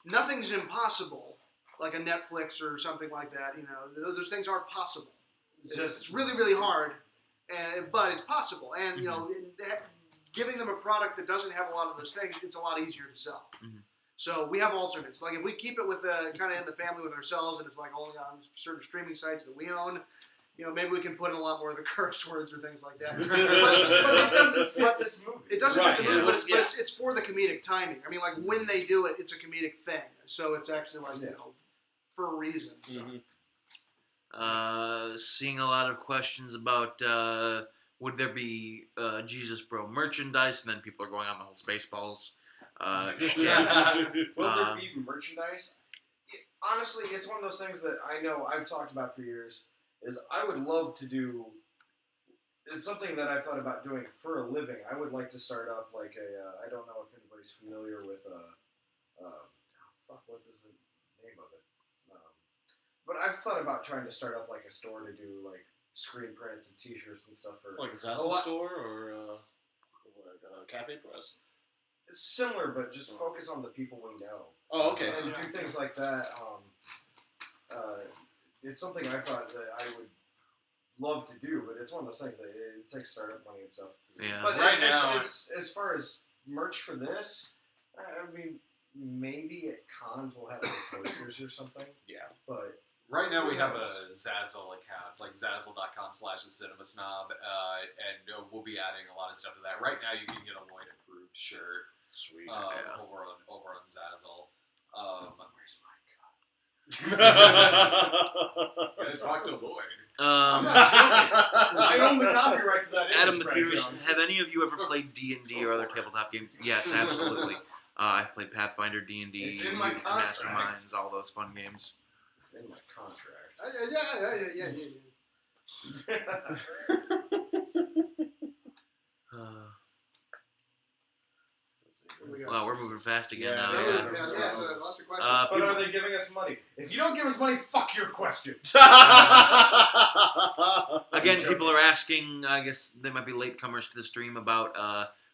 nothing's impossible. Like a Netflix or something like that. You know, those things are possible. It's really, really hard, but it's possible. And you know, giving them a product that doesn't have a lot of those things, it's a lot easier to sell. So we have alternates. Like if we keep it with kind of in the family with ourselves, and it's like only on certain streaming sites that we own, maybe we can put in a lot more of the curse words or things like that. But it doesn't fit this movie. It doesn't Right, fit the movie, yeah. but it's for the comedic timing. I mean, like when they do it, it's a comedic thing. So it's actually like for a reason. So. Seeing a lot of questions about would there be Jesus Bro merchandise, and then people are going on the whole Spaceballs shit. Will there be merchandise? Honestly, it's one of those things that I know I've talked about for years. Is I would love to do. It's something that I've thought about doing for a living. I would like to start up like I don't know if anybody's familiar with what is the name of it? But I've thought about trying to start up like a store to do like screen prints and T-shirts and stuff for Like a Zazzle store or a cafe press. It's similar, but just focus on the people we know. Oh, okay. And do things like that. It's something I thought that I would love to do, but it's one of those things that it takes startup money and stuff. Yeah. But Right now, as far as merch for this, I mean, maybe at cons we'll have like posters or something. Yeah. But right now we have a Zazzle account. It's like zazzle.com/thecinemasnob, and we'll be adding a lot of stuff to that. Right now you can get a Lloyd approved shirt. Sweet. Over on Zazzle. Where's my God? Gotta talk to Lloyd. I'm not joking. I own the copyright to that image, Adam the Brad Fierce, Jones. have any of you ever played D&D or other tabletop games? Yes, absolutely. I've played Pathfinder, D&D, It's in my Youths and contract. Masterminds, all those fun games. It's in my contract. Wow, we're moving fast again now. Yeah, Yeah. moving fast. Lots of questions. But are they giving us money? If you don't give us money, fuck your question. Again, people are asking. I guess they might be latecomers to the stream about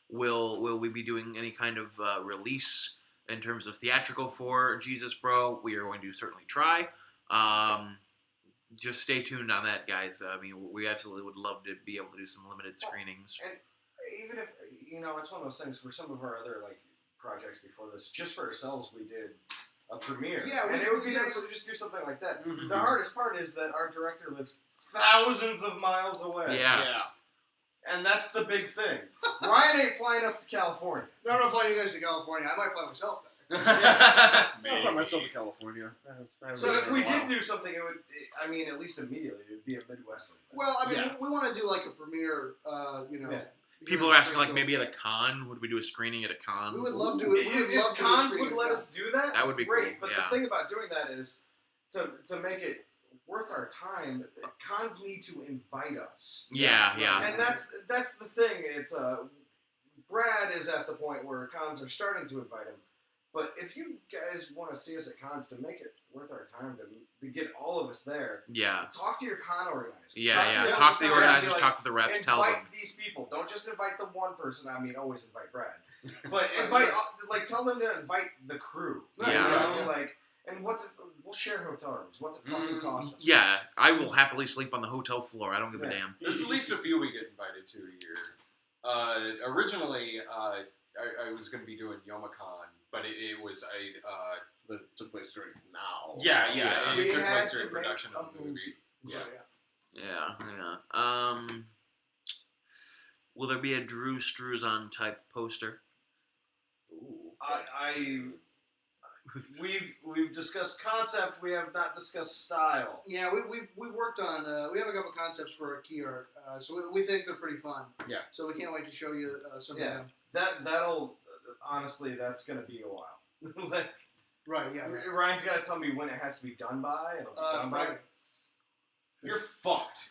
will we be doing any kind of release in terms of theatrical for Jesus Bro? We are going to certainly try. Just stay tuned on that, guys. I mean, we absolutely would love to be able to do some limited screenings. And even if, it's one of those things for some of our other, projects before this, just for ourselves, we did a premiere. Yeah, and it would be nice to just do something like that. Mm-hmm. The hardest part is that our director lives thousands of miles away. Yeah. And that's the big thing. Ryan ain't flying us to California. No, I'm not flying you guys to California. I might fly myself back. I'll fly myself to California. So if we did do something, it would, at least immediately, it would be a Midwestern thing. Well, we want to do a premiere, Yeah. People are asking, maybe at a con. Would we do a screening at a con? We would love to. If cons would let us do that, that would be great. cool. But the thing about doing that is to make it worth our time. Cons need to invite us. Yeah. And that's the thing. It's Brad is at the point where cons are starting to invite him. But if you guys want to see us at cons, to make it worth our time to get all of us there, talk to your con organizers. Talk to the organizers, talk to the reps, tell them. Invite these people. Don't just invite the one person. Always invite Brad. But invite, tell them to invite the crew. And we'll share hotel rooms. What's it fucking cost them? Yeah, I will happily sleep on the hotel floor. I don't give a damn. There's at least a few we get invited to a year. Originally, I was going to be doing YomaCon, but it was that took place during now. Yeah. It took place during production of the movie. Yeah. Will there be a Drew Struzan type poster? Ooh. We've discussed concept. We have not discussed style. Yeah, we've worked on. We have a couple concepts for our key art, so we think they're pretty fun. Yeah. So we can't wait to show you some of them. That'll honestly, that's gonna be a while. Right. Yeah. Ryan's got to tell me when it has to be done by. It'll be done Friday. by. You're fucked.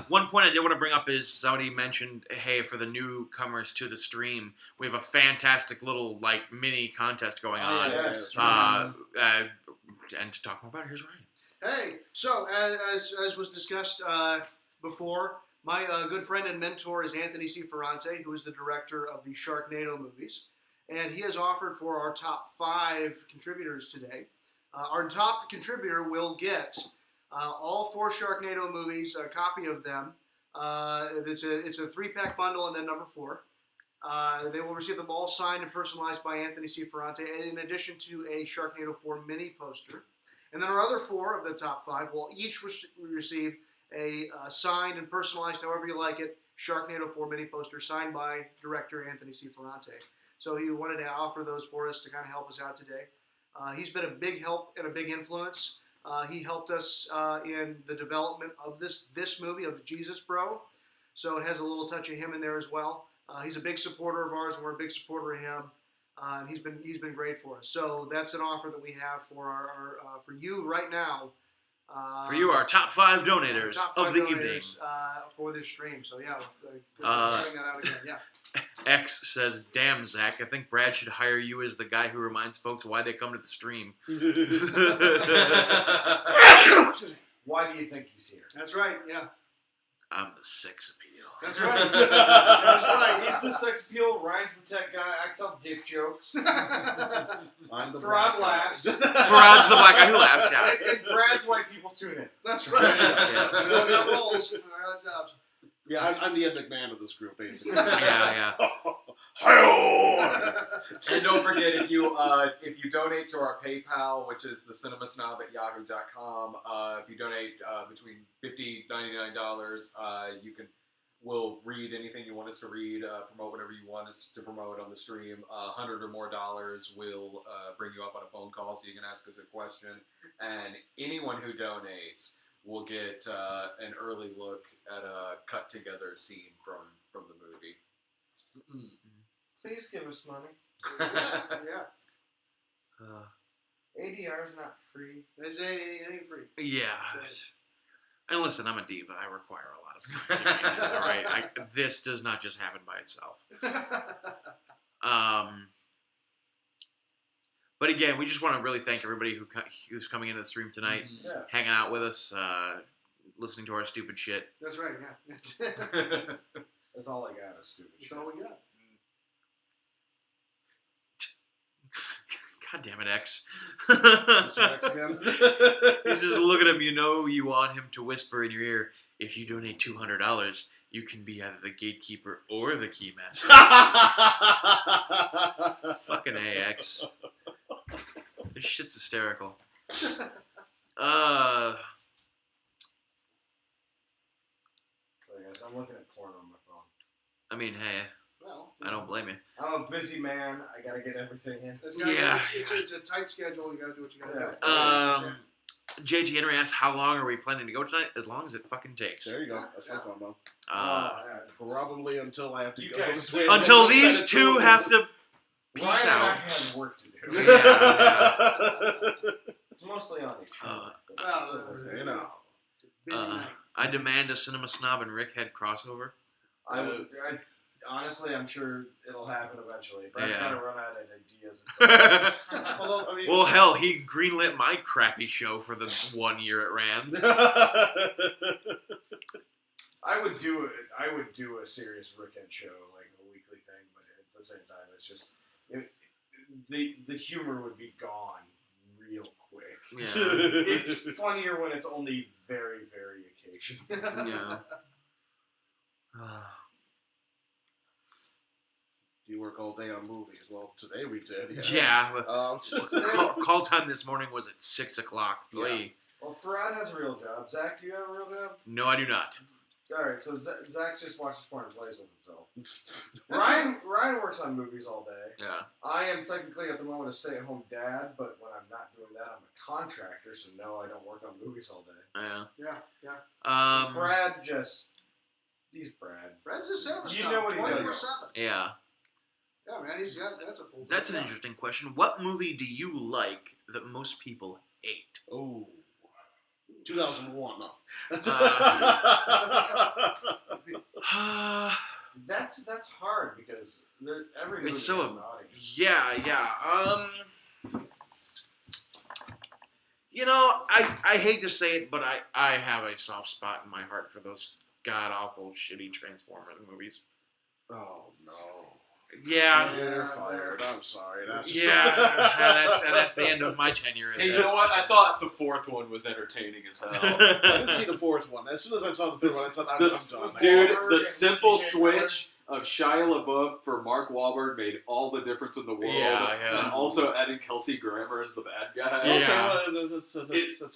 One point I did want to bring up is somebody mentioned, hey, for the newcomers to the stream, we have a fantastic little mini contest going on. Yes. And to talk more about it, here's Ryan. Hey, so as was discussed before, my good friend and mentor is Anthony C. Ferrante, who is the director of the Sharknado movies, and he has offered for our top 5 contributors today. Our top contributor will get all 4 Sharknado movies, a copy of them. It's a 3-pack bundle, and then number 4. They will receive them all signed and personalized by Anthony C. Ferrante, in addition to a Sharknado 4 mini poster. And then our other 4 of the top 5 will each receive a signed and personalized, however you like it, Sharknado 4 mini poster signed by director Anthony C. Ferrante. So he wanted to offer those for us to kind of help us out today. He's been a big help and a big influence. He helped us in the development of this movie, of Jesus Bro. So it has a little touch of him in there as well. He's a big supporter of ours, and we're a big supporter of him. And he's been great for us. So that's an offer that we have for our for you right now. For you, our top 5 donators of the evening. For this stream. So yeah, bring that out again. Yeah. X says, "Damn, Zach, I think Brad should hire you as the guy who reminds folks why they come to the stream." Why do you think he's here? That's right. Yeah. I'm the sex appeal. That's right. That's right. He's the sex appeal. Ryan's the tech guy. I tell dick jokes. I'm the Farad laughs. Farad's the black guy who laughs. Yeah. And Brad's why people tune in. That's right. So that rolls. Jobs. Yeah, I'm the Ed McMahon of this group, basically. Yeah. And don't forget, if you donate to our PayPal, which is thecinemasnob@yahoo.com, if you donate between $50 and $99, you can we'll read anything you want us to read, promote whatever you want us to promote on the stream. $100 or more will bring you up on a phone call so you can ask us a question. And anyone who donates will get an early look at a cut together scene from the movie. Please give us money. Yeah. ADR is not free. It ain't free. Yeah. And listen, I'm a diva. I require a lot of considerations, all right? This does not just happen by itself. But again, we just want to really thank everybody who's coming into the stream tonight, Yeah. hanging out with us, listening to our stupid shit. That's right, yeah. That's all I got is stupid That's shit. all we got. God damn it, X. Mr. X again. He's just looking at him. You know you want him to whisper in your ear, if you donate $200, you can be either the gatekeeper or the keymaster. Fucking AX. This shit's hysterical. Sorry, guys, I'm looking at porn on my phone. I mean, hey, Well, I don't blame you. I'm a busy man. I gotta get everything in. Yeah. It's a tight schedule. You gotta do what you gotta do. JT Henry asked, how long are we planning to go tonight? As long as it fucking takes. There you go. That's no problem. Probably until I have to You go. guys- to Until these two have to peace Ryan and I out. have work to do. It's mostly on each other. You know. Busy night. I demand a Cinema Snob and Rick Head crossover. Honestly, I'm sure it'll happen eventually. But I'm Yeah. trying to run out of ideas. Although, I mean, Well, hell, he greenlit my crappy show for the 1 year it ran. I would do it. I would do a serious Rickhead show, like a weekly thing. But at the same time, it's just the humor would be gone real quick. Yeah. It's funnier when it's only very, very occasional. Yeah. Do you work all day on movies? Well, today we did. Yeah. Yeah. Call time this morning was at 6 o'clock. Yeah. Well, Farad has a real job. Zach, do you have a real job? No, I do not. All right, so Zach just watches porn and plays with himself. Ryan works on movies all day. Yeah. I am technically at the moment a stay-at-home dad, but when I'm not doing that, I'm a contractor, so no, I don't work on movies all day. Yeah. Yeah. Brad he's Brad. Brad's a cinema You snob, know what he does. 24/7. Yeah. Yeah, man, that's a full. That's an interesting question. What movie do you like that most people hate? Oh. 2001, no. That's hard because every movie It's so- has an audience. Yeah. You know, I hate to say it, but I have a soft spot in my heart for those god-awful, shitty Transformers movies. Oh, no. Yeah. You're fired. I'm sorry. That's and that's the end of my tenure. Hey, you know what? I thought the fourth one was entertaining as hell. I didn't see the fourth one. As soon as I saw the third one, I said, I'm done. Dude, Wahlberg the and simple TJ switch of Shia LaBeouf for Mark Wahlberg made all the difference in the world. Yeah. And also adding Kelsey Grammer as the bad guy. Yeah. Okay, well, that's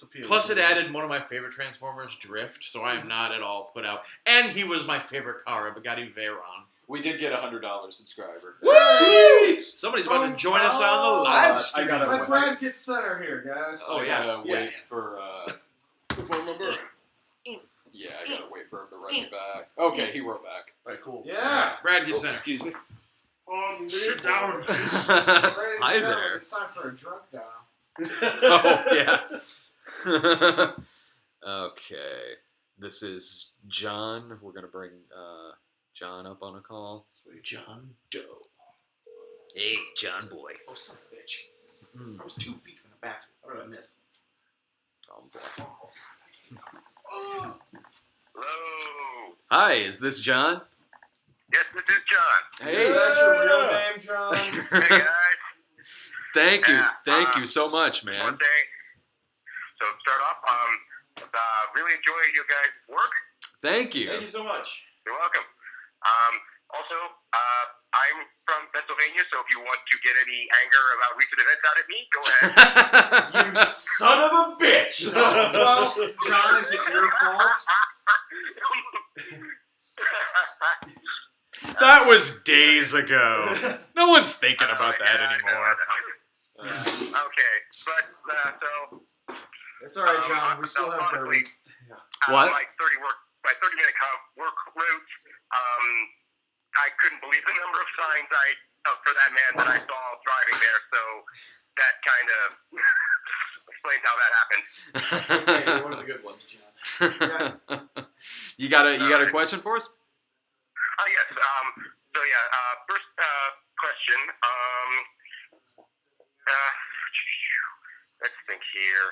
appealing. Plus, it added one of my favorite Transformers, Drift, so I am not at all put out. And he was my favorite car, Bugatti Veyron. We did get a $100 subscriber. Sweet! Somebody's about to join us on the live stream. I gotta Let wait. Brad get center here, guys. Oh, I yeah. gotta wait for Before I remember. yeah, I gotta wait for him to write me back. Okay, he wrote back. All right, cool. Yeah. Brad, get center. Excuse me. Sit down. Ladies and Hi gentlemen, there. It's time for a drunk dial. Oh, yeah. Okay. This is John. We're going to bring John up on a call. John Doe. Hey, John boy. Oh, son of a bitch. I was 2 feet from the basket. How did I miss? Oh, boy. Hello. Hi, is this John? Yes, this is John. Hey. Is that your real name, John? Hey guys. Thank you. Yeah, Thank you so much, man. One day. So start off. Really enjoy your guys' work. Thank you. Thank you so much. You're welcome. Also, I'm from Pennsylvania, so if you want to get any anger about recent events out at me, go ahead. You son of a bitch! Well, John, is it your fault? That was days ago. No one's thinking about that anymore. Okay, but so. It's all right, John. We still have bourbon. What? My 30-minute work route. I couldn't believe the number of signs for that man that I saw driving there. So that kind of explains how that happened. Okay, you're one of the good ones, John. You got a question for us? Yes. So yeah. First question. Let's think here.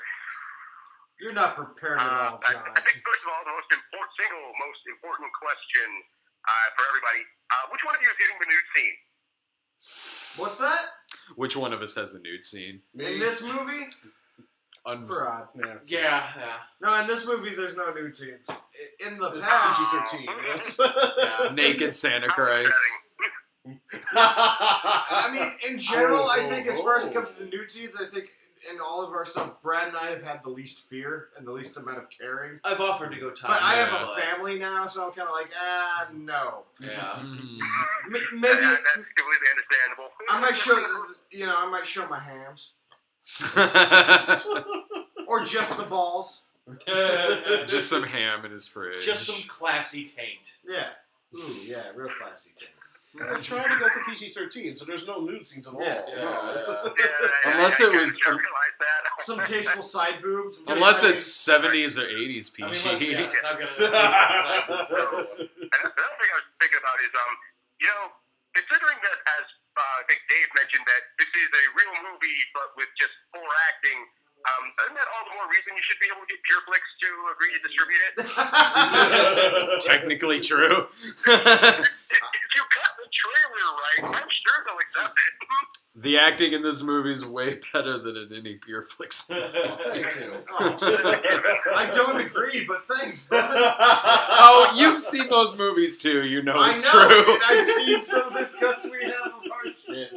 You're not prepared at all, John. I think first of all, the most important question for everybody. Which one of you is getting the nude scene? What's that? Which one of us has a nude scene? In this movie? Farad. Yeah. No, in this movie, there's no nude scenes. In the past, PG-13. Naked Santa Christ. I mean, in general, I think as far as it comes to the nude scenes, I think in all of our stuff, Brad and I have had the least fear and the least amount of caring. I've offered to go top. But I have a family now, so I'm kind of like, no. Yeah. Maybe That's completely understandable. I might show my hams or just the balls. Just some ham in his fridge. Just some classy taint. Yeah. Ooh, yeah, real classy taint. I'm trying to go for PG-13, so there's no nude scenes at all. Unless it was, some tasteful side boobs. unless it's 70s or 80s PG. I mean, let's be honest, I've got a And another thing I was thinking about is, considering that, as I think Dave mentioned, that this is a real movie, but with just poor acting, isn't that all the more reason you should be able to get PureFlix to agree to distribute it? Technically true. If you cut the trailer right, I'm sure they'll accept it. The acting in this movie is way better than in any PureFlix movie. Thank you. I don't agree, but thanks, brother. Oh, you've seen those movies too. You know it's true. And I've seen some of the cuts we have of our shit.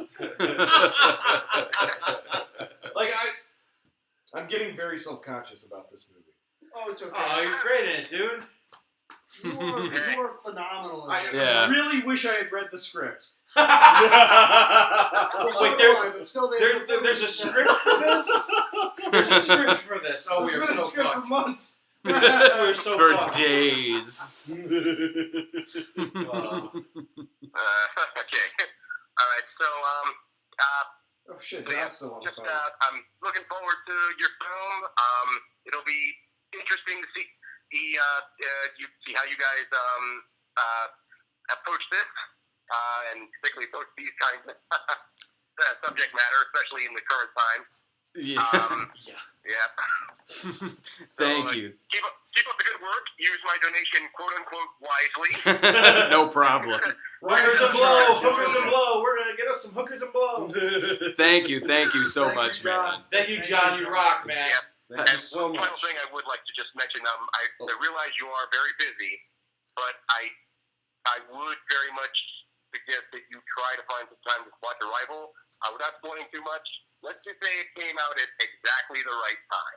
I'm getting very self-conscious about this movie. Oh, it's okay. Oh, you're great in it, dude. You are phenomenal. I really wish I had read the script. Well, Wait, but still there's a script for this? There's a script for this. Oh, we are There's been a so script fucked. for months. We're so For fucked. days. Okay. All right. So, Oh shit, yeah, that's still on the just phone. I'm looking forward to your film. It'll be interesting to see how you guys approach this, and particularly approach these kinds of subject matter, especially in the current time. Yeah. Yeah. Thank So, you. Keep up the good work. Use my donation, quote unquote, wisely. No problem. Hookers and blow! Hookers and blow! We're gonna get us some hookers and blow! Thank you so Thank much, you, John. man. Thank you, John. You rock, man. Yeah. Thank you And so final much. thing I would like to just mention, I realize you are very busy, but I would very much suggest that you try to find some time to watch Arrival. Without spoiling too much, let's just say it came out at exactly the right time.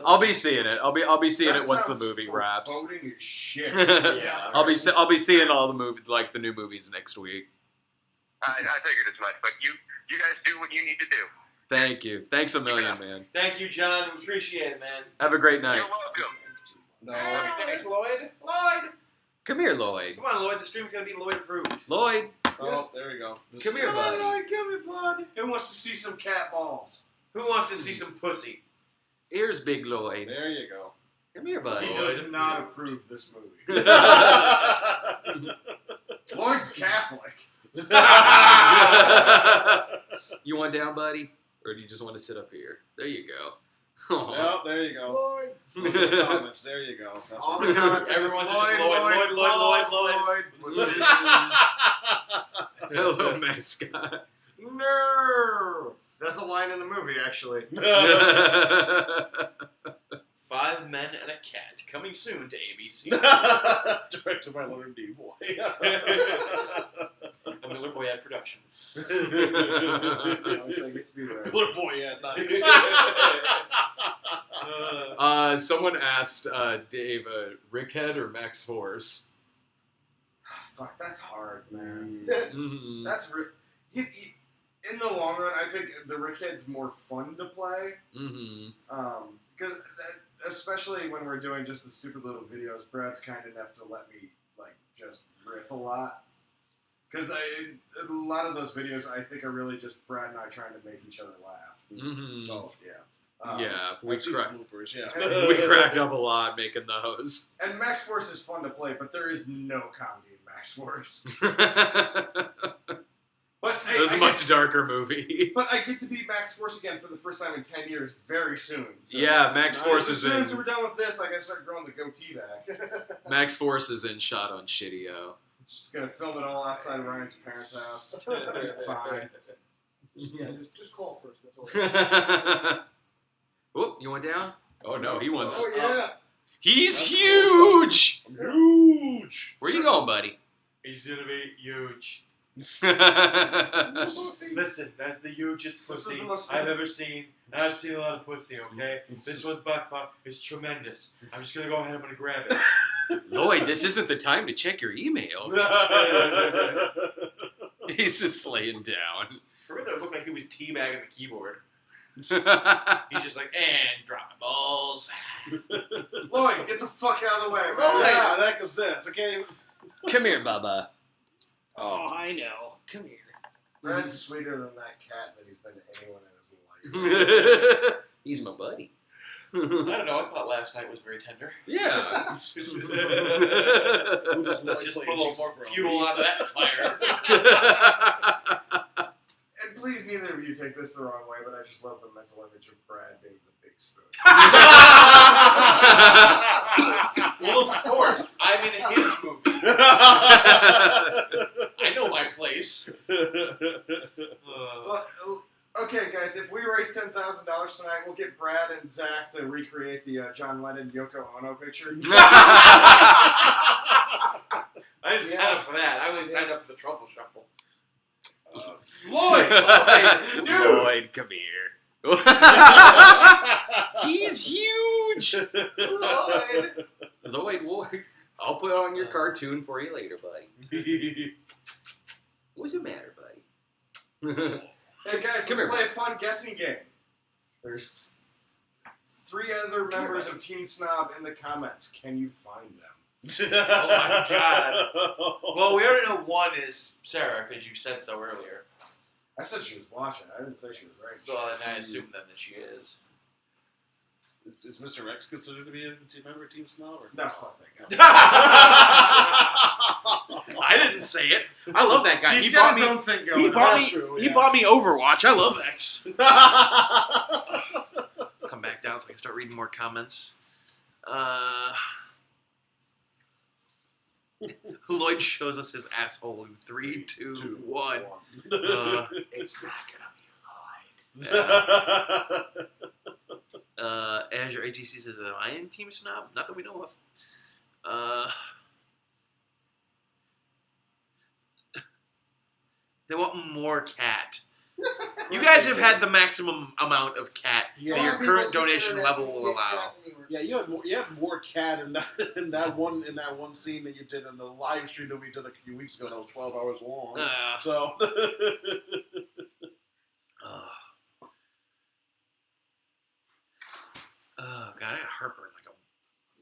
I'll be seeing it. I'll be seeing That it once the sounds movie wraps. foreboding as shit. Yeah. I'll be seeing all the the new movies next week. I figured as much, but you guys do what you need to do. Thank you. Thanks a million, man. Thank you, John. We appreciate it, man. Have a great night. You're welcome. No. Thanks, Lloyd. Lloyd! Come here, Lloyd. Come on, Lloyd. The stream's gonna be Lloyd approved. Lloyd, Oh, there we go. come here, Come on, buddy. Lloyd. Come here, bud. Who wants to see some cat balls? Who wants to see some pussy? Here's Big Lloyd. There you go. Come here, buddy. He does not approve this movie. Lloyd's Catholic. You want down, buddy? Or do you just want to sit up here? There you go. Aw. Well, there you go. Lloyd. Some of the comments. There you go. That's All what the comments. are Everyone's just just Lloyd, Lloyd, balls, Hello, mascot. No. That's a line in the movie, actually. 5 Men and a Cat. Coming soon to ABC. Directed by Leonard D. Boy. A Miller Boyette production. Little boy, yeah, nice. Someone asked Dave, Rickhead or Max Force? fuck, that's hard, man. Mhm. That's in the long run, I think the Rickhead's more fun to play. Mhm. Because especially when we're doing just the stupid little videos, Brad's kind enough to let me like just riff a lot. Because a lot of those videos, I think, are really just Brad and I trying to make each other laugh. Mhm. Oh yeah. Yeah, we I've seen the cracked. bloopers. Yeah. We cracked up a lot making those. And Max Force is fun to play, but there is no comedy in Max Force. But It was a much darker movie. But I get to beat Max Force again for the first time in 10 years very soon. So Yeah, Max Force as is soon as in. we're done with this, I gotta start growing the goatee back. Max Force is in shot on Shitty-O. Just gonna film it all outside of Ryan's parents' house. It'll be fine. Yeah, just call first. That's all. Whoop, you went down? Oh no, he wants. Oh yeah. He's huge! Huge. Where you going, buddy? He's gonna be huge. That's Listen, that's the hugest This is pussy the most I've fun- ever seen. And I've seen a lot of pussy, okay? This one's back pop is tremendous. I'm just gonna go ahead and I'm gonna grab it. Lloyd, this isn't the time to check your email. He's just laying down. For me, it looked like he was teabagging the keyboard. Come He's just like, and drop my balls. Lloyd, get the fuck out of the way, man. Oh yeah, that goes this. I can't even. here, Bubba. Oh, I know. Come here. Brad's sweeter than that cat that he's been to anyone in his life. He's my buddy. I don't know. I thought last night was very tender. Yeah. Let's just put a little more fuel onto that fire. And please, neither of you take this the wrong way, but I just love the mental image of Brad being the big spoon. Well, of course. I'm in his movie. I know my place. Well, okay, guys, if we raise $10,000 tonight, we'll get Brad and Zach to recreate the John Lennon Yoko Ono picture. I didn't sign up for that. I only signed up for the truffle shuffle. Lloyd! Dude! Lloyd, come here. He's huge. Lloyd, I'll put on your cartoon for you later, buddy. What's the matter, buddy? Hey, guys, Come let's here, play a fun guessing game. There's 3 other members of Team Snob in the comments. Can you find them? Oh my god. Well, we already know one is Sarah because you said so earlier. I said she was watching. I didn't say she was right. So then I assume then that she is. Is Mr. X considered to be a member of Team Snob? Or? No, fuck that guy. I didn't say it. I love that guy. He's He got bought his me. own thing going. He bought That's me. true, He yeah. bought me Overwatch. I love that. Come back down so I can start reading more comments. Lloyd shows us his asshole in 3, 2, 1. It's not gonna be Azure AGC says, "Am I in Team Snob?" Not that we know of. They want more cat. You guys have had the maximum amount of cat that your current donation level will allow. Yeah, you had more cat in that one scene that you did in the live stream that we did a few weeks ago. That was 12 hours long. So. Oh god, I got heartburn like a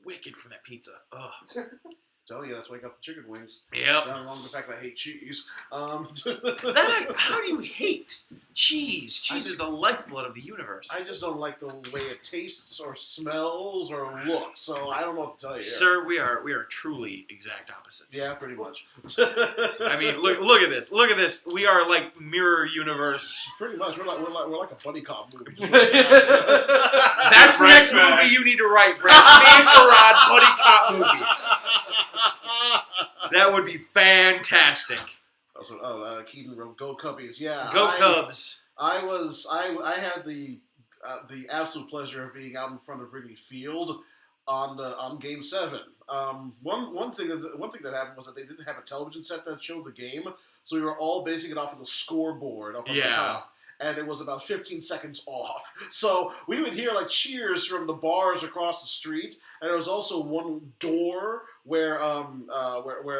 wicked from that pizza. Oh. Telling you, that's why I got the chicken wings. Yep. Not along the fact that I hate cheese. How do you hate cheese? Cheese is the lifeblood of the universe. I just don't like the way it tastes or smells or looks. So I don't know what to tell you. Sir, we are truly exact opposites. Yeah, pretty much. I mean, look at this. Look at this. We are like mirror universe. Pretty much. We're like a buddy cop movie. That's the next movie you need to write, Brad. Me and Farad buddy cop movie. That would be fantastic. Also, Keaton wrote "Go Cubbies." Yeah, Go Cubs. I had the absolute pleasure of being out in front of Wrigley Field on Game 7. One thing that happened was that they didn't have a television set that showed the game, so we were all basing it off of the scoreboard up on the top. and it was about 15 seconds off. So we would hear like cheers from the bars across the street, and there was also one door where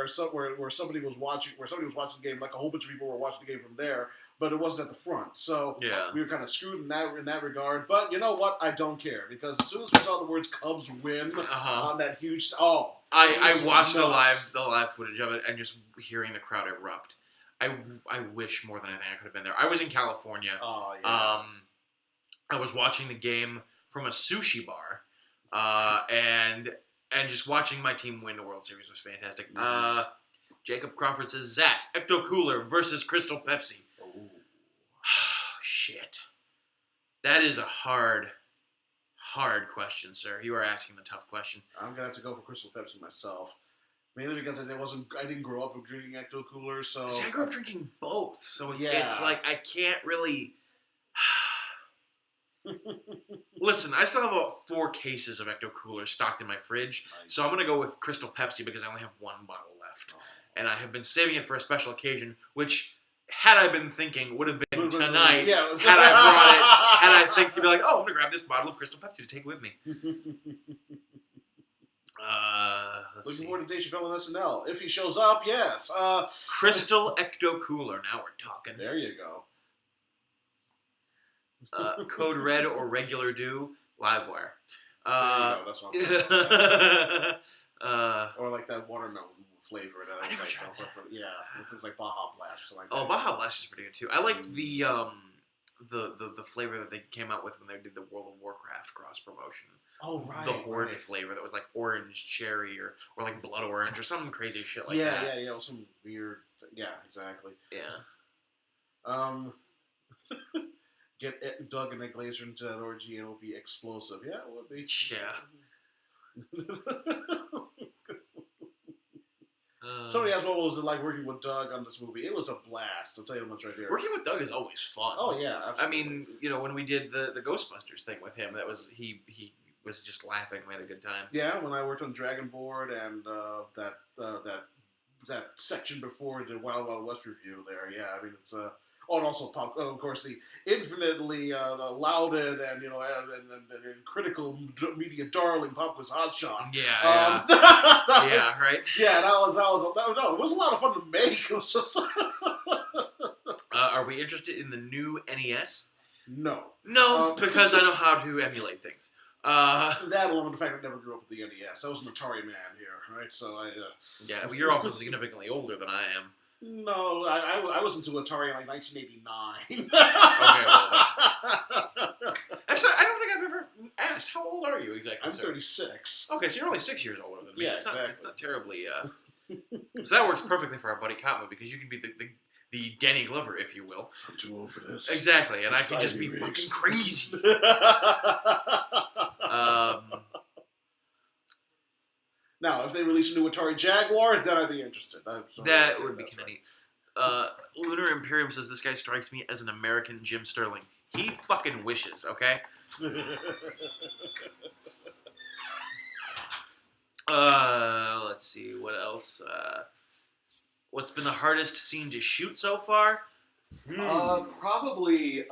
somebody was watching the game, like a whole bunch of people were watching the game from there, but it wasn't at the front. So Yeah. we were kind of screwed in that regard. But you know what? I don't care, because as soon as we saw the words Cubs win on that huge I watched nuts. the live footage of it and just hearing the crowd erupt. I wish more than anything I could have been there. I was in California. Oh yeah. I was watching the game from a sushi bar, and just watching my team win the World Series was fantastic. Jacob Crawford says, Zach, Ecto Cooler versus Crystal Pepsi. Oh. Shit. That is a hard question, sir. You are asking the tough question. I'm gonna have to go for Crystal Pepsi myself, mainly because I didn't grow up drinking Ecto Cooler, so. See, I grew up drinking both, so it's Yeah. like I can't really. Listen, I still have about 4 cases of Ecto Cooler stocked in my fridge, so I'm gonna go with Crystal Pepsi because I only have 1 bottle left, and I have been saving it for a special occasion, which, had I been thinking, would have been tonight. Yeah. Had I brought it, and I think to be like, oh, I'm gonna grab this bottle of Crystal Pepsi to take with me. Looking forward to Dave Chappelle on SNL. If he shows up, yes. Crystal Ecto Cooler. Now we're talking. There you go. Code Red or regular Dew, Livewire. There you go. That's what I'm talking about. Or like that watermelon flavor. I never tried that. Yeah, it seems like Baja Blast or something like Oh, that. Baja Blast is pretty good too. I liked the flavor that they came out with when they did the World of Warcraft cross promotion. Oh, right. The Horde flavor that was like orange cherry or like blood orange or some crazy shit like yeah, that. Yeah, some weird. Yeah, exactly. Yeah. Get Doug and Nick Glazer into that orgy and it'll be explosive. Yeah, it would be. Yeah. Somebody asked what was it like working with Doug on this movie. It was a blast. I'll tell you much right here. Working with Doug is always fun. Oh yeah, absolutely. I mean, when we did the Ghostbusters thing with him, that was he was just laughing. We had a good time. Yeah, when I worked on Dragon Board and that section before the Wild Wild West review there. Yeah, I mean it's Oh, and also, of course, the infinitely lauded and critical media darling Pop Quiz Hotshot. Yeah, yeah, right. Yeah, it was a lot of fun to make. It was just. Are we interested in the new NES? No, because I know how to emulate things. That along with the fact I never grew up with the NES. I was an Atari man here, right? So yeah, well, you're also significantly older than I am. No, I was into Atari in like 1989. Okay, well, actually, I don't think I've ever asked. How old are you exactly? I'm sir? 36. Okay, so you're only 6 years older than me. Yeah, It's exactly. not terribly. So that works perfectly for our buddy cop movie because you can be the Danny Glover, if you will. I'm too old for this. Exactly, and It's I can just be Ivy fucking Riggs. crazy. Now, if they release a new Atari Jaguar, then I'd be interested. That would be kind of neat. Lunar Imperium says this guy strikes me as an American Jim Sterling. He fucking wishes, okay? Let's see, what else? What's been the hardest scene to shoot so far? Probably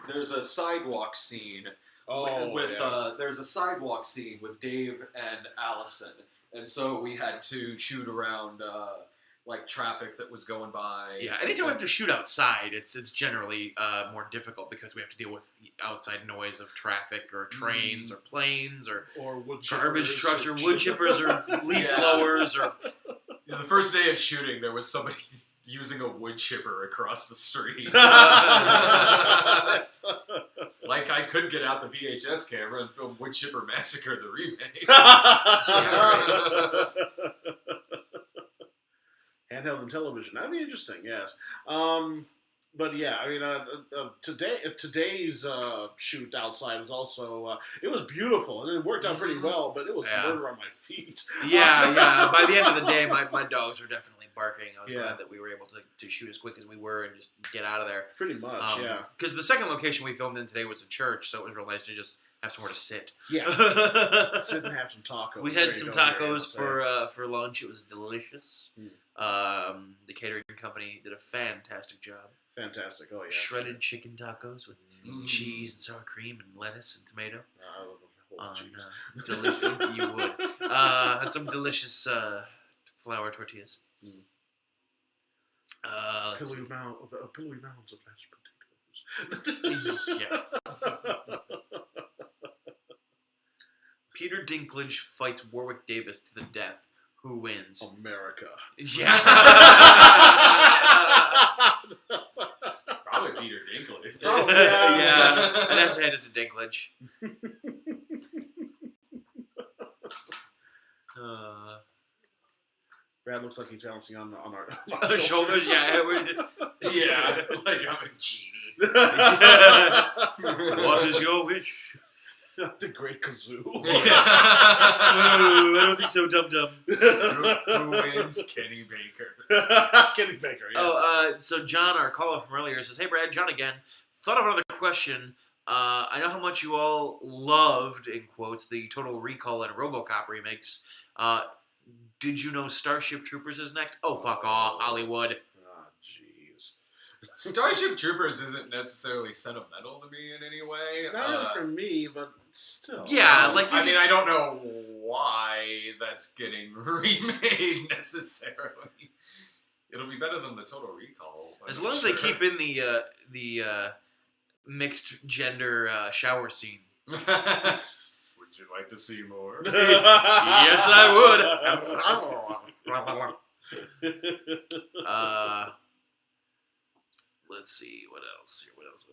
there's a sidewalk scene. There's a sidewalk scene with Dave and Allison, and so we had to shoot around like traffic that was going by. Yeah, anytime we have to shoot outside, it's generally more difficult because we have to deal with the outside noise of traffic or trains or planes or wood garbage chippers trucks or wood chippers or leaf blowers or. Yeah, the first day of shooting, there was somebody using a wood chipper across the street. Like I could get out the VHS camera and film Wood Chipper Massacre the remake. Handheld and television. That'd be interesting, yes. But yeah, I mean, today's shoot outside was also, it was beautiful, and it worked out pretty well, but it was murder on my feet. Yeah. By the end of the day, my dogs were definitely barking. I was glad that we were able to shoot as quick as we were and just get out of there. Pretty much, yeah. Because the second location we filmed in today was a church, so it was real nice to just have somewhere to sit. Yeah. Sit and have some tacos. We There had you some go, Gary, tacos I'll for lunch. It was delicious. Mm. The catering company did a fantastic job. Fantastic. Oh, yeah. Shredded chicken tacos with cheese and sour cream and lettuce and tomato. I love the whole cheese. Delicious. You would. And some delicious flour tortillas. Let's see. Pillowy mounds of mashed potatoes. Yeah. Peter Dinklage fights Warwick Davis to the death. Who wins? America. Yeah. Probably Peter Dinklage. Oh, yeah. Yeah. I'd have to hand it to Dinklage. Brad looks like he's balancing on our Shoulders, yeah. Yeah, like I'm a genie. What is your wish? The Great Kazoo. I don't think so, Dum Dum. Who wins? Kenny Baker. Kenny Baker, yes. Oh, so John, our caller from earlier, says, "Hey, Brad, John again. Thought of another question. I know how much you all loved, in quotes, the Total Recall and RoboCop remakes. Did you know Starship Troopers is next? Oh, fuck off, Hollywood." Ah, jeez. Starship Troopers isn't necessarily sentimental to me in any way. Not really for me, but still. Yeah, like I mean, I don't know why that's getting remade necessarily. It'll be better than the Total Recall. as long as they keep in the mixed gender shower scene. Would you like to see more? Yes, I would. Let's see. What else? What else?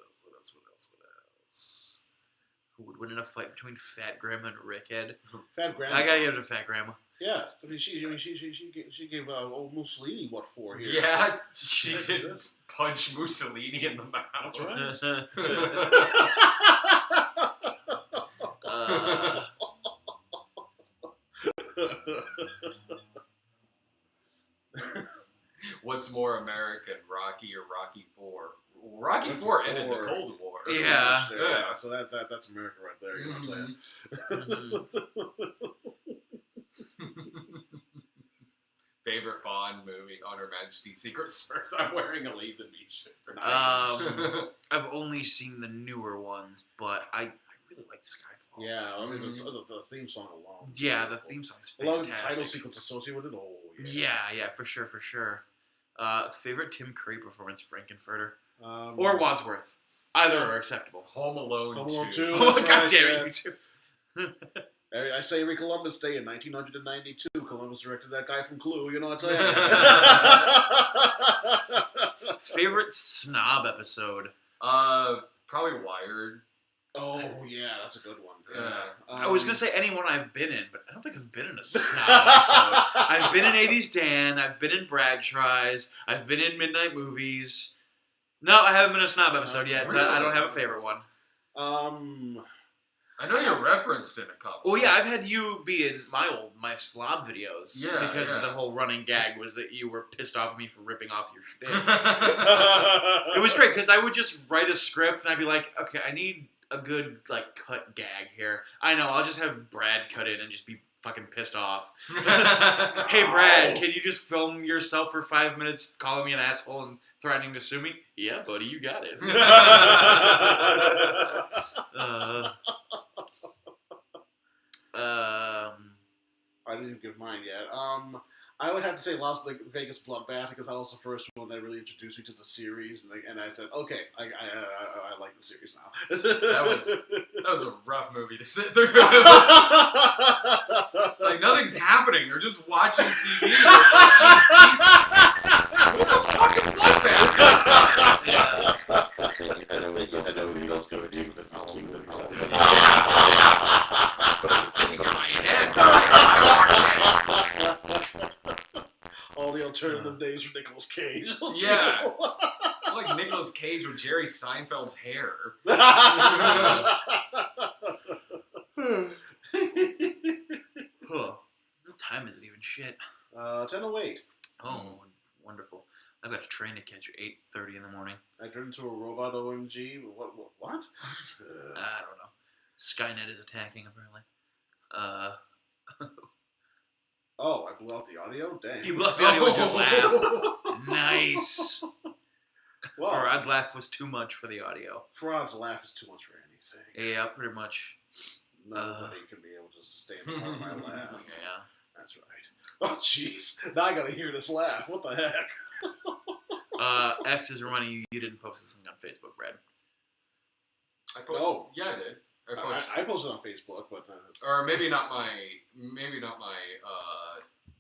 Who would win in a fight between Fat Grandma and Rickhead? Fat Grandma. I gotta give it to Fat Grandma. Yeah, I mean, she gave old Mussolini what for here? Yeah, she did punch Mussolini in the mouth. That's right. What's more American, Rocky or Rocky IV? Rocky IV ended the Cold War. Yeah. Yeah. So that's America right there. You know what I'm saying? Favorite Bond movie, On Her Majesty's Secret Service. I'm wearing a Lazenby shirt. I've only seen the newer ones, but I really like Skyfall. Yeah, I mean the theme song alone. Yeah, the theme song's Along with fantastic. the title sequence associated with it. Oh Yeah, for sure. Favorite Tim Curry performance, Frankenfurter Or or Wadsworth. Either are acceptable. Home Alone Home Alone 2. 2. Oh, That's God right, damn it, yes. you two. I say every Columbus Day in 1992, Columbus directed that guy from Clue. You know what I'm saying? Favorite snob episode. Probably Wired. Oh yeah, that's a good one. Yeah. I was gonna say anyone I've been in, but I don't think I've been in a snob episode. I've been in 80s Dan. I've been in Brad Tries. I've been in Midnight Movies. No, I haven't been in a snob episode yet, so I don't have a favorite one. I know you're referenced in a couple. Well, yeah, I've had you be in my slob videos. Yeah, because yeah. the whole running gag was that you were pissed off at me for ripping off your shtick. It was great because I would just write a script and I'd be like, okay, I need a good cut gag here. I know, I'll just have Brad cut in and just be fucking pissed off. Hey Brad, can you just film yourself for 5 minutes calling me an asshole and threatening to sue me? Yeah, buddy, you got it. I didn't give mine yet. I would have to say Las Vegas Bloodbath because that was the first one that really introduced me to the series, and I said, okay, I like the series now. That was a rough movie to sit through. It's like nothing's happening. You're just watching TV. What's a fucking bloodbath? I know what else going to do, but I'll keep it. All the alternative days for Nicolas Cage. Yeah. Like Nicolas Cage with Jerry Seinfeld's hair. What time is it even? Shit. 10:08. Oh, wonderful. I've got a train to catch at 8:30 in the morning. I turned into a robot. OMG. What? I don't know. Skynet is attacking, apparently. Oh, I blew out the audio? Dang. You blew out the audio with your laugh. Nice. Well, Farad's laugh was too much for the audio. Farad's laugh is too much for anything. Yeah, pretty much. Nobody can be able to sustain the part of my laugh. Yeah. That's right. Oh, jeez. Now I gotta hear this laugh. What the heck? X is reminding you didn't post this thing on Facebook, Brad. I posted. Oh. Yeah, I did. I posted on Facebook, but Or maybe not my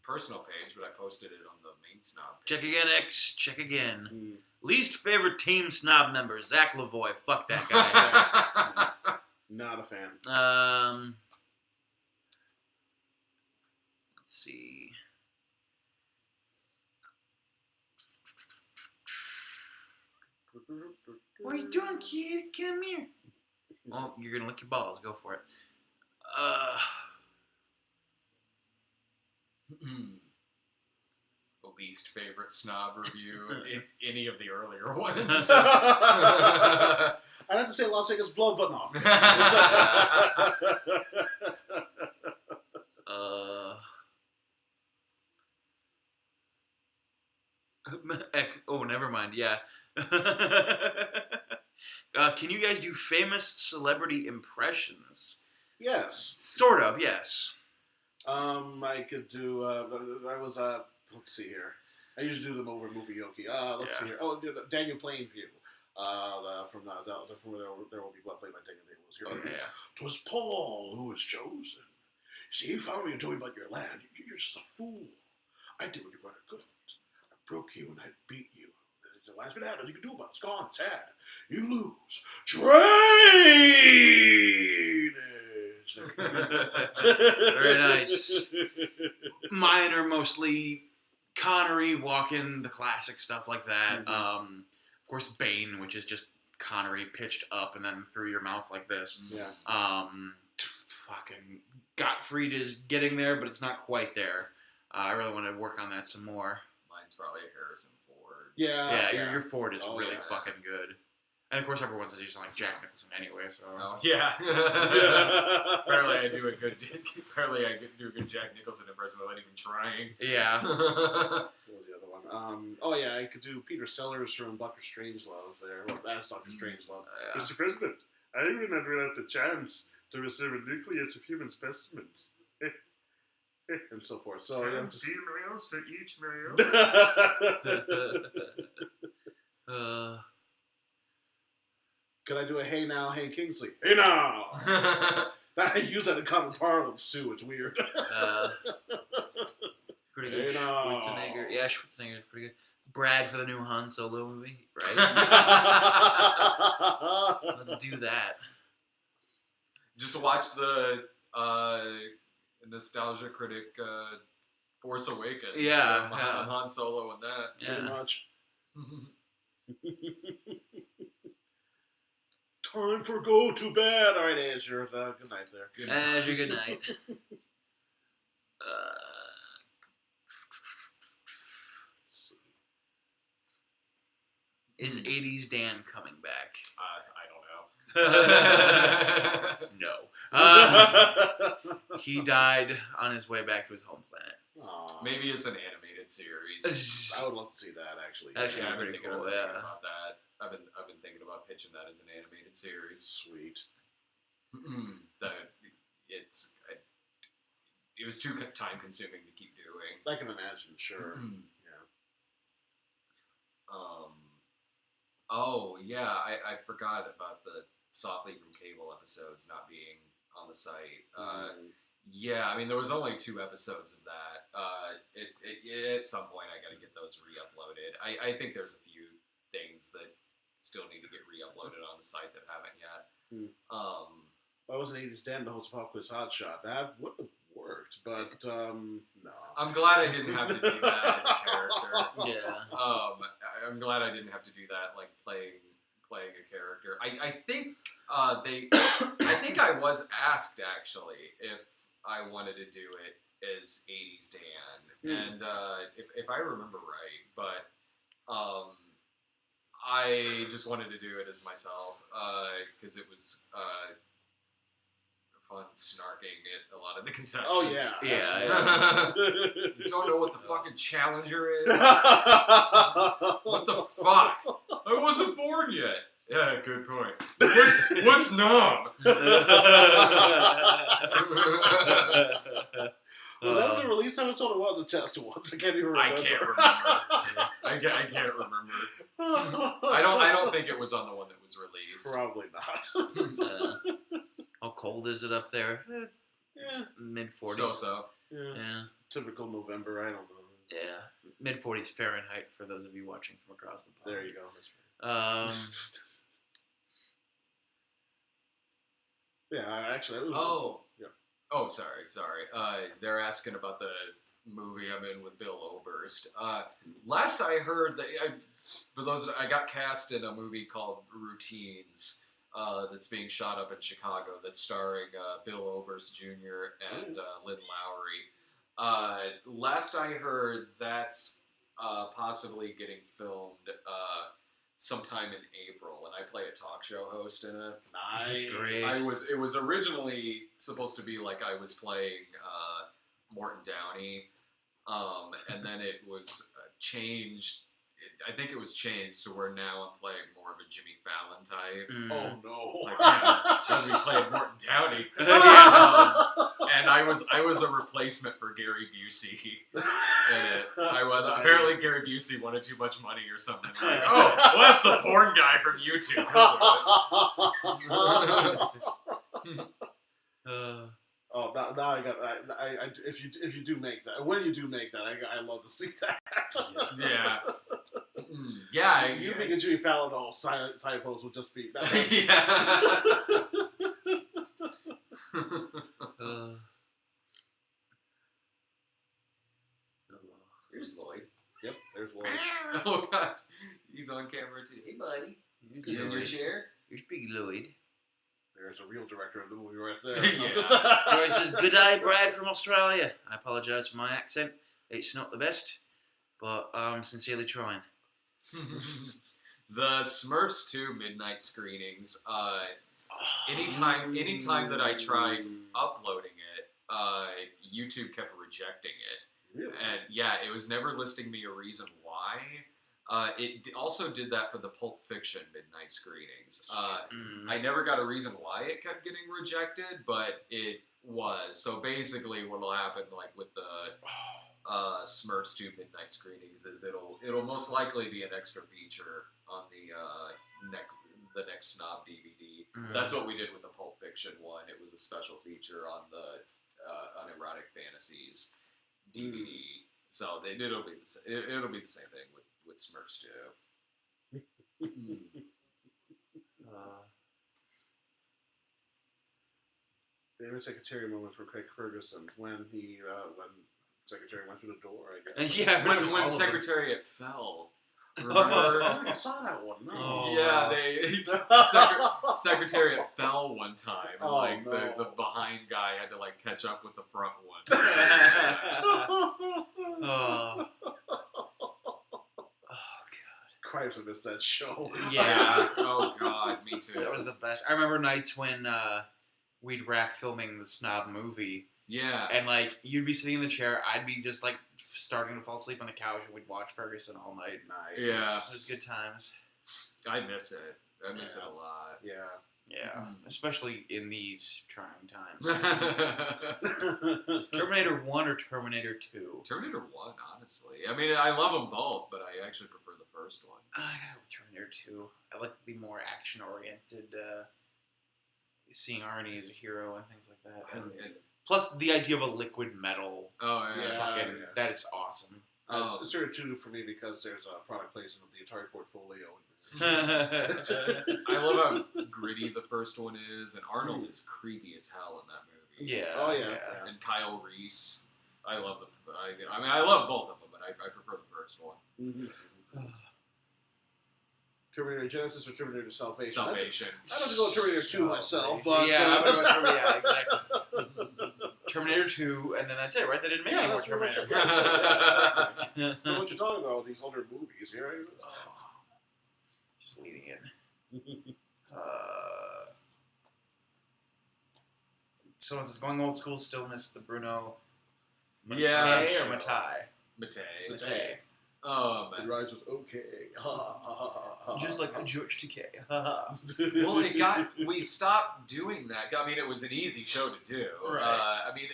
personal page, but I posted it on the main snob page. Check again, X. Check again. Least favorite team snob member, Zach Lavoie. Fuck that guy. not a fan. Let's see. What are you doing, kid? Come here. Oh, you're gonna lick your balls. Go for it. Least favorite snob review in any of the earlier ones. I'd have to say Las Vegas Blood, but no. X. Oh, never mind. Yeah. Can you guys do famous celebrity impressions? Yes. Sort of. Yes. I could do. Let's see here. I usually do them over Movie Yoki. Let's see here. Oh, Daniel Plainview. From There Will Be Blood, played by Daniel Day-Lewis. Here. Okay, yeah. 'Twas Paul who was chosen. See, you found me and told me about your land. You're just a fool. I did what your brother couldn't. I broke you and I beat you. It's the last bit of nothing you can do about it. It's gone. It's sad. You lose. Very nice. Mine are mostly Connery, Walken, the classic stuff like that. Mm-hmm. Of course, Bane, which is just Connery pitched up and then through your mouth like this. Yeah. Fucking Gottfried is getting there, but it's not quite there. I really want to work on that some more. Mine's probably a Harrison Ford. Yeah. Your Ford is really yeah. fucking good. And of course, everyone says you sound like Jack Nicholson anyway. So. Oh, yeah. Apparently, I do a good Jack Nicholson impression without even trying. Yeah. What was the other one? I could do Peter Sellers from Dr. Strangelove there. Well, that's Dr. Strangelove. Mr. President, I would not rule out the chance to receive a nucleus of human specimens. And so forth. So, yeah, just... females for each male. Could I do a hey now, hey Kingsley? Hey now! I use that in common parlance too. It's weird. Pretty good. Hey now. Schwarzenegger. Yeah, Schwarzenegger is pretty good. Brad for the new Han Solo movie, right? Let's do that. Just watch the nostalgia critic Force Awakens. Yeah, Han Solo and that. Yeah. Pretty much. Time for go to bed. All right, Azure. Good night there. Azure, good night. Is 80s Dan coming back? I don't know. No. He died on his way back to his home planet. Aww. Maybe it's an animated series. I would love to see that actually. Actually, I've been pretty thinking cool. about that. I've been thinking about pitching that as an animated series. Sweet. It was too time consuming to keep doing. I can imagine. Sure. Yeah. I forgot about the Softly from Cable episodes not being on the site. Yeah, I mean there was only 2 episodes of that. At some point I got to get those re-uploaded. I think there's a few things that still need to get re-uploaded on the site that haven't yet. I was an 80s Dan to host Pop Quiz Hot Shot. That would have worked, but no. I'm glad I didn't have to do that as a character. Yeah. I'm glad I didn't have to do that, like playing a character. I think I think I was asked actually if I wanted to do it as 80s Dan, and if I remember right, but I just wanted to do it as myself because it was fun snarking at a lot of the contestants. Oh yeah. Yeah. You don't know what the fucking challenger is? What the fuck? I wasn't born yet. Yeah, good point. What's nom? Was that the release episode or one of the test ones? I can't even remember. I can't remember. I can't remember. I don't think it was on the one that was released. Probably not. How cold is it up there? Yeah. Mid-40s. So. Yeah. Yeah. Typical November. I don't know. Yeah. Mid-40s Fahrenheit for those of you watching from across the pond. There you go. Yeah, actually. It was, yeah. Oh, sorry. They're asking about the movie I'm in with Bill Oberst. Last I heard, for those that I got cast in a movie called Routines that's being shot up in Chicago that's starring Bill Oberst Jr. and Lynn Lowry. Last I heard, that's possibly getting filmed sometime in April, and I play a talk show host in it. Nice. That's great. It was originally supposed to be like I was playing Morton Downey, and then it was changed. I think it was changed to where now I'm playing more of a Jimmy Fallon type. Oh no! Like, we played Morton Downey, and I was a replacement for Gary Busey in it. I was apparently Gary Busey wanted too much money or something. Like, oh, well, that's the porn guy from YouTube. Oh, now I got. If you do make that, when you do make that, I love to see that. Yeah. Yeah. You think a Jimmy Fallon all silent typos would just be. Yeah. Here's Lloyd. Yep, there's Lloyd. Oh god, he's on camera too. Hey buddy, you in your chair? Here's Big Lloyd. There's a real director of the movie right there. Joy says, "Good day, Brad from Australia. I apologise for my accent. It's not the best, but I'm sincerely trying." The Smurfs 2 midnight screenings. Anytime that I tried uploading it, YouTube kept rejecting it. Really? And yeah, it was never listing me a reason why. It also did that for the Pulp Fiction midnight screenings. I never got a reason why it kept getting rejected, but it was. So basically, what'll happen, like with the Smurfs 2 midnight screenings, is it'll most likely be an extra feature on the next Snob DVD. That's what we did with the Pulp Fiction one. It was a special feature on the Unerotic Fantasies DVD. So it'll be the same thing with Smurfs 2. Favorite secretary moment for Craig Ferguson when Secretary went through the door, I guess. Yeah, when Secretariat fell. I Remember? saw that one. No. Oh, Yeah, Secretariat fell one time, and Oh, the no. behind guy had to catch up with the front one. Oh. Christ, I missed that show. Yeah. Oh god, me too. That was the best. I remember nights when we'd wrap filming the Snob movie, Yeah. and you'd be sitting in the chair, I'd be just starting to fall asleep on the couch, and we'd watch Ferguson all night. Nice. Yeah. It was good times. I miss it. I miss it a lot. Yeah. Yeah, especially in these trying times. Terminator 1 or Terminator 2? Terminator 1, honestly. I mean, I love them both, but I actually prefer the first one. I gotta go with Terminator 2. I like the more action-oriented, seeing Arnie as a hero and things like that. And plus, the idea of a liquid metal. Oh, yeah. That is awesome. It's sort of true for me because there's a product placement of the Atari portfolio. I love how gritty the first one is, and Arnold is creepy as hell in that movie. Yeah. Oh, yeah. And Kyle Reese. I love I love both of them, but I prefer the first one. Mm-hmm. Terminator Genesis or Terminator Salvation? Salvation. I don't have to go with Terminator 2 myself, but... Yeah, I'm going to go with Terminator, exactly. Terminator 2, and then that's it, right? They didn't make any more Terminator. So what you're talking about with these older movies here, right? Just leading in. Someone says going old school. Still miss the Bruno. Yeah, Mattei sure. or Matai. Matei. Mattei. Oh It man. rhymes with okay. Just like a George Takei. Well, we stopped doing that. I mean, it was an easy show to do. Right. I mean,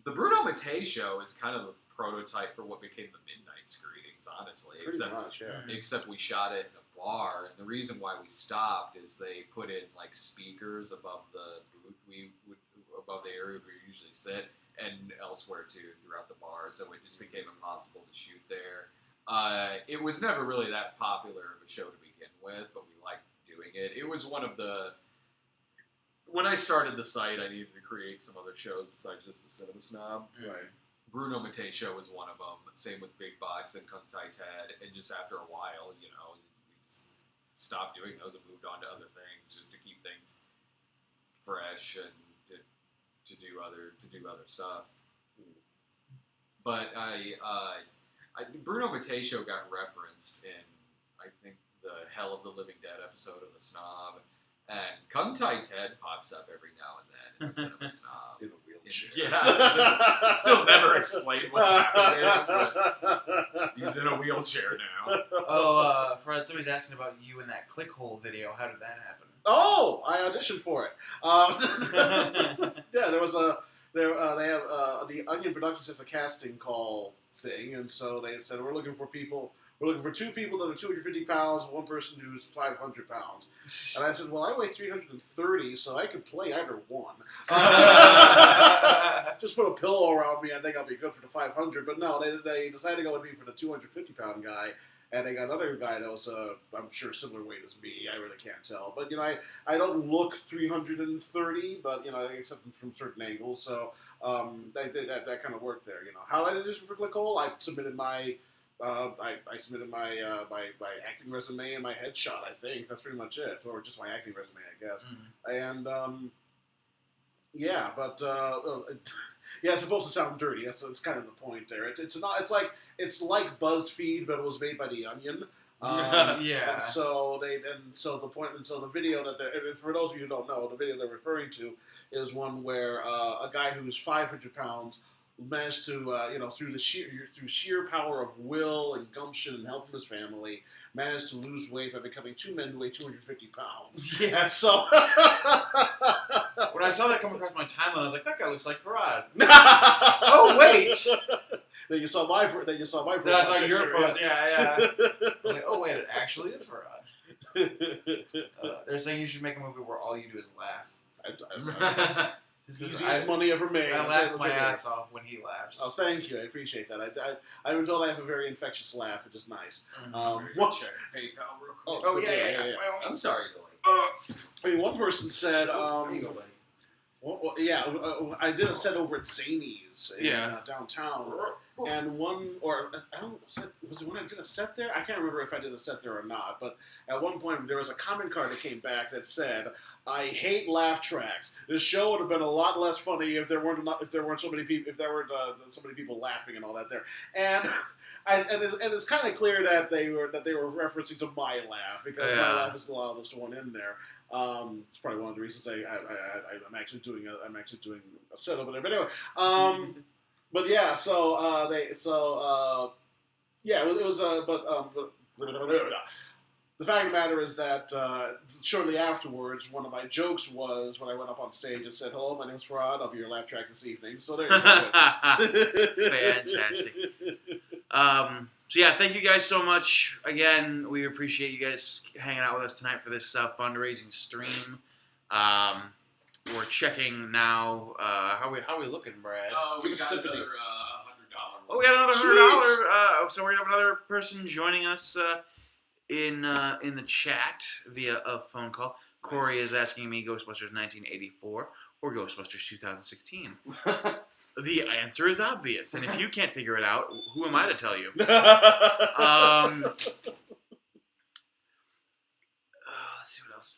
the Bruno Mattei show is kind of a prototype for what became the midnight screenings, honestly. Pretty much, yeah. Except we shot it in a bar, and the reason why we stopped is they put in like speakers above the booth above the area we usually sit, and elsewhere too throughout the bar, so it just became impossible to shoot there. It was never really that popular of a show to begin with, but we liked doing it. It was one of the... When I started the site, I needed to create some other shows besides just the Cinema Snob. Right. Bruno Mattei show was one of them. Same with Big Box and Kung Tai Ted. And just after a while, we just stopped doing those and moved on to other things just to keep things fresh and to do other stuff. But Bruno Mattei show got referenced in, I think, the Hell of the Living Dead episode of The Snob. And Kung Tai Ted pops up every now and then in the Cinema Snob. In a wheelchair. Yeah, still never explained what's happening, but he's in a wheelchair now. Oh, Fred, somebody's asking about you in that Clickhole video. How did that happen? Oh, I auditioned for it. Yeah, there was they have the Onion Productions has a casting call thing, and so they said we're looking for two people that are 250 pounds, and one person who's 500 pounds. And I said, well, I weigh 330, so I could play either one. Just put a pillow around me, I think I'll be good for the 500. But no, they decided to go with me for the 250-pound guy. And they got another guy that was, I'm sure, similar weight as me. I really can't tell. But, I don't look 330, but, except from certain angles. So that kind of worked there, How did I audition for Clickhole? I submitted my... I submitted my acting resume and my headshot. I think that's pretty much it, or just my acting resume, I guess. Mm-hmm. And yeah, but yeah, it's supposed to sound dirty. That's kind of the point there. It's like BuzzFeed, but it was made by The Onion. Yeah. And so the video that for those of you who don't know, the video they're referring to is one where a guy who's 500 pounds. Managed to, through sheer power of will and gumption and helping his family, managed to lose weight by becoming two men who weigh 250 pounds. Yeah. And so when I saw that come across my timeline, I was like, that guy looks like Farad. Oh wait. Then you saw my. Then I saw your post. Yeah. I was like, oh wait, it actually is Farad. They're saying you should make a movie where all you do is laugh. Easiest money ever made. I laugh my ass off when he laughs. Oh, thank you. I appreciate that. I've been told I have a very infectious laugh, which is nice. What? Check PayPal real quick. Oh yeah. I'm sorry, Billy. One person said, There you go, buddy. Well, yeah, I did a set over at Zany's in downtown, and was it when I did a set there? I can't remember if I did a set there or not, but at one point there was a comment card that came back that said, "I hate laugh tracks. This show would have been a lot less funny if there weren't so many people laughing and all that there." And it's kind of clear that they were referencing to my laugh because my laugh is the loudest one in there. It's probably one of the reasons I'm actually doing a set over there. But anyway, but yeah, it was the fact of the matter is that shortly afterwards, one of my jokes was when I went up on stage and said, "Hello, my name's Farad. I'll be your laugh track this evening." So there you go. Fantastic. So yeah, thank you guys so much. Again, we appreciate you guys hanging out with us tonight for this fundraising stream. We're checking now. How we looking, Brad? We got another $100. Oh, we got another $100. So we're gonna have another person joining us in the chat via a phone call. Corey is asking me Ghostbusters 1984 or Ghostbusters 2016. The answer is obvious, and if you can't figure it out, who am I to tell you? Let's see what else.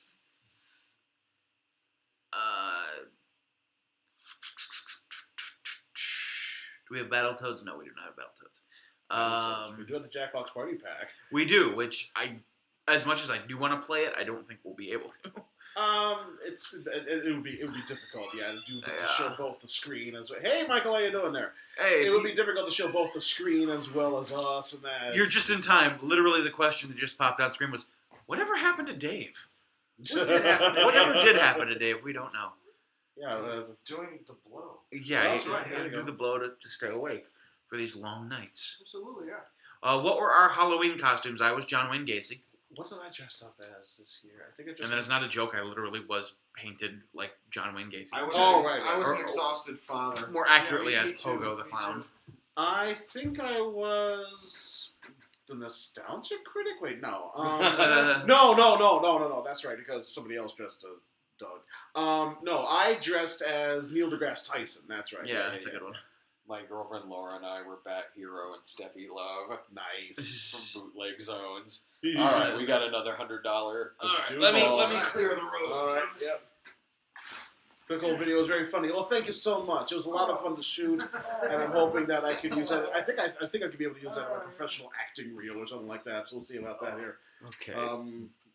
Do we have Battletoads? No, we do not have Battletoads. We do have the Jackbox Party Pack. We do, which as much as I do want to play it, I don't think we'll be able to. It would be difficult, to show both the screen as well. Hey, Michael, how you doing there? Hey, it would be difficult to show both the screen as well as us and that. You're just in time. Literally, the question that just popped on screen was, "Whatever happened to Dave? Whatever did happen to Dave? We don't know." Yeah, doing the blow. Yeah, That's he right. had to do the blow to stay awake for these long nights. Absolutely, yeah. What were our Halloween costumes? I was John Wayne Gacy. what did I dress up as this year? I think I dressed. And then it's not a joke. I literally was painted like John Wayne Gacy. I was, right. I was an Or- exhausted father. More accurately Yeah, as me too, Pogo the me Clown. too. I think I was the nostalgic critic. Wait, no. No. That's right, because somebody else dressed as Doug. No, I dressed as Neil deGrasse Tyson. That's right. Yeah, that's a good one. My girlfriend Laura and I were Bat Hero and Steffi Love Nice. from Bootleg Zones. All right, we got another $100. Let's do Let me it. clear the road. All right. Yep. The whole video was very funny. Well, thank you so much. It was a lot of fun to shoot, and I'm hoping that I could use that. I think I could be able to use that in a professional acting reel or something like that. So we'll see about that here. Okay.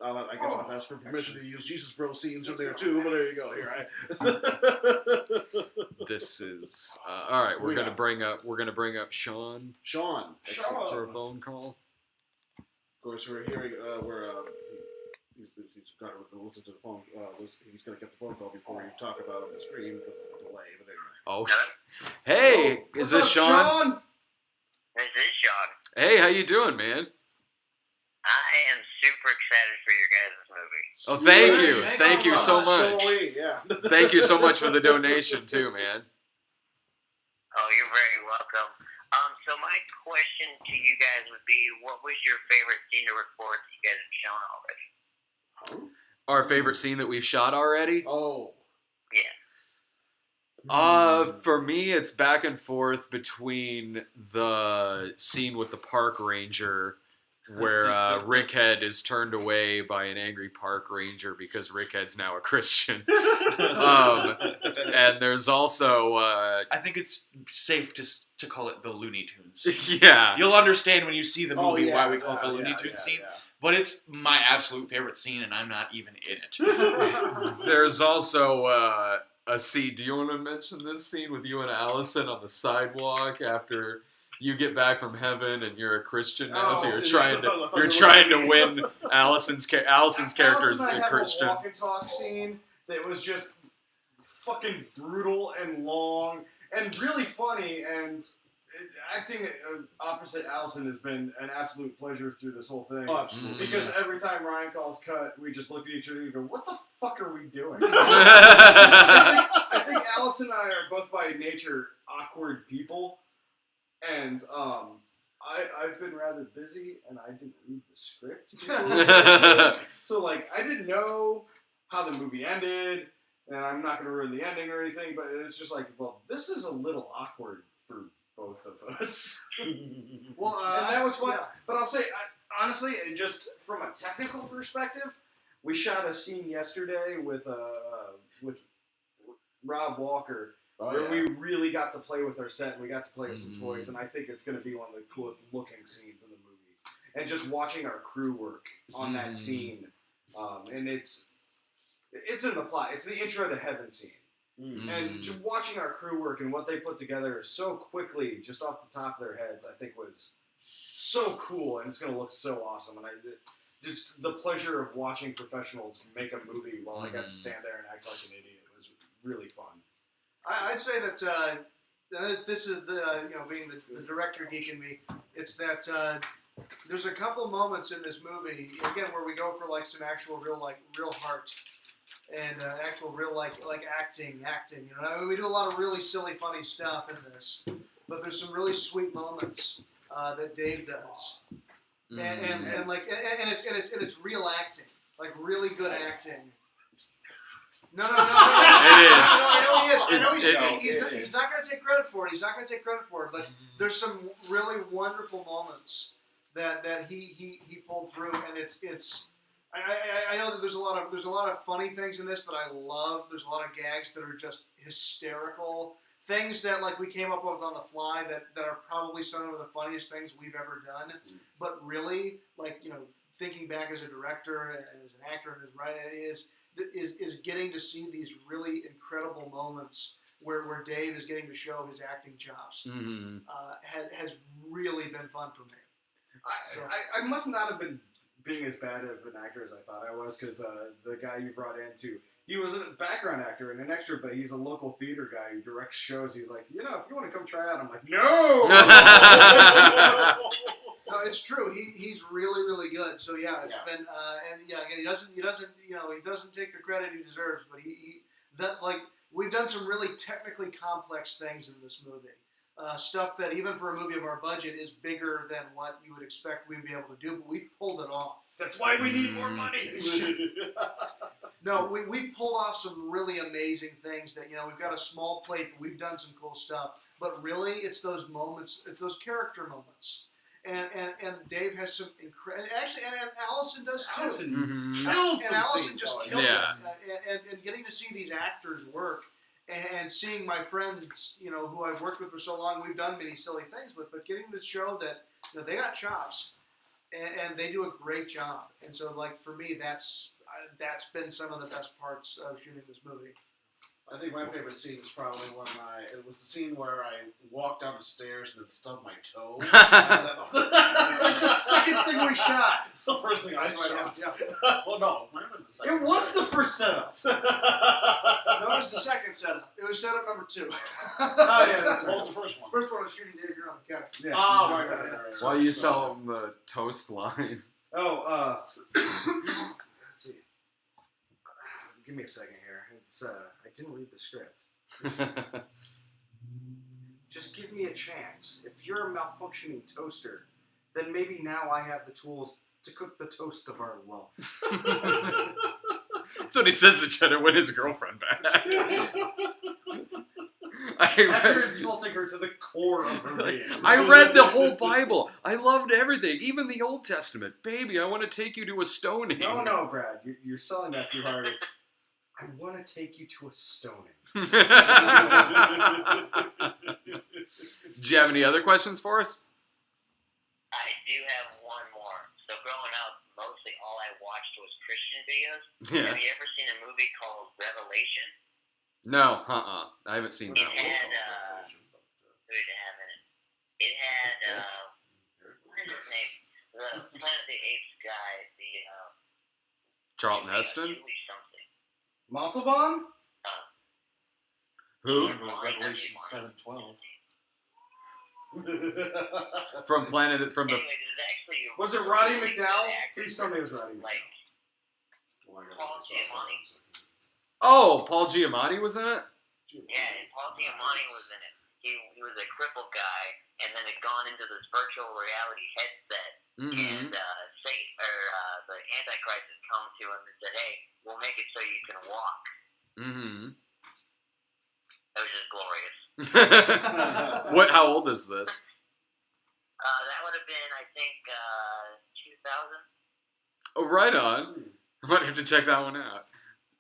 I guess I'll ask for permission to use Jesus Bro scenes from there too. But there you go. Here, This is all right. We're gonna bring up Sean Sean. for a phone call. Of course, we're hearing he's got to listen to the phone. He's going to get the phone call before we talk about it on the screen because of the delay. But anyway. Oh, hey, is this Sean? This is Sean. Hey, how you doing, man? I am super excited for your guys' movie. Oh, thank you so much. So yeah. Thank you so much for the donation too, man. Oh, you're very welcome. So my question to you guys would be, what was your favorite scene to record that you guys have shown already? Our favorite scene that we've shot already? Oh. Yeah. For me, it's back and forth between the scene with the park ranger where Rickhead is turned away by an angry park ranger because Rickhead's now a Christian. And there's also... I think it's safe to call it the Looney Tunes. yeah. You'll understand when you see the movie why we call it the yeah, Looney Tunes scene. yeah. But it's my absolute favorite scene, and I'm not even in it. There's also a scene. Do you want to mention this scene with you and Allison on the sidewalk after you get back from heaven and you're a Christian now? So you're trying to win Allison's character's Allison and I a have Christian. a walk and talk scene that was just fucking brutal and long and really funny, and acting opposite Allison has been an absolute pleasure through this whole thing. Oh, absolutely. Because every time Ryan calls cut, we just look at each other and go, "What the fuck are we doing?" I think Allison and I are both by nature awkward people, and I've been rather busy, and I didn't read the script before. So like I didn't know how the movie ended, and I'm not going to ruin the ending or anything, but it's just like, well, this is a little awkward for both of us. Well, And that was fun. yeah. But I'll say, honestly, just from a technical perspective, we shot a scene yesterday with Rob Walker where we really got to play with our set and we got to play with some toys, and I think it's going to be one of the coolest looking scenes in the movie. And just watching our crew work on that scene, and it's in the plot. It's the intro to heaven scene. And just watching our crew work and what they put together so quickly, just off the top of their heads, I think was so cool, and it's going to look so awesome. And just the pleasure of watching professionals make a movie while I got to stand there and act like an idiot was really fun. I'd say that this is being the director geek in me. It's that there's a couple moments in this movie again where we go for like some actual real heart and actual real like acting. You know, I mean, we do a lot of really silly, funny stuff in this, but there's some really sweet moments that Dave does, and it's real acting, like really good acting. No. It is. I know he is. He's not going to take credit for it. But there's some really wonderful moments that he pulled through, and it's. I know that there's a lot of funny things in this that I love. There's a lot of gags that are just hysterical. Things that like we came up with on the fly that are probably some of the funniest things we've ever done. But really, like, you know, thinking back as a director and as an actor and as writer, is getting to see these really incredible moments where Dave is getting to show his acting chops. Mm-hmm. Has really been fun for me. I must not have been being as bad of an actor as I thought I was, because the guy you brought in too, he was a background actor and an extra, but he's a local theater guy who directs shows. He's like, if you want to come try out, I'm like, no. No, it's true. He's really, really good. So yeah, it's been and again, he doesn't take the credit he deserves, but we've done some really technically complex things in this movie. Stuff that even for a movie of our budget is bigger than what you would expect we'd be able to do, but we've pulled it off. That's why we need more money. No, we've pulled off some really amazing things that, we've got a small plate, but we've done some cool stuff. But really, it's those moments, it's those character moments. And Dave has some incredible, and Allison does too. Allison And Allison just killed Yeah. it. And getting to see these actors work and seeing my friends, who I've worked with for so long, we've done many silly things with, but getting to show that they got chops and they do a great job. And so, for me, that's been some of the best parts of shooting this movie. I think my favorite scene is probably it was the scene where I walked down the stairs and then stubbed my toe. It's like the second thing we shot. It's the first thing I shot. Yeah. Well, no, might have been the second. It was the first setup. No, it was the second setup. It was setup number 2. Oh, yeah, what was the first one? First one was shooting Dave here on the couch. Yeah. Oh, right. Why you tell them the toast line? Oh, let's see. Give me a second here. It's I didn't read the script. Just give me a chance. If you're a malfunctioning toaster, then maybe now I have the tools to cook the toast of our love. That's what he says to Cheddar when his girlfriend back. After insulting her to the core of her being. I read the whole Bible. I loved everything, even the Old Testament. Baby, I want to take you to a stoning. No, Brad. You're selling that too hard. I want to take you to a stoning. Do you have any other questions for us? I do have one more. So growing up, mostly all I watched was Christian videos. Yeah. Have you ever seen a movie called Revelation? No, I haven't seen that It had, who did it have in it? It had, what is his name? The Planet of the Apes guy, Charlton Heston? Julie something. Montalban? Who? Revelation 7:12. From the... Anyway, there's actually Was it really Roddy good McDowell? actors, Please tell me it was Roddy like McDowell. Paul Giamatti. Oh, Paul Giamatti was in it? Yeah, and Paul Giamatti was in it. He was a crippled guy, and then had gone into this virtual reality headset, Mm-hmm. and the Antichrist had come to him and said, "Hey, we'll make it so you can walk." Mm-hmm. That was just glorious. How old is this? That would have been, I think, 2000. Oh, right on. I might have to check that one out.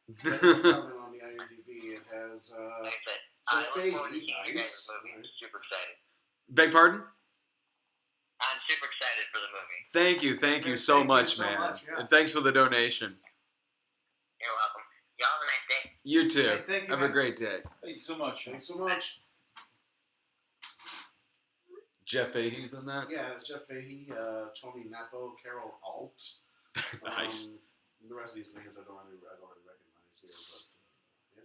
On the IMDb, it has. Like I said, I look forward to seeing you guys' movie. I'm super excited. Beg pardon? I'm super excited for the movie. Thank you so much, man. Yeah. And thanks for the donation. You're welcome. Y'all have a nice day. You too. Hey, thank you, Have man. a great day. Thank you so much. Thanks so much. Jeff Fahey's in that? Yeah, it's Jeff Fahey, Tony Napo, Carol Alt. Nice. The rest of these names I don't really recognize here, but yeah.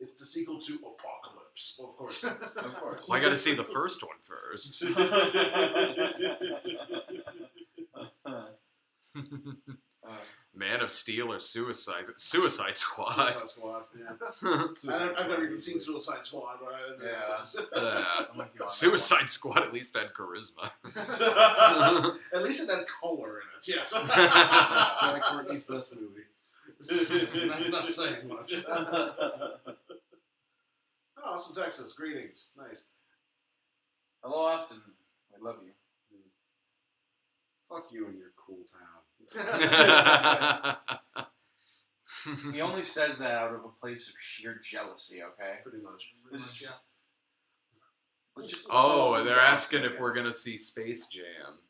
It's the sequel to Apocalypse, of course. Of course. Well, I got to see the first one first. Man of Steel or Suicide Squad. Suicide Squad, yeah. I've never even seen Suicide Squad, but Suicide Squad at least had charisma. At least it had color in it, yes. It's like Courtney's best movie. That's not saying much. Oh, Austin, Texas. Greetings. Nice. Hello, Austin. I love you. Fuck you and your cool town. He only says that out of a place of sheer jealousy, okay? Pretty much. Yeah. Oh, they're asking if we're going to see Space Jam.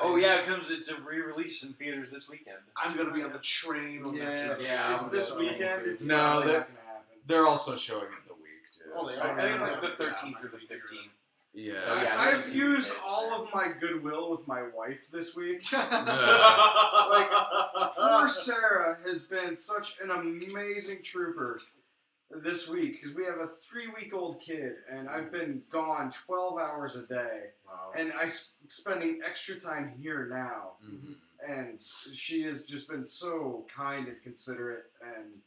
Oh yeah, it's a re-release in theaters this weekend. I'm gonna be on the train when that's Yeah, out. Yeah, it's I'm this gonna go. weekend. It's No, probably they're- not gonna happen. They're also showing it the week too. Oh, they I are. think it's like the Yeah. 13th or the 15th. Yeah. So, yeah, I I've didn't used see it. all of my goodwill with my wife this week. Yeah. Like, poor Sarah has been such an amazing trooper this week because we have a 3-week-old kid, and I've been gone 12 hours a day, Wow. and I'm spending extra time here now. Mhm. And she has just been so kind and considerate and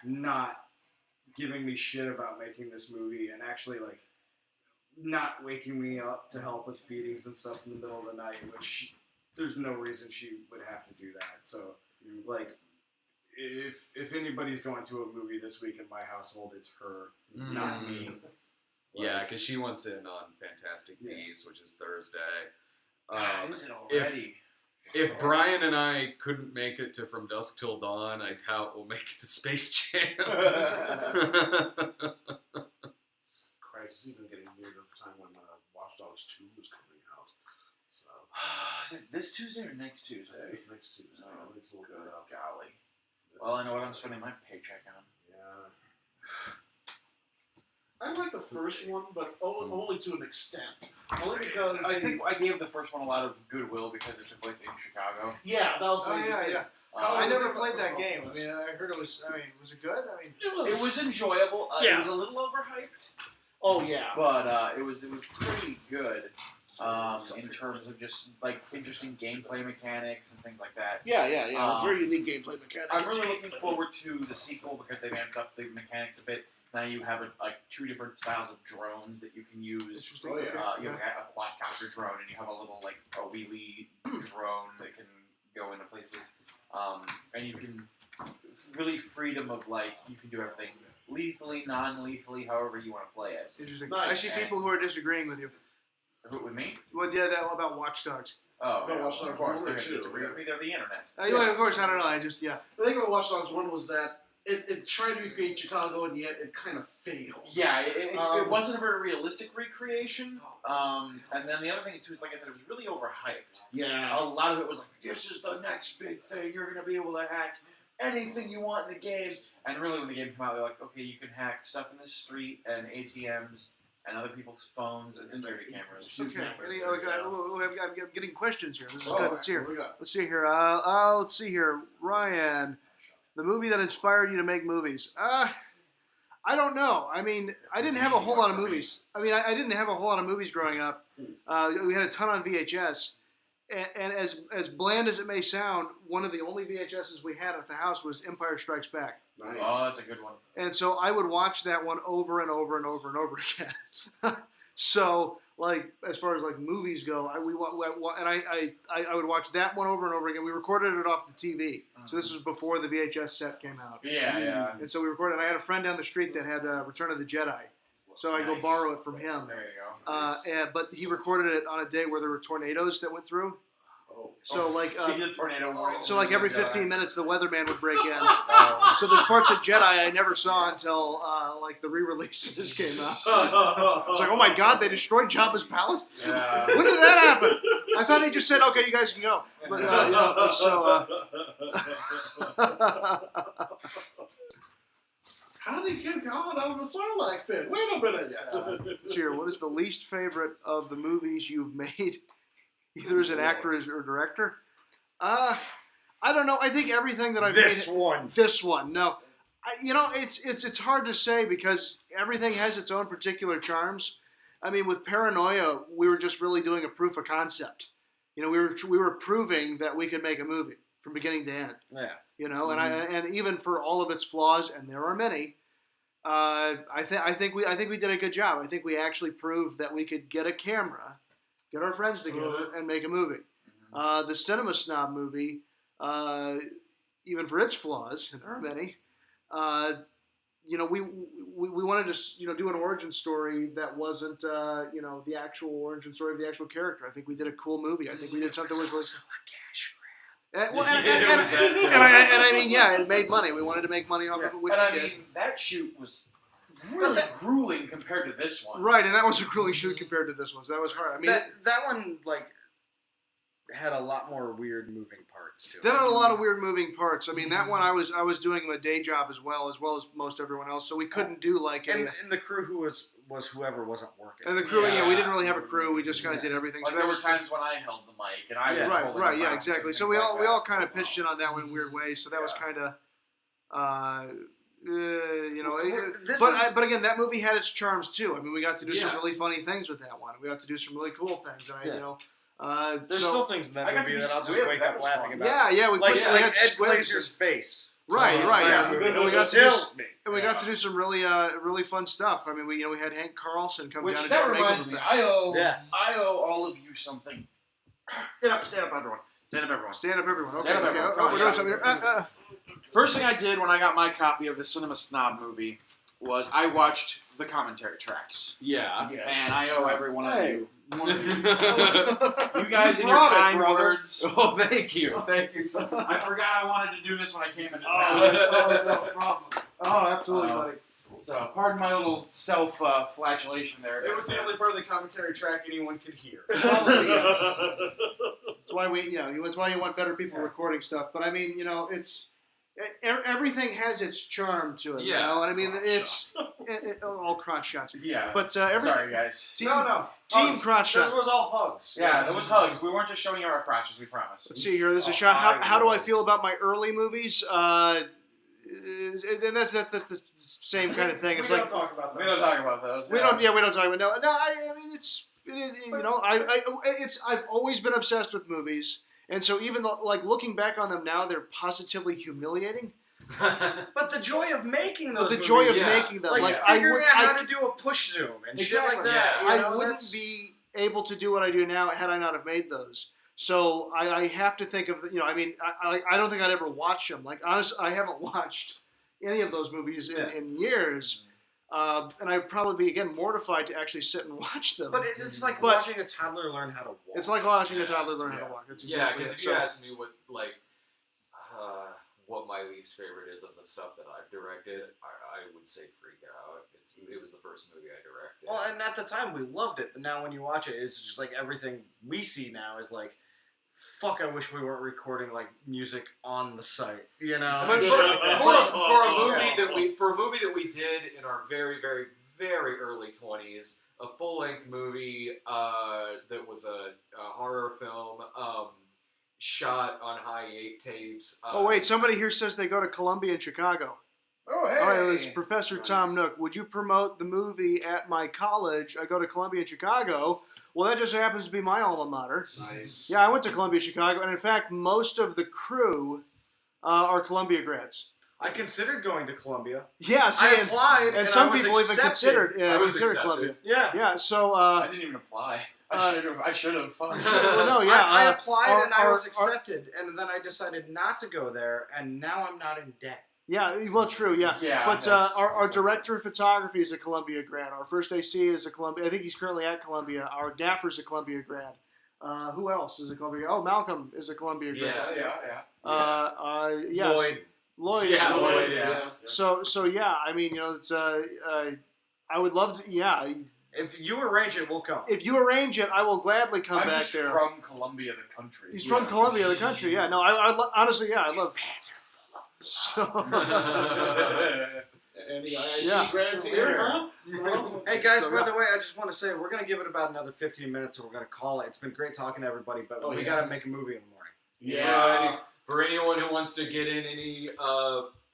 not giving me shit about making this movie and actually like not waking me up to help with feedings and stuff in the middle of the night, which there's no reason she would have to do that. So like if anybody's going to a movie this week in my household, it's her, not me. Yeah, because she wants in on Fantastic Yeah. Beasts, which is Thursday. God, is it already? If Brian and I couldn't make it to From Dusk Till Dawn, I doubt we'll make it to Space Jam. Christ, it's even getting near the time when Watch Dogs 2 is coming out. So Is it this Tuesday or next Tuesday? it's next Tuesday. Oh, I need to look good that up. golly. Well, I know what I'm spending my paycheck on. Yeah. I like the first one, but only to an extent. Only because I think I gave the first one a lot of goodwill because it took place in Chicago. yeah, that was Oh the yeah, thing. yeah. I never played that game. I mean, I heard it was. I mean, was it good? I mean, It was enjoyable. Yeah. It was a little overhyped, Oh yeah. but it was pretty good in terms of just like interesting gameplay mechanics and things like that. Yeah. It was very unique gameplay mechanic. I'm really looking forward to the sequel because they've amped up the mechanics a bit. Now you have like 2 different styles of drones that you can use. interesting. Oh, yeah. You have a quadcopter drone, and you have a little like a wheelie drone that can go into places. And you can really freedom of like you can do everything lethally, non-lethally, however you want to play it. Interesting. Nice. I see people who are disagreeing with you. Who, with me? Well, yeah, that about Watch Dogs. Oh, No, yeah, Watch Dogs of course. 1 or They're 2, disagree with me. They're the internet. Yeah, of course, I don't know. I just, yeah. The thing about Watch Dogs 1 was that it tried to recreate Chicago, and yet it kind of failed. Yeah, it wasn't a very realistic recreation. And then the other thing too is, like I said, it was really overhyped. Yeah. A lot of it was like, this is the next big thing. You're gonna be able to hack anything you want in the game. And really, when the game came out, they're like, okay, you can hack stuff in the street and ATMs and other people's phones and security cameras. Okay. I'm getting questions here. This is Oh, good. Let's hear. what we got? Let's see here. Let's see here. Ryan, the movie that inspired you to make movies. I don't know. I mean, I didn't have a whole lot of movies. I mean, I didn't have a whole lot of movies growing up. We had a ton on VHS. And as bland as it may sound, one of the only VHSs we had at the house was Empire Strikes Back. Nice. Oh, that's a good one. And so I would watch that one over and over and over and over again. So, like, as far as like movies go, I would watch that one over and over again. We recorded it off the TV, so this was before the VHS set came out. Yeah. And so we recorded. I had a friend down the street that had Return of the Jedi, so I go Nice. borrow it from him. There you go. But he recorded it on a day where there were tornadoes that went through. Oh. So like. So you did tornado warning. So like every 15 minutes, the weatherman would break in. Oh. So there's parts of Jedi I never saw until like the re-releases came out. It's like, oh my God, they destroyed Jabba's palace. Yeah. When did that happen? I thought he just said, okay, you guys can go. But How did he get caught out of the Sarlacc pit? Wait a minute. let's hear. What is the least favorite of the movies you've made, either as an actor or director? I don't know. I think everything that I've made. This one. No. It's hard to say because everything has its own particular charms. I mean, with Paranoia, we were just really doing a proof of concept. We were proving that we could make a movie from beginning to end. Yeah. And even for all of its flaws, and there are many, I think we did a good job. I think we actually proved that we could get a camera, get our friends together, and make a movie. The Cinema Snob movie, even for its flaws, and there are many, we wanted to do an origin story that wasn't the actual origin story of the actual character. I think we did a cool movie. I think we did something that was really. And I mean, yeah, it made money. We wanted to make money off of it, which and we I did. mean, that shoot was really grueling compared to this one. Right, and that was a grueling shoot compared to this one. So that was hard. I mean, that one like had a lot more weird moving parts to it. That had a lot of weird moving parts. I mean, that one I was doing my day job as well as most everyone else, so we couldn't do like any. And the crew who was whoever wasn't working. And the crew, we didn't really have a crew. We just kind of did everything. Like So there that were was times when I held the mic and I was holding right, the yeah, props exactly. and So things we all like kind of that. pitched in on that one in weird ways. So that was kind of, but again, that movie had its charms too. I mean, we got to do some really funny things with that one. We got to do some really cool things, and there's still things in that I got movie to that I'll just squib. wake That up was laughing fun. about. yeah, we Like, we like had Ed squibs. Glazer's face. Right. Yeah. And we got to do, Kills me. and we got to do some really fun stuff. I mean, we had Hank Carlson come Which down and that do our makeup reminds me, effects. I owe all of you something. Stand up, everyone. Stand up, everyone. Stand up, everyone. Okay, Stand up, okay. everyone. Oh, we're doing something here. First thing I did when I got my copy of the Cinema Snob movie was I watched the commentary tracks. Yeah. And I owe every one of you. You guys You in your brought it, kind brother. words. Oh, thank you. Thank you so much. I forgot I wanted to do this when I came into Oh, town. no problem. Oh, absolutely, buddy. So, pardon my little self-flagellation there. It was the only part of the commentary track anyone could hear. That's why that's why you want better people recording stuff. But I mean, it's everything has its charm to it. Yeah. And I mean, it's all crotch shots. Yeah. But Sorry, guys. team Hugs. crotch This shot. was all hugs. Yeah, that was hugs. We weren't just showing you our crotches, we promise. Let's see here. There's a shot. How do I feel about my early movies? And that's the same kind of thing. It's we like don't talk about We those. don't talk about those. we don't talk about no. I mean, I've always been obsessed with movies, and so even though, like looking back on them now, they're positively humiliating. But the joy of making those But the joy of movies, making them, like figuring out how to do a push zoom and shit like that. I wouldn't be able to do what I do now had I not have made those. So I have to think of, I mean, I don't think I'd ever watch them. Like, honestly, I haven't watched any of those movies in years. And I'd probably be, again, mortified to actually sit and watch them. But it's like watching a toddler learn how to walk. It's like watching a toddler learn how to walk. That's exactly because it. if you ask me what my least favorite is of the stuff that I've directed, I would say Freak Out. It was the first movie I directed. Well, and at the time we loved it, but now when you watch it, it's just like everything we see now is like, fuck, I wish we weren't recording like music on the site, But for a movie that we did in our very, very, very early 20s, a full-length movie that was a horror film shot on high 8 tapes. Oh, wait, somebody here says they go to Columbia in Chicago. Oh, hey. All right, it's Professor Tom Nook. Would you promote the movie at my college? I go to Columbia in Chicago. Well, that just happens to be my alma mater. Nice. Yeah, I went to Columbia, Chicago, and in fact, most of the crew are Columbia grads. I considered going to Columbia. Yeah, see, I applied, and some I was people accepted. even considered accepted. Columbia. Yeah. Yeah, so I didn't even apply. I should have. well, no, yeah, I applied and I was our- accepted, and then I decided not to go there, and now I'm not in debt. yeah, well, true, yeah. Yeah, But that's- our director of photography is a Columbia grad. Our first AC is a Columbia. I think he's currently at Columbia. Our gaffer's a Columbia grad. Who else is a Columbia? Oh, Malcolm is a Columbia grad. Yeah. Yes. Lloyd is a Yeah, Columbia Lloyd, grad. yes. So yeah, I mean, it's I would love to. Yeah, If you arrange it, we'll come. if you arrange it, I will gladly come I'm back just there. from Columbia, the country. He's from Columbia, the country. Yeah, no, honestly, yeah, I love. So. Any Yeah. IIT grads here, huh? Hey guys, So, by yeah. the way, I just want to say we're gonna give it about another 15 minutes, and we're gonna call it. It's been great talking to everybody, but we gotta make a movie in the morning. Yeah. For anyone who wants to get in any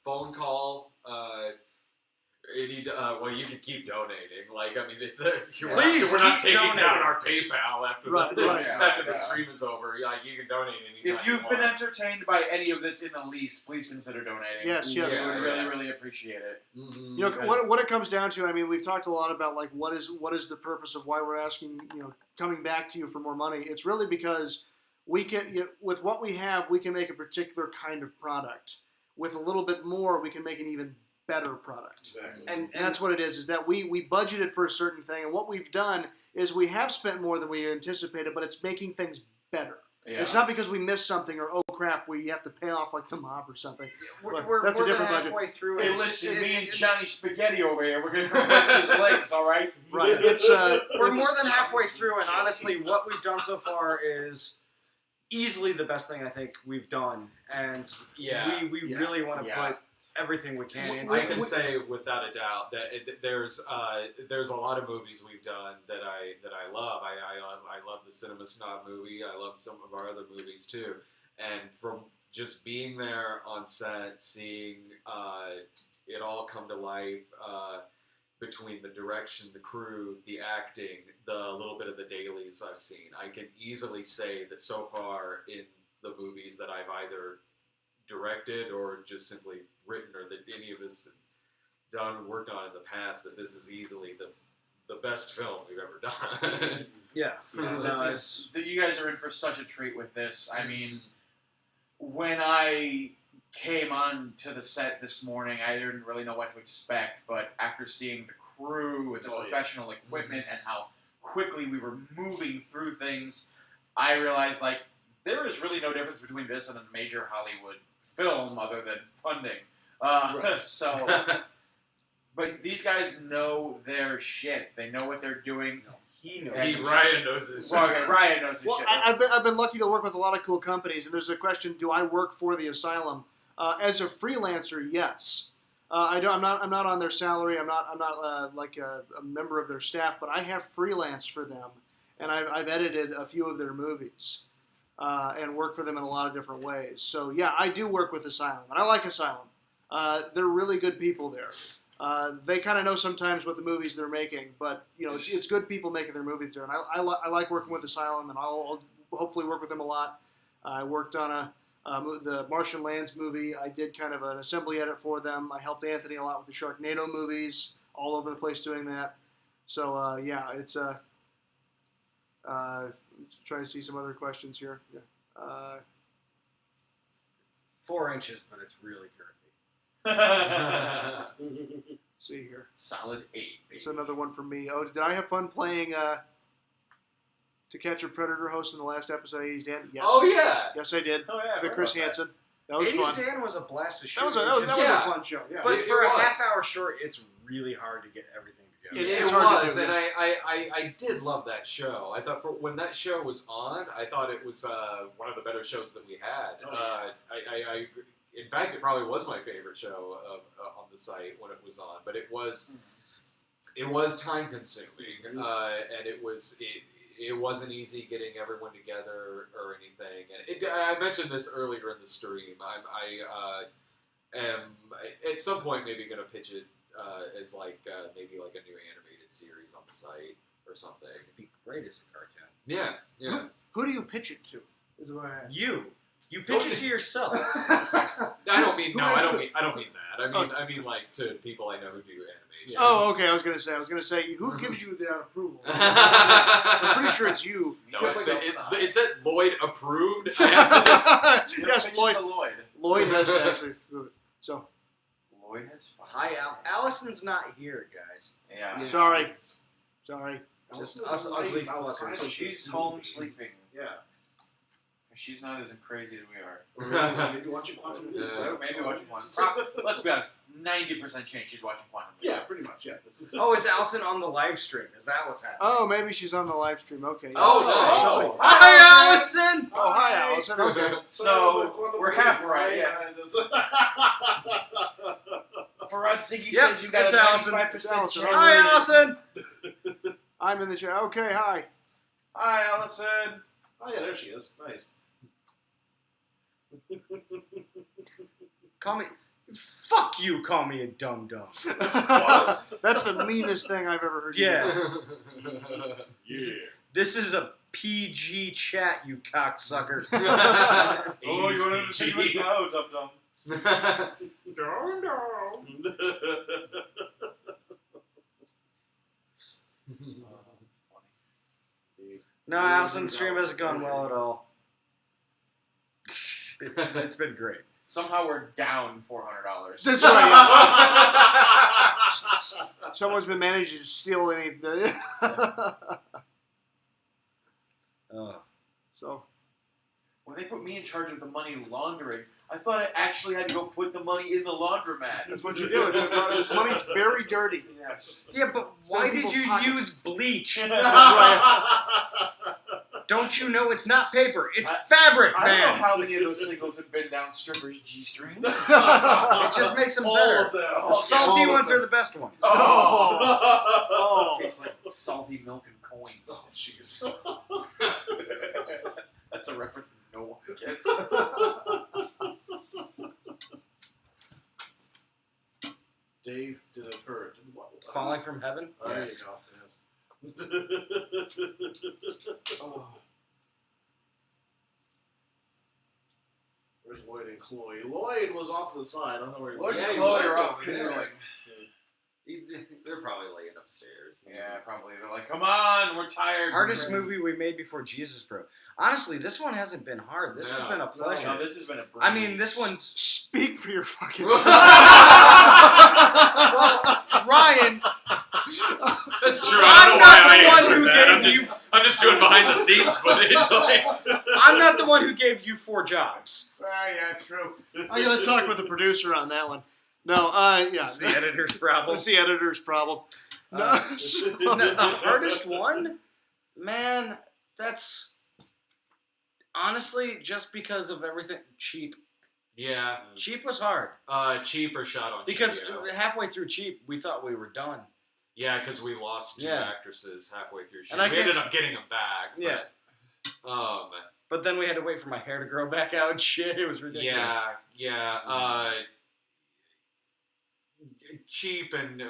phone call, well, you can keep donating. Like, I mean, it's we're not keep taking donating. down our PayPal after Right, the right. after the stream is over. Like, you can donate anytime. If you've you been want. entertained by any of this in the least, please consider donating. Yes. We would Yeah, really, yeah. really appreciate it. Mhm. You know, what it comes down to, I mean, we've talked a lot about like what is the purpose of why we're asking, coming back to you for more money. It's really because we can, with what we have, we can make a particular kind of product. With a little bit more, we can make an even better product. Exactly. And And that's what it is that we budgeted for a certain thing, and what we've done is we have spent more than we anticipated, but it's making things better. Yeah. It's not because we missed something or, oh crap, we have to pay off like the mob or something. But we're that's a more than different budget. halfway through. Hey, It's- listen, it's- me and Johnny Spaghetti over here, we're gonna break his legs, all right? Right. It's We're it's- more than halfway through, and honestly, what we've done so far is easily the best thing I think we've done, and Yeah. we really want to put everything we can into I it. can say without a doubt that there's a lot of movies we've done that I love. I love the Cinema Snob movie. I love some of our other movies too. And from just being there on set, seeing it all come to life, between the direction, the crew, the acting, the little bit of the dailies I've seen, I can easily say that so far in the movies that I've either directed or just simply written, or that any of us worked on in the past, that this is easily the best film we've ever done. Yeah. You guys are in for such a treat with this. I mean, when I came on to the set this morning, I didn't really know what to expect, but after seeing the crew and the professional equipment and how quickly we were moving through things, I realized, like, there is really no difference between this and a major Hollywood film other than funding. But these guys know their shit. They know what they're doing. He knows. Ryan knows his shit. Ryan knows his shit. I've been lucky to work with a lot of cool companies, and there's a question: do I work for the Asylum? As a freelancer, yes. I'm not on their salary. I'm not like a member of their staff, but I have freelance for them, and I've edited a few of their movies, and worked for them in a lot of different ways. So yeah, I do work with Asylum, and I like Asylum. They're really good people there. They kind of know sometimes what the movies they're making, but you know it's good people making their movies there, and I like working with Asylum, and I'll hopefully work with them a lot. I worked on the Martian Lands movie. I did kind of an assembly edit for them. I helped Anthony a lot with the Sharknado movies, all over the place doing that. So yeah, it's trying to see some other questions here. Yeah. 4 inches, but it's really girthy. See here. Solid 8. It's another one for me. Oh, did I have fun playing To Catch a Predator host in the last episode of 80s Dan? Yes. Oh yeah. Yes, I did. Oh yeah. The Chris Hansen. That was 80s fun. Dan was a blast to shoot. That was a fun show. Yeah. But for a was. half-hour short, it's really hard to get everything together. It's It hard to was, do, and yeah. I did love that show. I thought when that show was on, I thought it was one of the better shows that we had. In fact, it probably was my favorite show on the site when it was on. But it was time consuming, and it wasn't easy getting everyone together or anything. And I mentioned this earlier in the stream. I am at some point maybe going to pitch it as maybe like a new animated series on the site or something. It'd be great as a cartoon. Yeah. Who do you pitch it to? Is what I asked. You pitch it to yourself. I don't mean that. I mean like to people I know who do animation. Oh, okay. I was gonna say, who gives you that approval? I'm pretty sure it's you. No, it said Lloyd approved. I have to, Yes, Lloyd. Lloyd. Lloyd has to actually approve it. So, Lloyd has fun. Hi, Allison's not here, guys. Yeah. sorry. Just us ugly fuckers. She's home sleeping. Yeah. She's not as crazy as we are. Maybe watching Quantum. Maybe watching Quantum. Let's be honest. 90% chance she's watching Quantum. Yeah, pretty much. Yeah. Oh, is Allison on the live stream? Is that what's happening? Oh, maybe she's on the live stream. Okay. Yeah. Oh, nice. Oh, hi, Allison! Oh, hi, Allison. Okay. So we're half right. Yeah. Farad Siggy says you got it's a Allison. 95% It's chance. Allison. Hi, Allison! I'm in the chat. Okay, hi. Hi, Allison. Oh yeah, there she is. Nice. Call me... Fuck you, call me a dum-dum. That's the meanest thing I've ever heard. Yeah. Yeah. This is a PG chat, you cocksucker. Oh, you want to see me? No, dum dum. No, Allison's stream hasn't gone well at all. It's been great. Somehow we're down $400. That's right. Yeah. Someone's been managing to steal any. So. When they put me in charge of the money laundering, I thought I actually had to go put the money in the laundromat. That's what you do. This money's very dirty. Yes. Yeah, but why did you pockets. use bleach? That's right. Don't you know it's not paper? It's fabric, I don't know man. how many of those singles have been down strippers' G-strings. It just makes them All better. of them. The salty All of ones them. are the best ones. Oh. Tastes like salty milk and coins. Oh, jeez. That's a reference no one gets. Dave did it hurt. Falling from heaven? There Yes. you go. Yes. Oh. Where's Lloyd and Chloe? Lloyd was off to the side. I don't know where he Lloyd was. and he Chloe was are off over there. canoeing. They're probably laying upstairs. Yeah, probably. They're like, come on, we're tired. Hardest movie we made before Jesus, bro. Honestly, this one hasn't been hard. This has No. been a pleasure. No, this has been a breeze. I mean, this one's... Speak for your fucking Well, self. Ryan, That's true. I'm I don't know not why the I one answered who that. gave I'm just doing behind the scenes footage. Like. I'm not the one who gave you 4 jobs. Yeah, true. I gotta talk with the producer on that one. No, yeah. It's the editor's problem. It's the editor's problem. No, so- No, the hardest one? Man, that's... Honestly, just because of everything... Cheap. Yeah, Cheap was hard. cheap or shot on Because Cheap, halfway through Cheap, we thought we were done. yeah, because we lost 2 Yeah. actresses halfway through. And I we ended can't- up getting them back. Yeah. But, But then we had to wait for my hair to grow back out and shit. It was ridiculous. yeah. Cheap and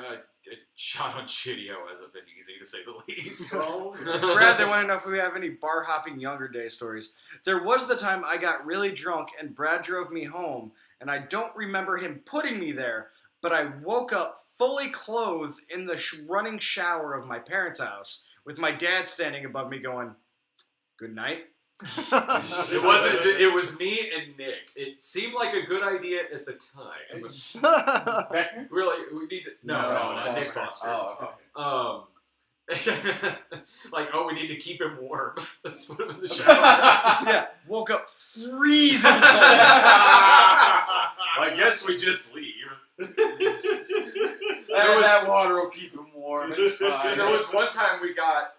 shot on Chidio hasn't been easy to say the least. Brad, they want to know if we have any bar hopping younger day stories. There was the time I got really drunk and Brad drove me home, and I don't remember him putting me there, but I woke up fully clothed in the running shower of my parents' house with my dad standing above me going, "Good night." It wasn't. It was me and Nick. It seemed like a good idea at the time. Beckner? Really, we need to. No, Nick Foster. Foster. Oh, Like, oh, we need to keep him warm. Let's put him in the shower. Yeah, woke up freezing cold. I guess we just leave. that water will keep him warm. It's fine. There was one time we got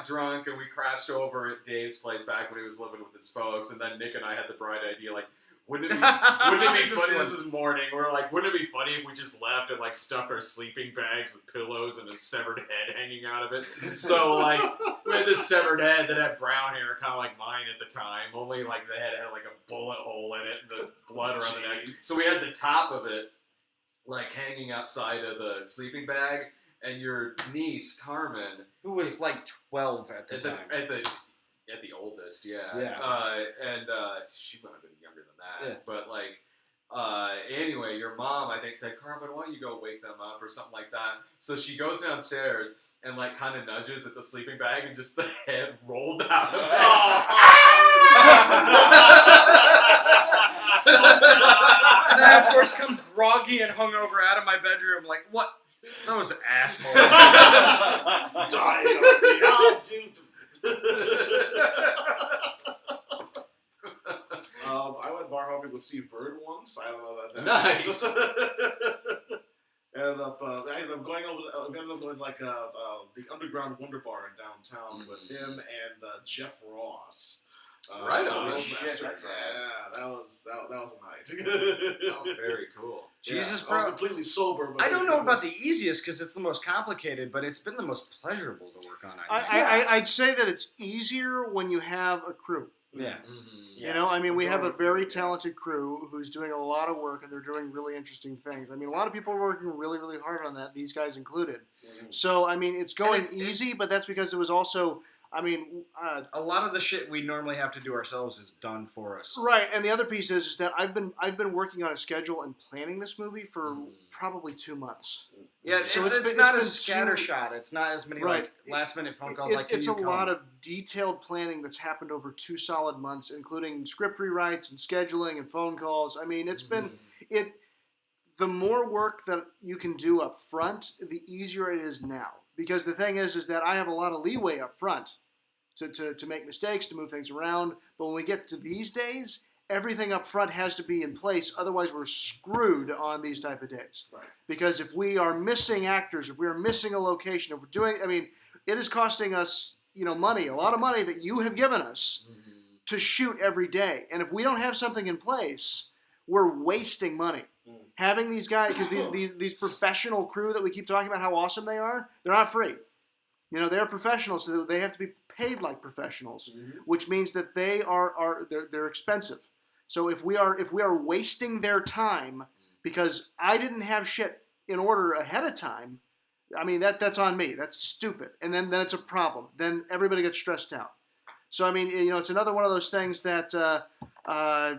drunk and we crashed over at Dave's place back when he was living with his folks, and then Nick and I had the bright idea, like, wouldn't it be funny? This is morning. We're like, wouldn't it be funny if we just left and like stuffed our sleeping bags with pillows and a severed head hanging out of it? So like, we had this severed head that had brown hair, kind of like mine at the time. Only like the head had like a bullet hole in it, and the blood around the neck. So we had the top of it like hanging outside of the sleeping bag, and your niece Carmen, Who was like 12 at the at time. the oldest, yeah. Yeah. And she might have been younger than that. Yeah. But like, anyway, your mom I think said, "Carmen, why don't you go wake them up or something like that?" So she goes downstairs and like kind of nudges at the sleeping bag, and just the head rolled out of it. And I, of course, come groggy and hungover out of my bedroom, like, what? Those assholes. I went bar hopping with Steve Bird once. I don't know about that. Nice. I ended up going like the Underground Wonder Bar in downtown with him and Jeff Ross. Right on. Roastmaster. That's right. Yeah, that was a night. Oh, very cool. Jesus, I was bro. completely sober. But I don't know about the easiest because it's the most complicated, but it's been the most pleasurable to work on. I think. I'd say that it's easier when you have a crew. Yeah. Mm-hmm. You know, I mean, we have a very talented crew who's doing a lot of work, and they're doing really interesting things. I mean, a lot of people are working really, really hard on that, these guys included. So, I mean, it's going easy, but that's because it was also, I mean... a lot of the shit we normally have to do ourselves is done for us. Right, and the other piece is that I've been working on a schedule and planning this movie for probably 2 months. Yeah, So it's not been a scattershot. It's not as many like last-minute phone calls like, it's "Can a you lot come?" of detailed planning that's happened over 2 solid months, including script rewrites and scheduling and phone calls. I mean, it's been the more work that you can do up front, the easier it is now. Because the thing is that I have a lot of leeway up front to make mistakes, to move things around. But when we get to these days, everything up front has to be in place. Otherwise, we're screwed on these type of days. Right. Because if we are missing actors, if we are missing a location, if we're doing, I mean, it is costing us money, a lot of money that you have given us to shoot every day. And if we don't have something in place, we're wasting money. Having these guys, because these professional crew that we keep talking about how awesome they are, they're not free. They're professionals, so they have to be paid like professionals, which means that they're expensive. So if we are wasting their time because I didn't have shit in order ahead of time, I mean that's on me. That's stupid, and then it's a problem. Then everybody gets stressed out. So I mean, it's another one of those things that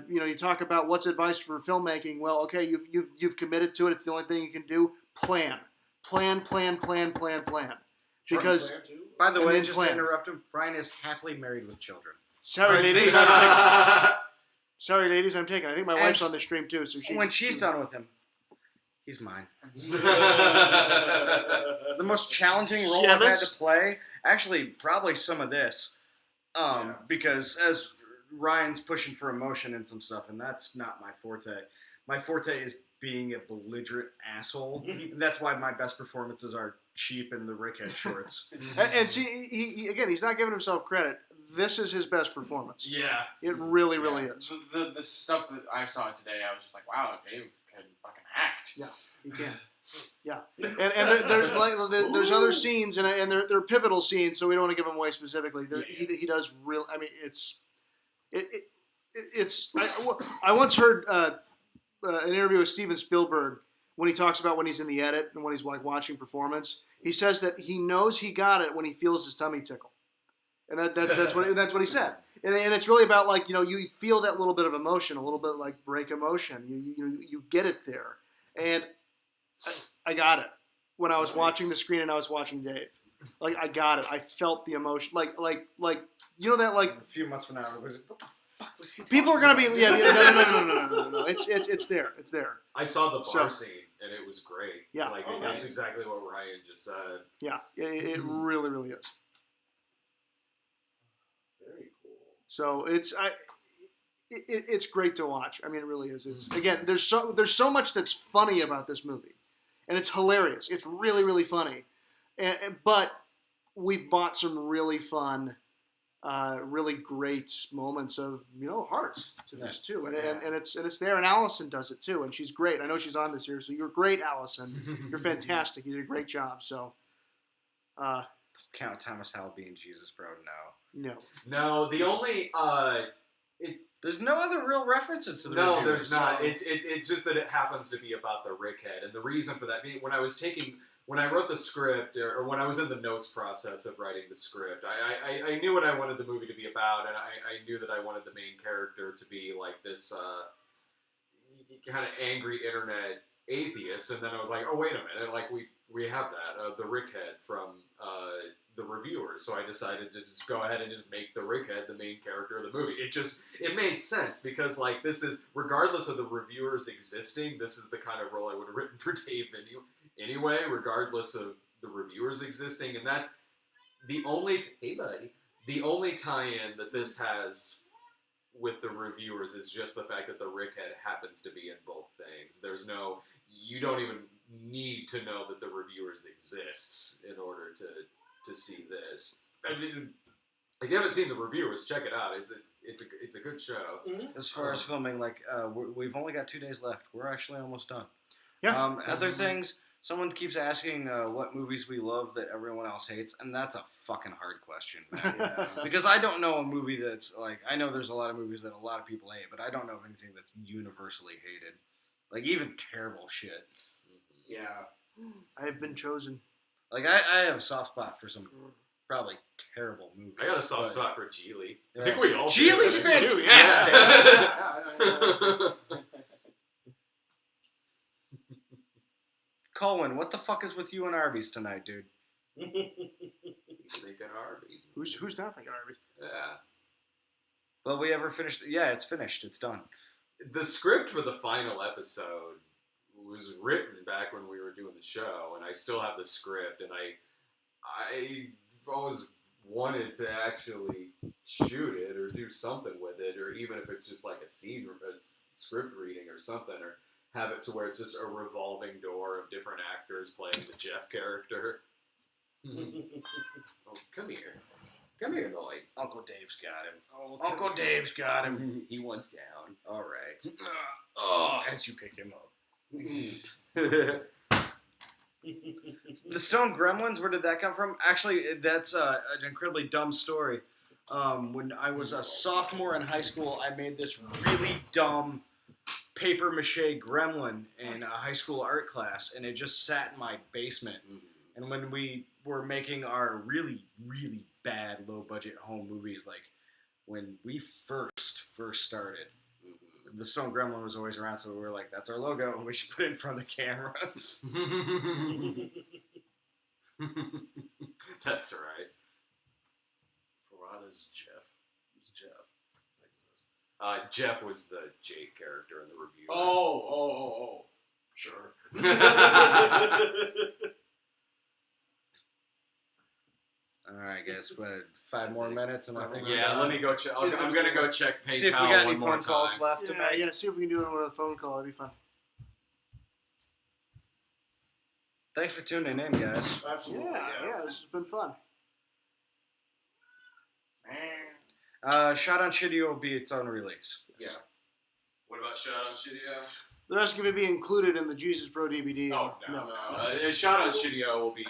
you talk about what's advice for filmmaking. Well, okay, you've committed to it. It's the only thing you can do. Plan. Because, by the way, just to interrupt him, Brian is happily married with children. Sorry, ladies, I'm taking. Sorry, ladies, I'm taking. I think my wife's on the stream too. So when she's done with him, he's mine. The most challenging role I've had to play, actually, probably some of this, because as Ryan's pushing for emotion and some stuff, and that's not my forte. My forte is being a belligerent asshole. And that's why my best performances are cheap in the Rickhead shorts. and see, he's not giving himself credit. This is his best performance. Yeah. It really is. The stuff that I saw today, I was just like, wow, Dave can fucking act. Yeah, he can. Yeah, and there's other scenes, and they're pivotal scenes, so we don't want to give them away specifically. He does real. I mean, it's. I once heard an interview with Steven Spielberg when he talks about when he's in the edit and when he's like watching performance. He says that he knows he got it when he feels his tummy tickle, and that's what he said. And it's really about like you feel that little bit of emotion, a little bit like break emotion. You get it there, and I got it when I was watching the screen and I was watching Dave. Like I got it. I felt the emotion. Like that like a few months from now, what the fuck was he people are gonna be no. It's there. It's there. I saw the bar scene and it was great. Yeah, that's exactly what Ryan just said. Yeah, it really is. Very cool. So it's great to watch. I mean, it really is. It's again, there's so much that's funny about this movie, and it's hilarious. It's really funny, but we've bought some really fun, really great moments of heart to this too, and it's there. And Allison does it too, and she's great. I know she's on this year, so you're great, Allison. You're fantastic. You did a great job. So, count Thomas Howell being Jesus, bro. No. The only there's no other real references to the No, reviewers, there's not. so. It's just that it happens to be about the Rickhead, and the reason for that being when I wrote the script, or when I was in the notes process of writing the script, I knew what I wanted the movie to be about, and I knew that I wanted the main character to be like this kind of angry internet atheist, and then I was like, oh wait a minute, like we have that the Rickhead from the reviewers, so I decided to just go ahead and just make the Rickhead the main character of the movie. It made sense because like this is regardless of the reviewers existing, this is the kind of role I would have written for Dave anyway, regardless of the reviewers existing, and that's the only the only tie-in that this has with the reviewers is just the fact that the Rickhead happens to be in both things. You don't even need to know that the reviewers exists in order to see this. I mean, if you haven't seen the reviewers, check it out. It's a good show. As far as filming, like we've only got 2 days left. We're actually almost done. Yeah. Other things. Someone keeps asking what movies we love that everyone else hates, and that's a fucking hard question, man. Because I don't know a movie that's like, I know there's a lot of movies that a lot of people hate, but I don't know of anything that's universally hated. Like even terrible shit. Yeah. I have been chosen. Like I have a soft spot for some probably terrible movies. I got a soft spot for Geely. Yeah. I think we all do. Geely's fantastic. Yeah. Colin, what the fuck is with you and Arby's tonight, dude? He's thinking Arby's. Who's not thinking Arby's? Yeah. Well, we ever finished? Yeah, it's finished. It's done. The script for the final episode was written back when we were doing the show, and I still have the script, and I've always wanted to actually shoot it or do something with it, or even if it's just like a scene, a script reading or something, or have it to where it's just a revolving door of different actors playing the Jeff character. Oh, come here. Come here, Lloyd. Uncle Dave's got him. Uncle Dave's got him. He wants down. All right. As you pick him up. The Stone Gremlins, where did that come from? Actually, that's an incredibly dumb story. When I was a sophomore in high school, I made this really dumb paper mache gremlin in a high school art class, and it just sat in my basement. And when we were making our really, really bad low-budget home movies, like when we first started, the Stone Gremlin was always around, so we were like, that's our logo, and we just put it in front of the camera. That's right. Farada's Jeff. Who's Jeff? Jeff was the Jake character in the review. Oh. Sure. All right, guys, but 5 more minutes, and I think let me go check. I'm gonna go check PayPal. see if we got any one more phone calls time. left. Yeah, see if we can do it with a phone call. That'd be fun. Thanks for tuning in, guys. Absolutely. Yeah, this has been fun. Shot on Shitty will be its own release. Yeah. What about Shot on Shitty? The rest can be included in the Jesus Pro DVD. Oh, no. Shot on Shitty will be...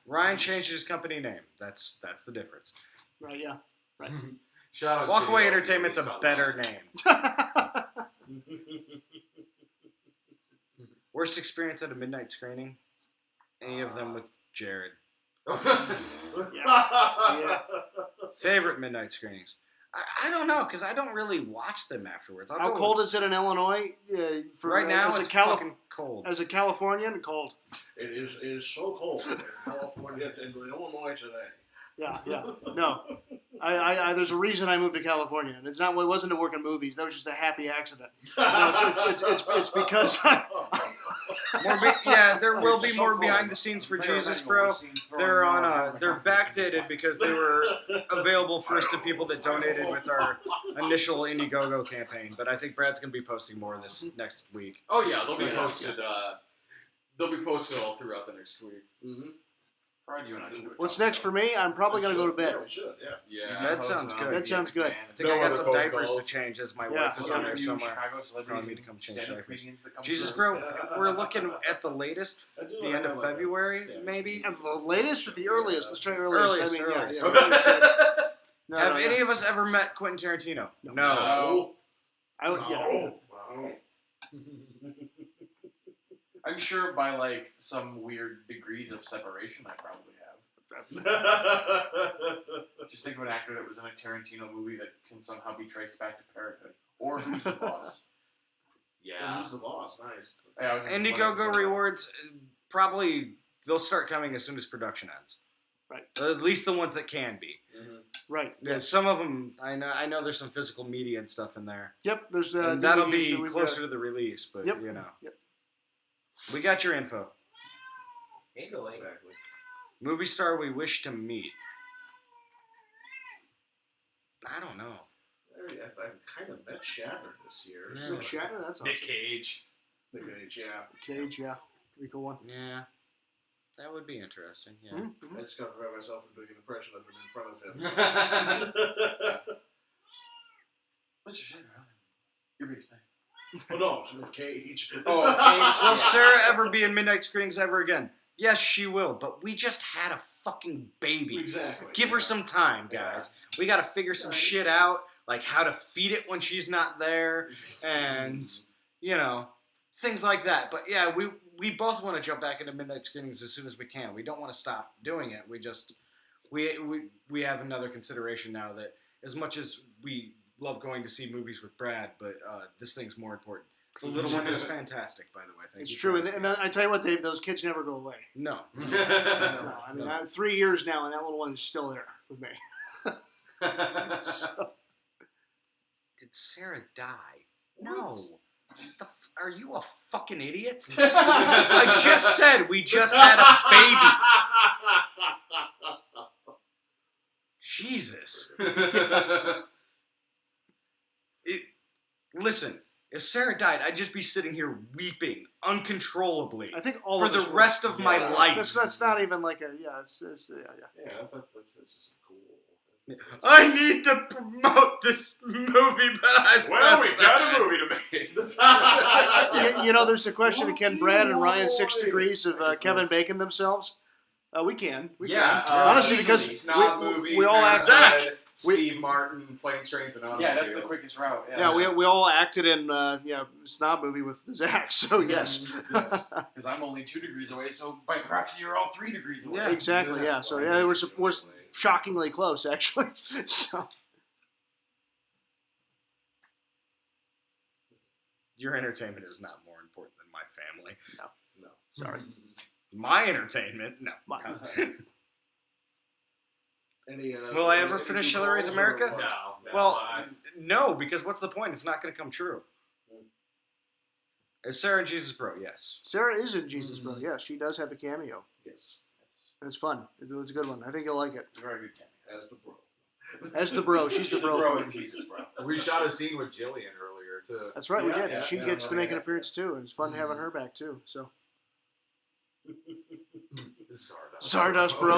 Ryan changed his company name. That's the difference. Right, yeah. Right. Shot on Walkaway Shitty Entertainment's will a be better name. Worst experience at a midnight screening? Any of them with Jared? Yeah. Favorite midnight screenings? I don't know, because I don't really watch them afterwards. How cold is it in Illinois? Right now, as it's a fucking cold. As a Californian, cold. It is so cold in California and Illinois today. Yeah. No, I there's a reason I moved to California, and it wasn't to work in movies. That was just a happy accident. No, it's because there will be more behind the scenes for Jesus, bro. They're on they're backdated because they were available first to people that donated with our initial Indiegogo campaign. But I think Brad's gonna be posting more this next week. Oh yeah, they'll be posted. They'll be posted all throughout the next week. Mm-hmm. Friday, you and I should do it. What's next for me? I'm probably gonna go to bed. Yeah, we should, Yeah. That sounds good. That sounds good. I think I got some diapers to change as my Yeah. wife is on there somewhere telling me to come change diapers. Jesus, bro, we're looking at the latest, the end of February, maybe? At the latest, at the earliest. Let's try earliest. Earliest. No, Have any of us ever met Quentin Tarantino? No. I would. Yeah. I'm sure by like some weird degrees of separation, I probably have. Just think of an actor that was in a Tarantino movie that can somehow be traced back to Parenthood, or Who's the Boss. Yeah. Who's the boss? Nice. Yeah, Indiegogo rewards, probably they'll start coming as soon as production ends. Right. At least the ones that can be. Mm-hmm. Right. Yeah, some of them, I know there's some physical media and stuff in there. Yep. There's and that'll be that closer to the release, but Yep. you know. Yep. We got your info. Exactly. Movie star we wish to meet. I don't know. I kind of met Shatner this year. Yeah. So Shatner. That's awesome. Nick Cage. Nick Cage, yeah. Cage, yeah. Pretty cool one. Yeah. That would be interesting, yeah. Mm-hmm. I just got to prevent myself from doing an impression of him in front of him. Mr. Shatner, you're big fan. Oh no, it's Nick Cage. Oh, Cage. Will Sarah ever be in midnight screenings ever again? Yes, she will, but we just had a fucking baby. Exactly. Give her some time, guys. We got to figure some shit out, like how to feed it when she's not there, and, you know, things like that. But yeah, we both want to jump back into midnight screenings as soon as we can. We don't want to stop doing it. We just, we have another consideration now that as much as we love going to see movies with Brad, but this thing's more important. The little one is fantastic, by the way. Thank It's you true, for and I tell you what, Dave, those kids never go away. No. No, I mean, 3 years now, and that little one is still there with me. So, Did Sarah die? No. Are you a fucking idiot? I just said we just had a baby. Jesus. Listen, if Sarah died, I'd just be sitting here weeping uncontrollably. I think all for of the us would. rest of my life. That's not even like a, yeah, it's yeah. Yeah, that's just cool. I need to promote this movie, but I'm Well, so we sad. got a movie to make. You know, there's a question: can Brad and Ryan 6 degrees of Kevin Bacon themselves? We can. We Yeah, can. Honestly, easily. because Snob movie, we all act. Parasite, Steve Martin, Planes, Trains, and Yeah, that's the Automobiles. quickest route. Yeah, we all acted in Snob movie with Zach. So yes. Because I'm only 2 degrees away, so by proxy, you're all 3 degrees away. Yeah, exactly. Yeah. So yeah, we're shockingly close actually. So. Your entertainment is not more important than my family. No. Sorry. My entertainment? No. Any, Will I ever finish Hillary's America? No. Well, no, because what's the point? It's not going to come true. Is Sarah and Jesus Bro? Yes. Sarah is in Jesus Bro. Yeah, she does have a cameo. Yes. It's fun. It's a good one. I think you'll like it. It's a very good cameo. As the bro. As the bro, she's the bro. Bro and Jesus, bro. We shot a scene with Jillian earlier too. That's right, we did. Yeah, And she yeah, gets to make an yeah. appearance too, and it's fun having her back too. So Stardust. Stardust, bro.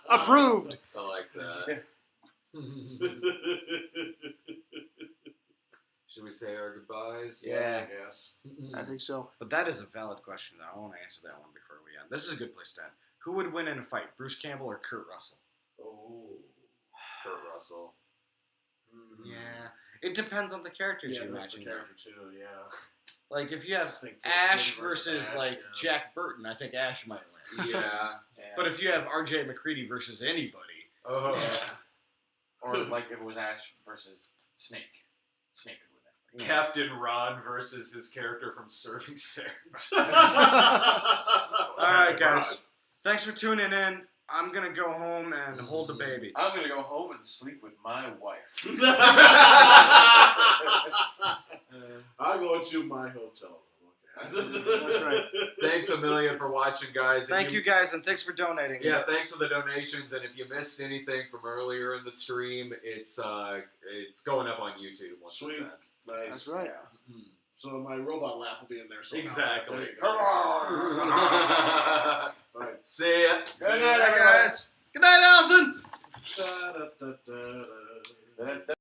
Approved. I like that. Should we say our goodbyes? Yeah, I guess. I think so. But that is a valid question, though. I want to answer that one before we end. This is a good place to end. Who would win in a fight, Bruce Campbell or Kurt Russell? Oh. Kurt Russell. Yeah. It depends on the characters Yeah, you that's the imagine. character too. Yeah. Like, if you have Just think Bruce Ash Campbell versus versus, Ash, like, yeah. Jack Burton, I think Ash might win. Yeah. But if you have R.J. McCready versus anybody, Oh. Or like if it was Ash versus Snake. Snake would win that. Captain Ron versus his character from Surfing Sarah. All right, guys. Thanks for tuning in. I'm going to go home and hold the baby. I'm going to go home and sleep with my wife. I'll go to my hotel room. That's right. Thanks a million for watching, guys. And Thank you, guys, and thanks for donating. Yeah, thanks for the donations. And if you missed anything from earlier in the stream, it's going up on YouTube once Sweet. it's sent. Nice. That's right. Yeah. So my robot laugh will be in there somehow. Exactly. There you go. All right. See ya. Good night, guys. Good night, Allison. Da, da, da, da, da.